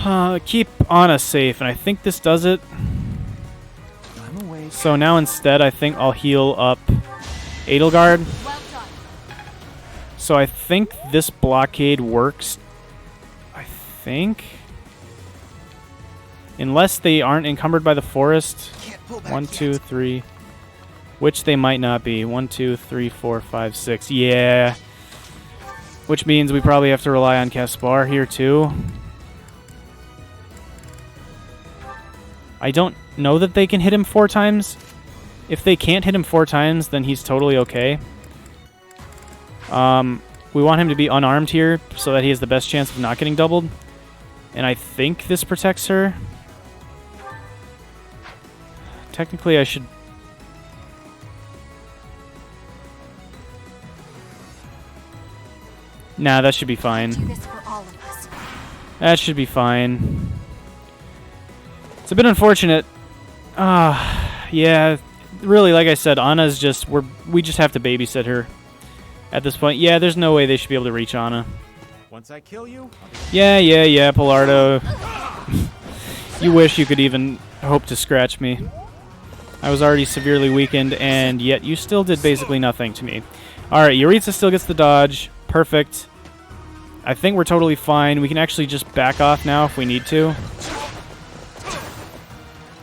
A: Anna safe, and I think this does it.
C: I'm awake.
A: So now instead, I think I'll heal up Edelgard.
E: Well done.
A: So I think this blockade works. I think. Unless they aren't encumbered by the forest.
C: Can't pull back
A: 1,
C: yet.
A: 2, 3. Which they might not be. 1, 2, 3, 4, 5, 6. Yeah. Which means we probably have to rely on Caspar here too. I don't know that they can hit him 4 times. If they can't hit him 4 times, then he's totally okay. We want him to be unarmed here so that he has the best chance of not getting doubled. And I think this protects her. Technically, I should... Nah, that should be fine.
E: Do this for all of us.
A: That should be fine. It's a bit unfortunate. Yeah, really, like I said, Anna's just... We just have to babysit her at this point. Yeah, there's no way they should be able to reach Anna.
G: Once I kill you,
A: Yeah, Pallardó. You wish you could even hope to scratch me. I was already severely weakened, and yet you still did basically nothing to me. Alright, Yuritsa still gets the dodge. Perfect. I think we're totally fine. We can actually just back off now if we need to.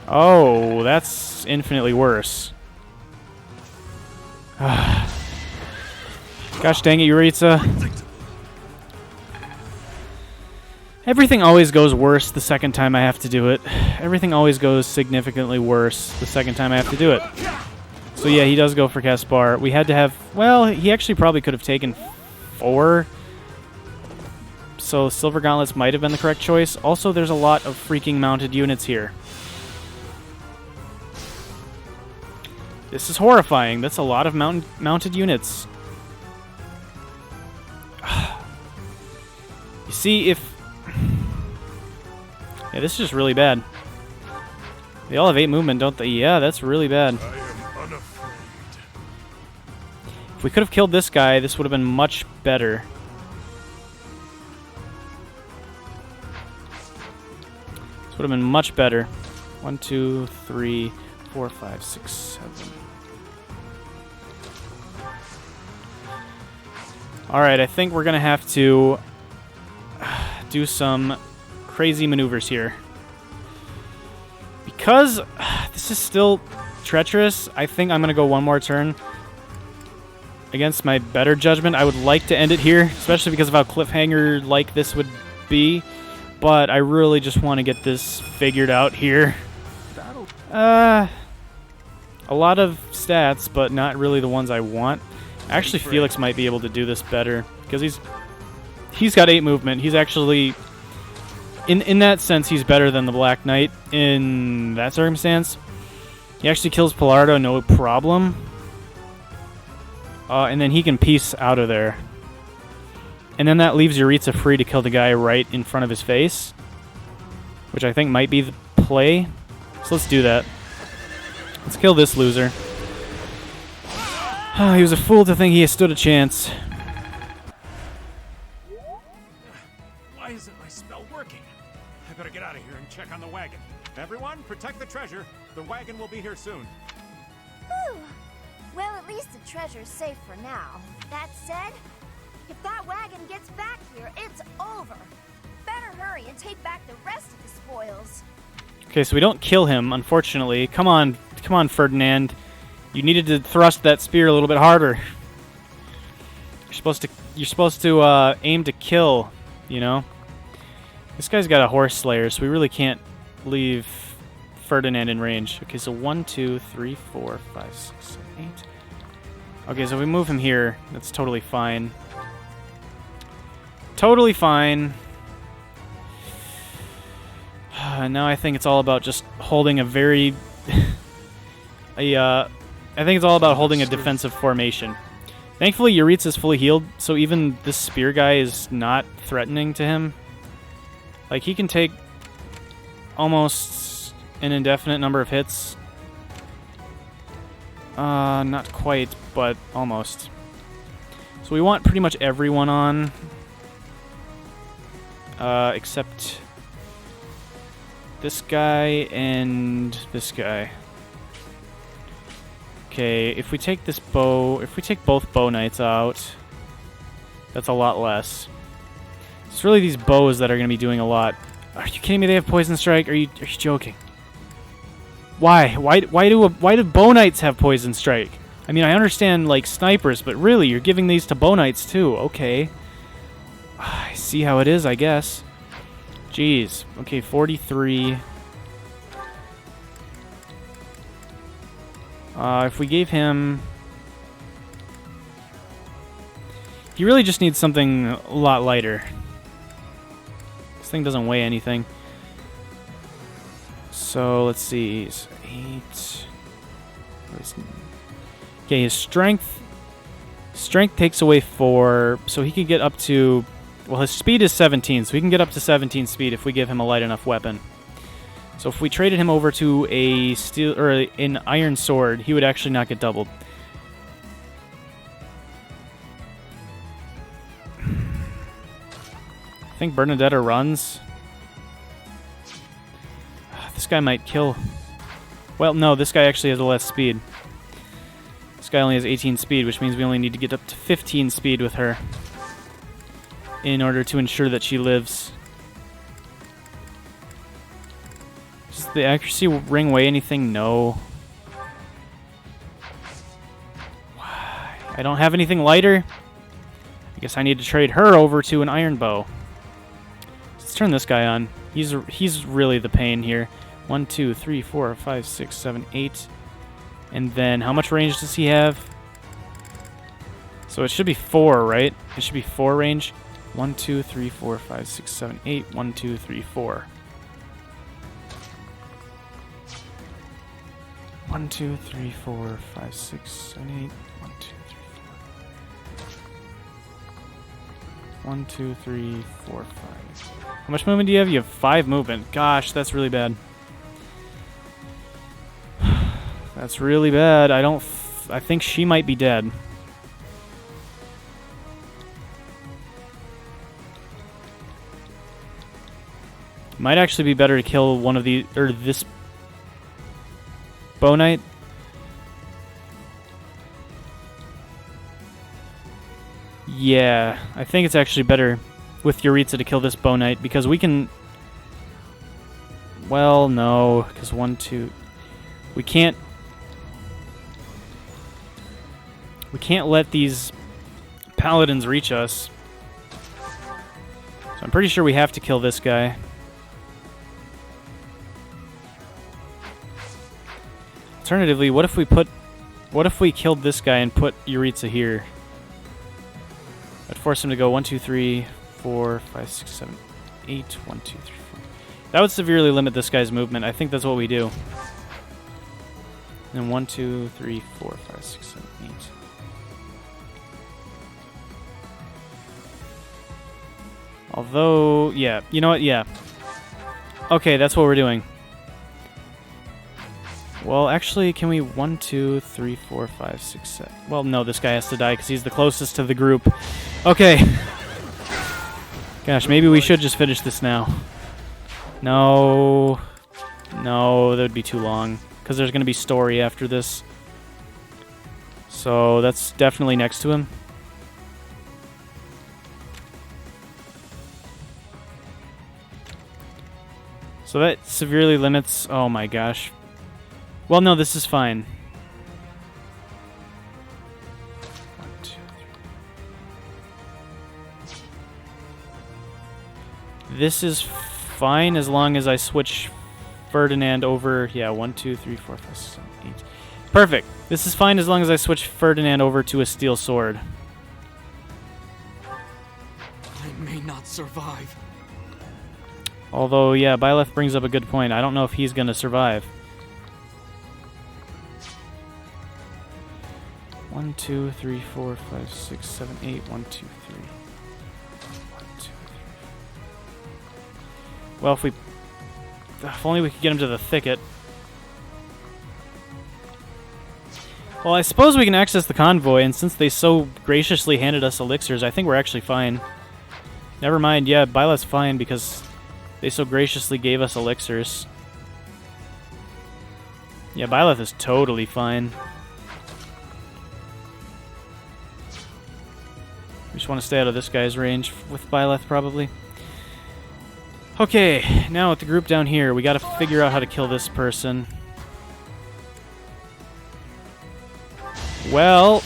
A: Oh, that's infinitely worse. Gosh dang it, Yuritsa. Everything always goes worse the second time I have to do it. Everything always goes significantly worse the second time I have to do it. So yeah, he does go for Caspar. We had to have... Well, he actually probably could have taken 4. So Silver Gauntlets might have been the correct choice. Also, there's a lot of freaking mounted units here. This is horrifying. That's a lot of mounted units. You see, if... Yeah, this is just really bad. They all have 8 movement, don't they? Yeah, that's really bad.
H: I am unafraid.
A: If we could have killed this guy, this would have been much better. This would have been much better. 1, 2, 3, 4, 5, 6, 7. Alright, I think we're going to have to do some crazy maneuvers here. Because this is still treacherous, I think I'm going to go one more turn. Against my better judgment, I would like to end it here, especially because of how cliffhanger-like this would be. but I really just want to get this figured out here. A lot of stats, but not really the ones I want. Actually, Felix might be able to do this better because he's got 8 movement. He's actually, in that sense, he's better than the Black Knight in that circumstance. He actually kills Pallardó, no problem. And then he can piece out of there. And then that leaves Yuritsa free to kill the guy right in front of his face, which I think might be the play. So let's do that. Let's kill this loser. He was a fool to think he stood a chance.
G: Why isn't my spell working? I better get out of here and check on the wagon. Everyone, protect the treasure. The wagon will be here soon.
F: Whew. Well, at least the treasure's safe for now. That said, if that wagon gets back here, it's over. Better hurry and take back the rest of the spoils.
A: Okay, so we don't kill him, unfortunately. Come on, Ferdinand. You needed to thrust that spear a little bit harder. You're supposed to aim to kill, you know? This guy's got a horse slayer, so we really can't leave Ferdinand in range. Okay, so 1, 2, 3, 4, 5, 6, 7, 8. Okay, so if we move him here, that's totally fine. Totally fine. Now I think it's all about just holding a very... I think it's all about holding a defensive formation. Thankfully, Yuritsa is fully healed, so even this spear guy is not threatening to him. Like, he can take almost an indefinite number of hits. Not quite, but almost. So we want pretty much everyone on. Except this guy and this guy. Okay, if we take this bow, if we take both bow knights out, that's a lot less. It's really these bows that are going to be doing a lot. Are you kidding me? They have poison strike? Are you joking? Why? Why do bow knights have poison strike? I mean, I understand like snipers, but really, you're giving these to bow knights too. Okay. I see how it is, I guess. Jeez. Okay, 43. If we gave him... He really just needs something a lot lighter. This thing doesn't weigh anything. So, let's see. So 8... Okay, his strength... Strength takes away 4, so he can get up to... Well, his speed is 17, so he can get up to 17 speed if we give him a light enough weapon. So if we traded him over to a steel or an iron sword, he would actually not get doubled. I think Bernadetta runs. This guy might kill. Well, no, this guy actually has a less speed. This guy only has 18 speed, which means we only need to get up to 15 speed with her in order to ensure that she lives. Does the accuracy ring weigh anything? No. Why? I don't have anything lighter. I guess I need to trade her over to an iron bow. Let's turn this guy on. He's really the pain here. 1, 2, 3, 4, 5, 6, 7, 8. And then how much range does he have? So it should be 4, right? It should be 4 range. 1, 2, 3, 4, 5, 6, 7, 8. 1, 2, 3, 4. 1, 2, 3, 4, 5, 6, 7, 8. 1, 2, 3, 4. 1, 2, 3, 4, 5. How much movement do you have? You have 5 movement. Gosh, that's really bad. That's really bad. I think she might be dead. Might actually be better to kill one of the or this bow knight. Yeah, I think it's actually better with Yuritsa to kill this bow knight because we can. Well, no, because 1, 2, we can't. We can't let these paladins reach us. So I'm pretty sure we have to kill this guy. Alternatively, what if we killed this guy and put Yuritsa here? I'd force him to go 1, 2, 3, 4, 5, 6, 7, 8. 1, 2, 3, 4. That would severely limit this guy's movement. I think that's what we do. And 1, 2, 3, 4, 5, 6, 7, 8. Although, yeah, you know what? Yeah. Okay, that's what we're doing. Well, actually, can we 1, 2, 3, 4, 5, 6, 7? Well, no, this guy has to die because he's the closest to the group. Okay. Gosh, maybe we should just finish this now. No. No, that would be too long because there's going to be story after this. So that's definitely next to him. So that severely limits... Oh my gosh. Well, no, this is fine. 1, 2, 3. This is fine as long as I switch Ferdinand over... Yeah, 1, 2, 3, 4, 5, 6, 7, 8. Perfect. This is fine as long as I switch Ferdinand over to a steel sword.
C: I may not survive.
A: Although, yeah, Byleth brings up a good point. I don't know if he's going to survive. 1, 2, 3, 4, 5, 6, 7, 8. 1, 2, 3. 1, 2, 3. Well, if only we could get him to the thicket. Well, I suppose we can access the convoy, and since they so graciously handed us elixirs, I think we're actually fine. Never mind, yeah, Byleth's fine because they so graciously gave us elixirs. Yeah, Byleth is totally fine. We just want to stay out of this guy's range with Byleth, probably. Okay, now with the group down here, we got to figure out how to kill this person. Well,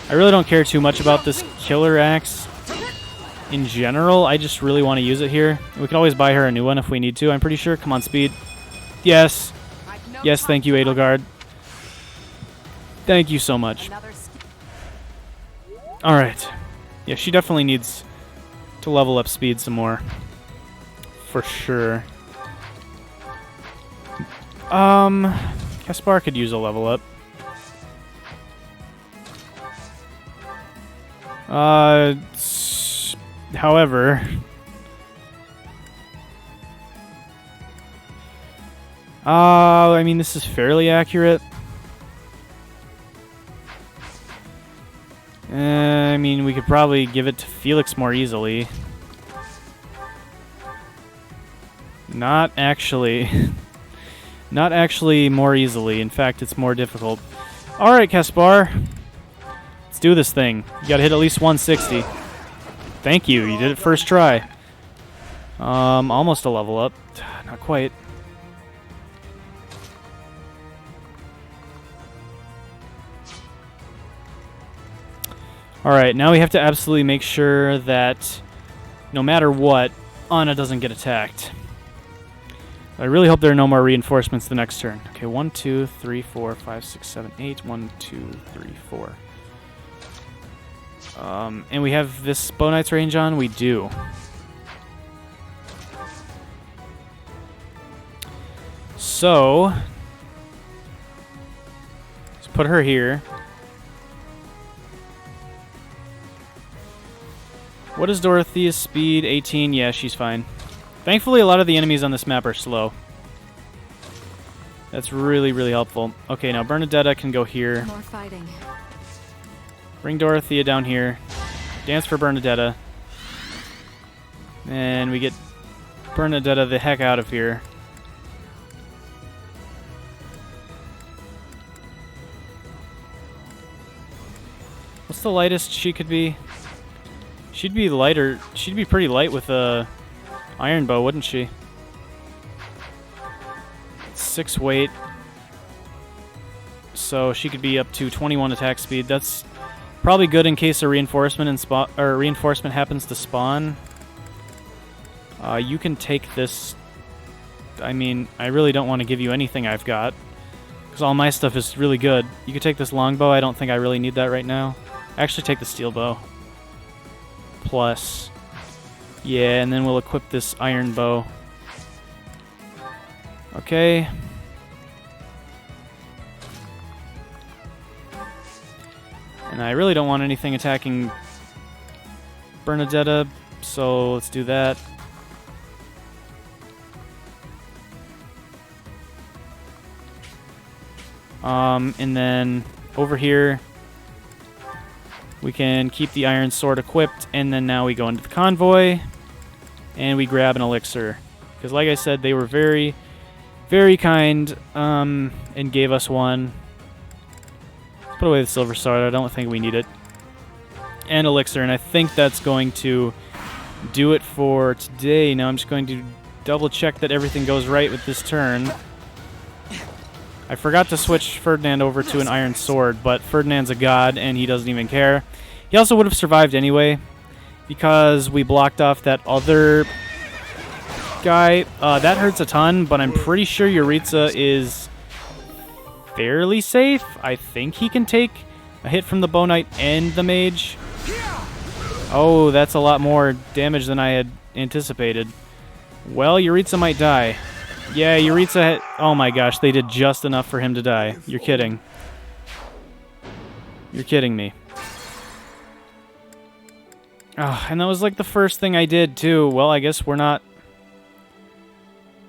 A: I really don't care too much about this killer axe in general. I just really want to use it here. We can always buy her a new one if we need to, I'm pretty sure. Come on, speed. Yes. Yes, thank you, Edelgard. Thank you so much. Alright. Yeah, she definitely needs to level up speed some more. For sure. Caspar could use a level up. However... I mean, this is fairly accurate. I mean, we could probably give it to Felix more easily. Not actually. Not actually more easily. In fact, it's more difficult. Alright, Caspar. Let's do this thing. You gotta hit at least 160. Thank you. You did it first try. Almost a level up. Not quite. Alright, now we have to absolutely make sure that no matter what, Anna doesn't get attacked. I really hope there are no more reinforcements the next turn. Okay, 1, 2, 3, 4, 5, 6, 7, 8. 1, 2, 3, 4. And we have this Bow Knight's range on? We do. So, let's put her here. What is Dorothea's speed? 18? Yeah, she's fine. Thankfully, a lot of the enemies on this map are slow. That's really, really helpful. Okay, now Bernadetta can go here.
B: More fighting.
A: Bring Dorothea down here. Dance for Bernadetta. And we get Bernadetta the heck out of here. What's the lightest she could be? She'd be lighter. She'd be pretty light with a iron bow, wouldn't she? 6 weight. So she could be up to 21 attack speed. That's probably good in case a reinforcement reinforcement happens to spawn. You can take this. I mean, I really don't want to give you anything I've got. because all my stuff is really good. You could take this longbow. I don't think I really need that right now. Actually, take the steel bow. Plus. Yeah, and then we'll equip this iron bow. Okay. And I really don't want anything attacking Bernadetta, so let's do that. And then over here, we can keep the iron sword equipped, and then now we go into the convoy, and we grab an elixir. Because like I said, they were very, very kind, and gave us one. Let's put away the silver sword, I don't think we need it. And elixir, and I think that's going to do it for today. Now I'm just going to double check that everything goes right with this turn. I forgot to switch Ferdinand over to an iron sword, but Ferdinand's a god and he doesn't even care. He also would have survived anyway, because we blocked off that other guy. That hurts a ton, but I'm pretty sure Yuritsa is fairly safe. I think he can take a hit from the Bow Knight and the Mage. Oh, that's a lot more damage than I had anticipated. Well, Yuritsa might die. Yeah, Yuritsa oh my gosh, they did just enough for him to die. You're kidding. You're kidding me. Oh, and that was like the first thing I did too. Well, I guess we're not...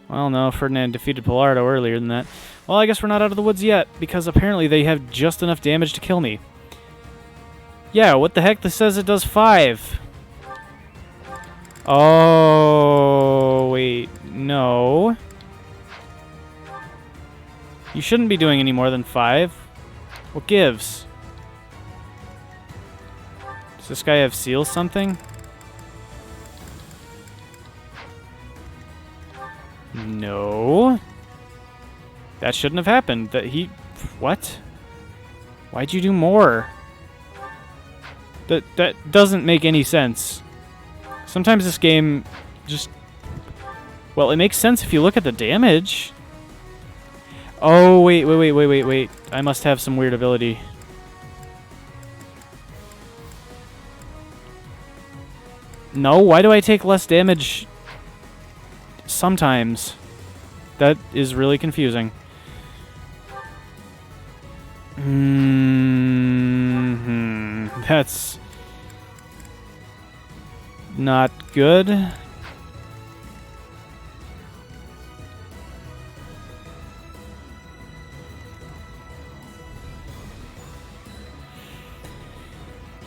A: Well, no, Ferdinand defeated Pallardó earlier than that. Well, I guess we're not out of the woods yet, because apparently they have just enough damage to kill me. Yeah, what the heck? This says it does 5. Oh, wait, no. You shouldn't be doing any more than 5. What gives? Does this guy have seal something? No. That shouldn't have happened. That he... What? Why'd you do more? That doesn't make any sense. Sometimes this game just... Well, it makes sense if you look at the damage. Oh, wait. I must have some weird ability. No, why do I take less damage sometimes? That is really confusing. That's not good.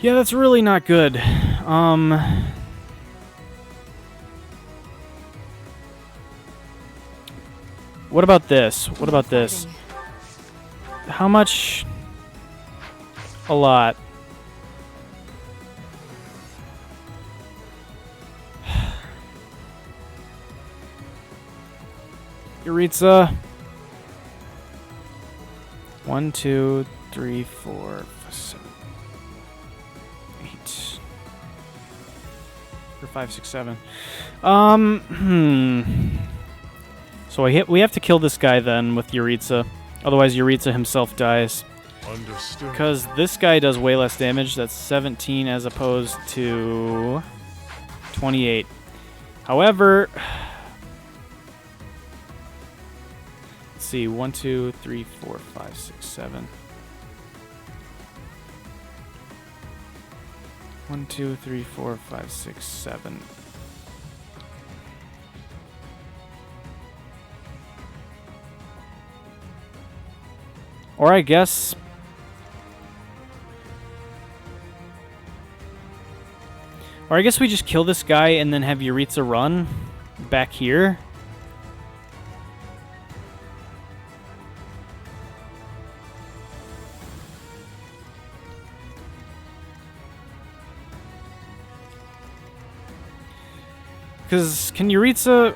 A: Yeah, that's really not good. What about this? What about this? How much? A lot. Yuritsa. 1, 2, 3, 4, 7, 8. Or 5, 6, 7. So we have to kill this guy then with Yuritsa. Otherwise Yuritsa himself dies.
H: Understood.
A: Because this guy does way less damage. That's 17 as opposed to 28. However, let's see. 1, 2, 3, 4, 5, 6, 7. 1, 2, 3, 4, 5, 6, 7. Or I guess... Or I guess we just kill this guy and then have Yuritsa run back here. Because can Yuritsa...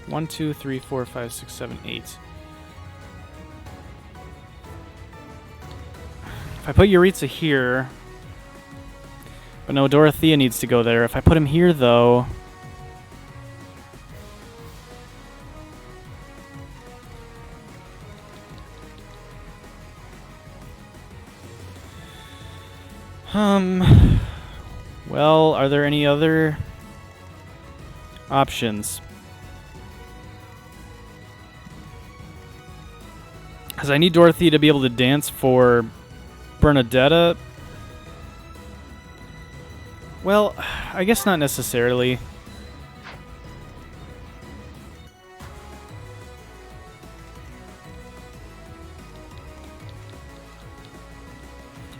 A: 1, 2, 3, 4, 5, 6, 7, 8. If I put Yuritsa here... But no, Dorothea needs to go there. If I put him here, though... Well, are there any other options? Because I need Dorothy to be able to dance for Bernadetta. Well, I guess not necessarily.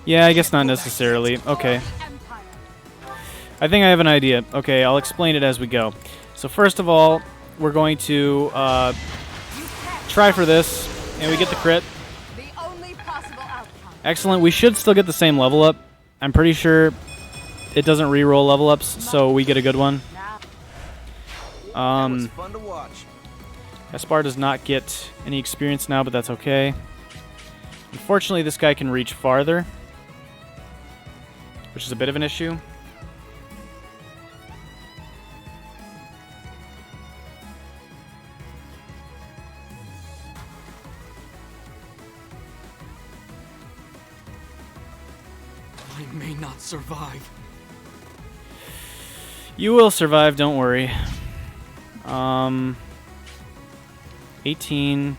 A: Yeah, I guess not necessarily. Okay. I think I have an idea. Okay, I'll explain it as we go. So first of all, we're going to try for this, and we get the crit. Excellent. We should still get the same level up. I'm pretty sure it doesn't re-roll level ups, so we get a good one.
C: Fun to watch.
A: Gaspar does not get any experience now, but that's okay. Unfortunately, this guy can reach farther, which is a bit of an issue.
C: I may not survive.
A: You will survive, don't worry. 18.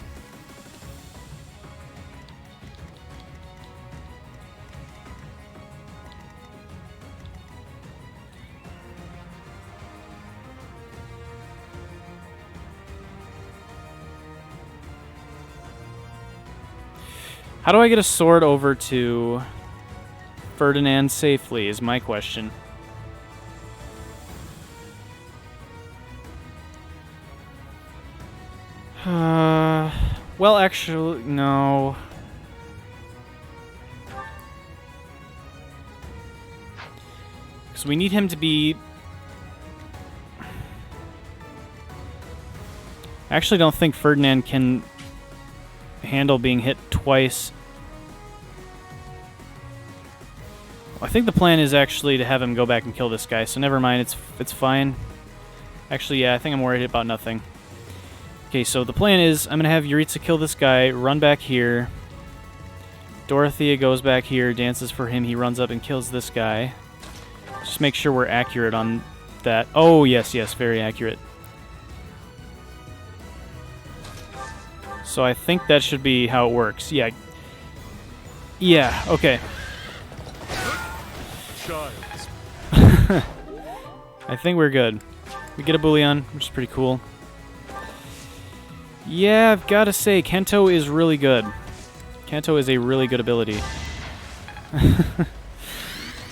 A: How do I get a sword over to Ferdinand safely is my question. Well, actually, no. Because we need him to be... I actually don't think Ferdinand can handle being hit twice. I think the plan is actually to have him go back and kill this guy, so never mind, it's fine. Actually, yeah, I think I'm worried about nothing. Okay, so the plan is I'm going to have Yuritsa kill this guy, run back here. Dorothea goes back here, dances for him, he runs up and kills this guy. Just make sure we're accurate on that. Oh, yes, yes, very accurate. So I think that should be how it works. Yeah. Yeah, okay. I think we're good. We get a Bullion, which is pretty cool. Yeah, I've got to say, Kento is really good. Kento is a really good ability.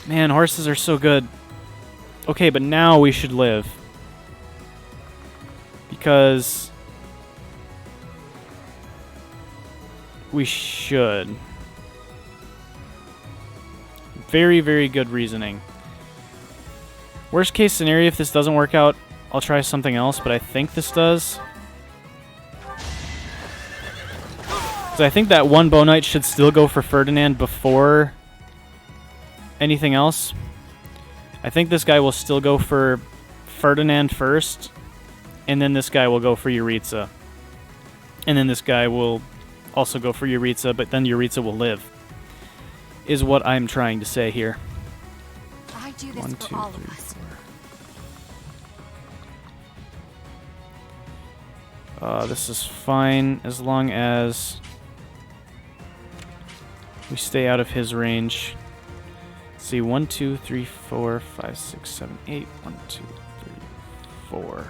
A: Man, horses are so good. Okay, but now we should live. Because... we should. Very, very good reasoning. Worst case scenario, if this doesn't work out, I'll try something else, but I think this does. So I think that one Bow Knight should still go for Ferdinand before anything else. I think this guy will still go for Ferdinand first, and then this guy will go for Yuritsa. And then this guy will also go for Yuritsa, but then Yuritsa will live. Is what I'm trying to say here.
E: I do this
A: 1,
E: for
A: 2,
E: all
A: 3,
E: of us.
A: 4. This is fine as long as we stay out of his range. Let's see, 1, 2, 3, 4, 5, 6, 7, 8. 1, 2, 3, 4.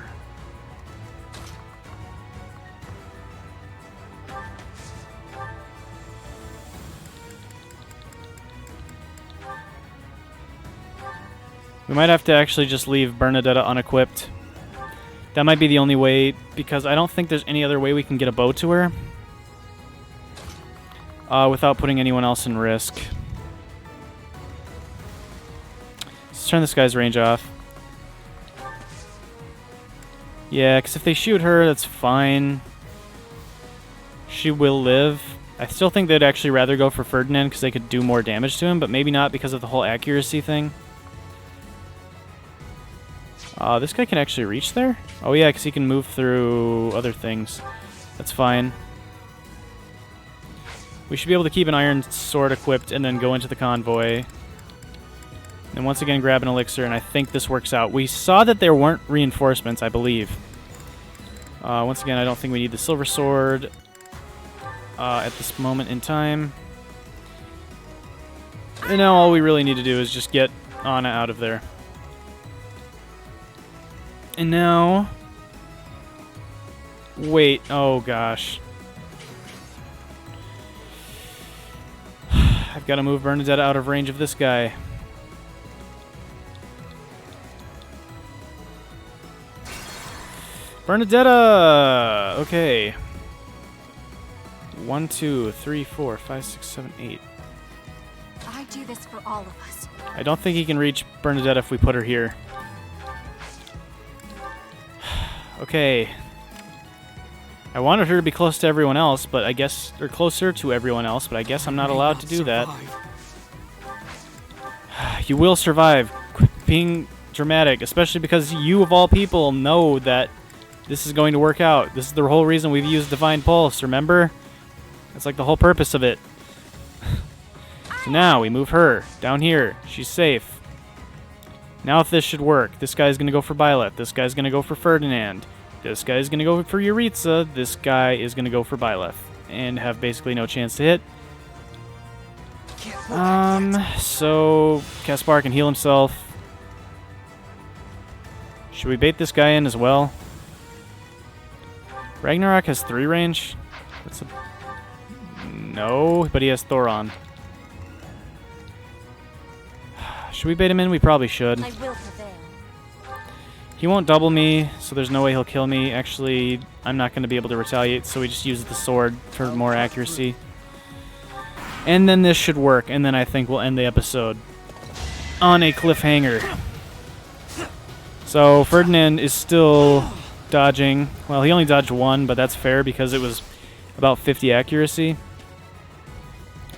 A: We might have to actually just leave Bernadetta unequipped. That might be the only way, because I don't think there's any other way we can get a bow to her without putting anyone else in risk. Let's turn this guy's range off. Yeah, because if they shoot her, that's fine. She will live. I still think they'd actually rather go for Ferdinand because they could do more damage to him, but maybe not because of the whole accuracy thing. This guy can actually reach there? Oh yeah, because he can move through other things. That's fine. We should be able to keep an iron sword equipped and then go into the convoy. And once again, grab an elixir, and I think this works out. We saw that there weren't reinforcements, I believe. Once again, I don't think we need the silver sword at this moment in time. And now all we really need to do is just get Anna out of there. And now... Wait, oh gosh. I've got to move Bernadette out of range of this guy. Bernadetta! Okay. 1, 2, 3, 4, 5, 6, 7, 8.
E: I do this for all of us.
A: I don't think he can reach Bernadette if we put her here. Okay. I wanted her to be close to everyone else, but I guess... Or closer to everyone else, but I guess I'm not allowed to do that. You will survive. Quit being dramatic, especially because you, of all people, know that this is going to work out. This is the whole reason we've used Divine Pulse, remember? That's like the whole purpose of it. So now we move her down here. She's safe. Now if this should work, this guy's going to go for Byleth. This guy's going to go for Ferdinand. This guy's going to go for Yuritsa. This guy is going to go for Byleth. And have basically no chance to hit. So Caspar can heal himself. Should we bait this guy in as well? Ragnarok has 3 range. That's a... No, but he has Thoron. Should we bait him in? We probably should.
F: I will prevail.
A: He won't double me, so there's no way he'll kill me. Actually, I'm not going to be able to retaliate, so we just use the sword for more accuracy. And then this should work, and then I think we'll end the episode on a cliffhanger. So Ferdinand is still dodging. Well, he only dodged 1, but that's fair because it was about 50 accuracy.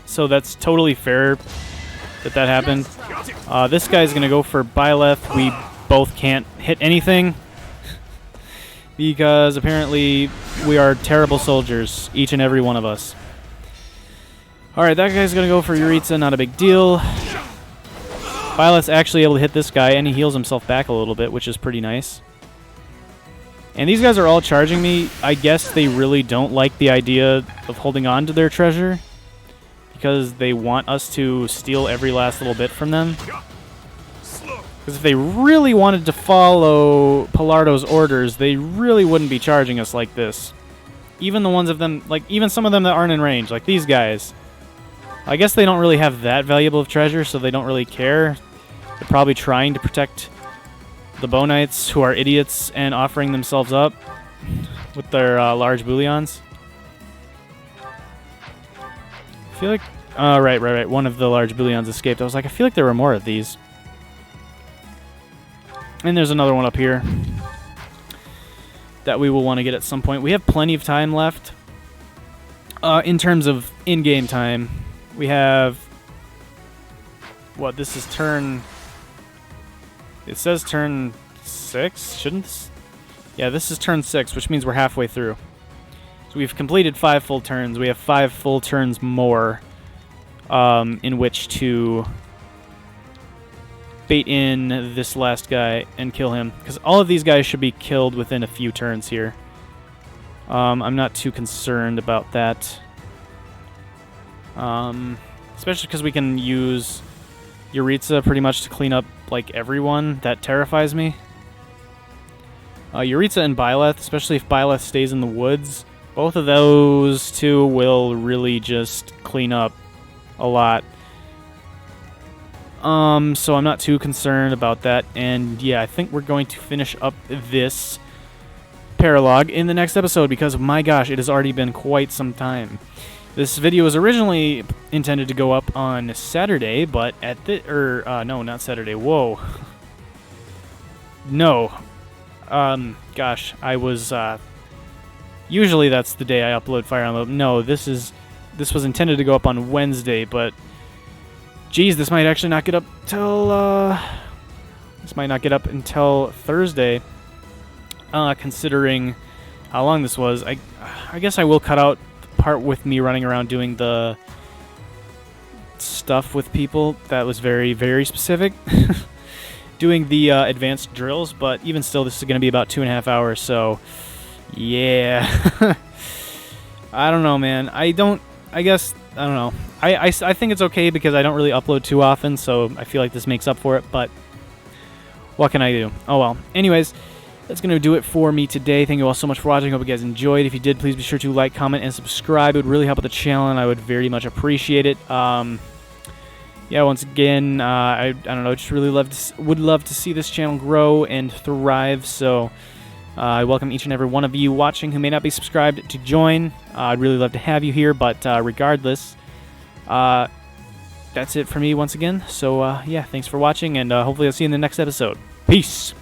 A: So that's totally fair that that happened. This guy's going to go for Byleth. We both can't hit anything because apparently we are terrible soldiers, each and every one of us. Alright, that guy's going to go for Yuritsa, not a big deal. Byleth's actually able to hit this guy, and he heals himself back a little bit, which is pretty nice. And these guys are all charging me. I guess they really don't like the idea of holding on to their treasure because they want us to steal every last little bit from them. Because if they really wanted to follow Pallardó's orders, they really wouldn't be charging us like this. Even the ones of them, like even some of them that aren't in range, like these guys. I guess they don't really have that valuable of treasure, so they don't really care. They're probably trying to protect the Bow Knights, who are idiots and offering themselves up with their large bullions. I feel like... right. One of the large bullions escaped. I was like, I feel like there were more of these. And there's another one up here that we will want to get at some point. We have plenty of time left. In terms of in-game time, we have... What, this is turn... It says turn 6, shouldn't this? Yeah, this is turn 6, which means we're halfway through. So we've completed 5 full turns. We have 5 full turns more in which to bait in this last guy and kill him. Because all of these guys should be killed within a few turns here. I'm not too concerned about that. Especially because we can use Yuritsa pretty much to clean up like everyone. That terrifies me. Yuritsa and Byleth, especially if Byleth stays in the woods, both of those two will really just clean up a lot. So I'm not too concerned about that. And yeah, I think we're going to finish up this paralog in the next episode because, my gosh, it has already been quite some time. This video was originally intended to go up on Saturday, but at the... no, not Saturday. Whoa. No. Gosh, I was... usually that's the day I upload Fire Emblem. No, this was intended to go up on Wednesday, but... Geez, this might actually not get up till... this might not get up until Thursday. Considering how long this was. I guess I will cut out part with me running around doing the stuff with people that was very, very specific. Doing the advanced drills, but even still, this is going to be about 2.5 hours, so yeah. I don't know, man. I don't know. I think it's okay because I don't really upload too often, so I feel like this makes up for it, but what can I do? Oh well. Anyways, that's going to do it for me today. Thank you all so much for watching. Hope you guys enjoyed. If you did, please be sure to like, comment, and subscribe. It would really help with the channel, and I would very much appreciate it. Yeah, once again, I don't know, just really would love to see this channel grow and thrive, so I welcome each and every one of you watching who may not be subscribed to join. I'd really love to have you here, but regardless, that's it for me once again. So, yeah, thanks for watching, and hopefully I'll see you in the next episode. Peace!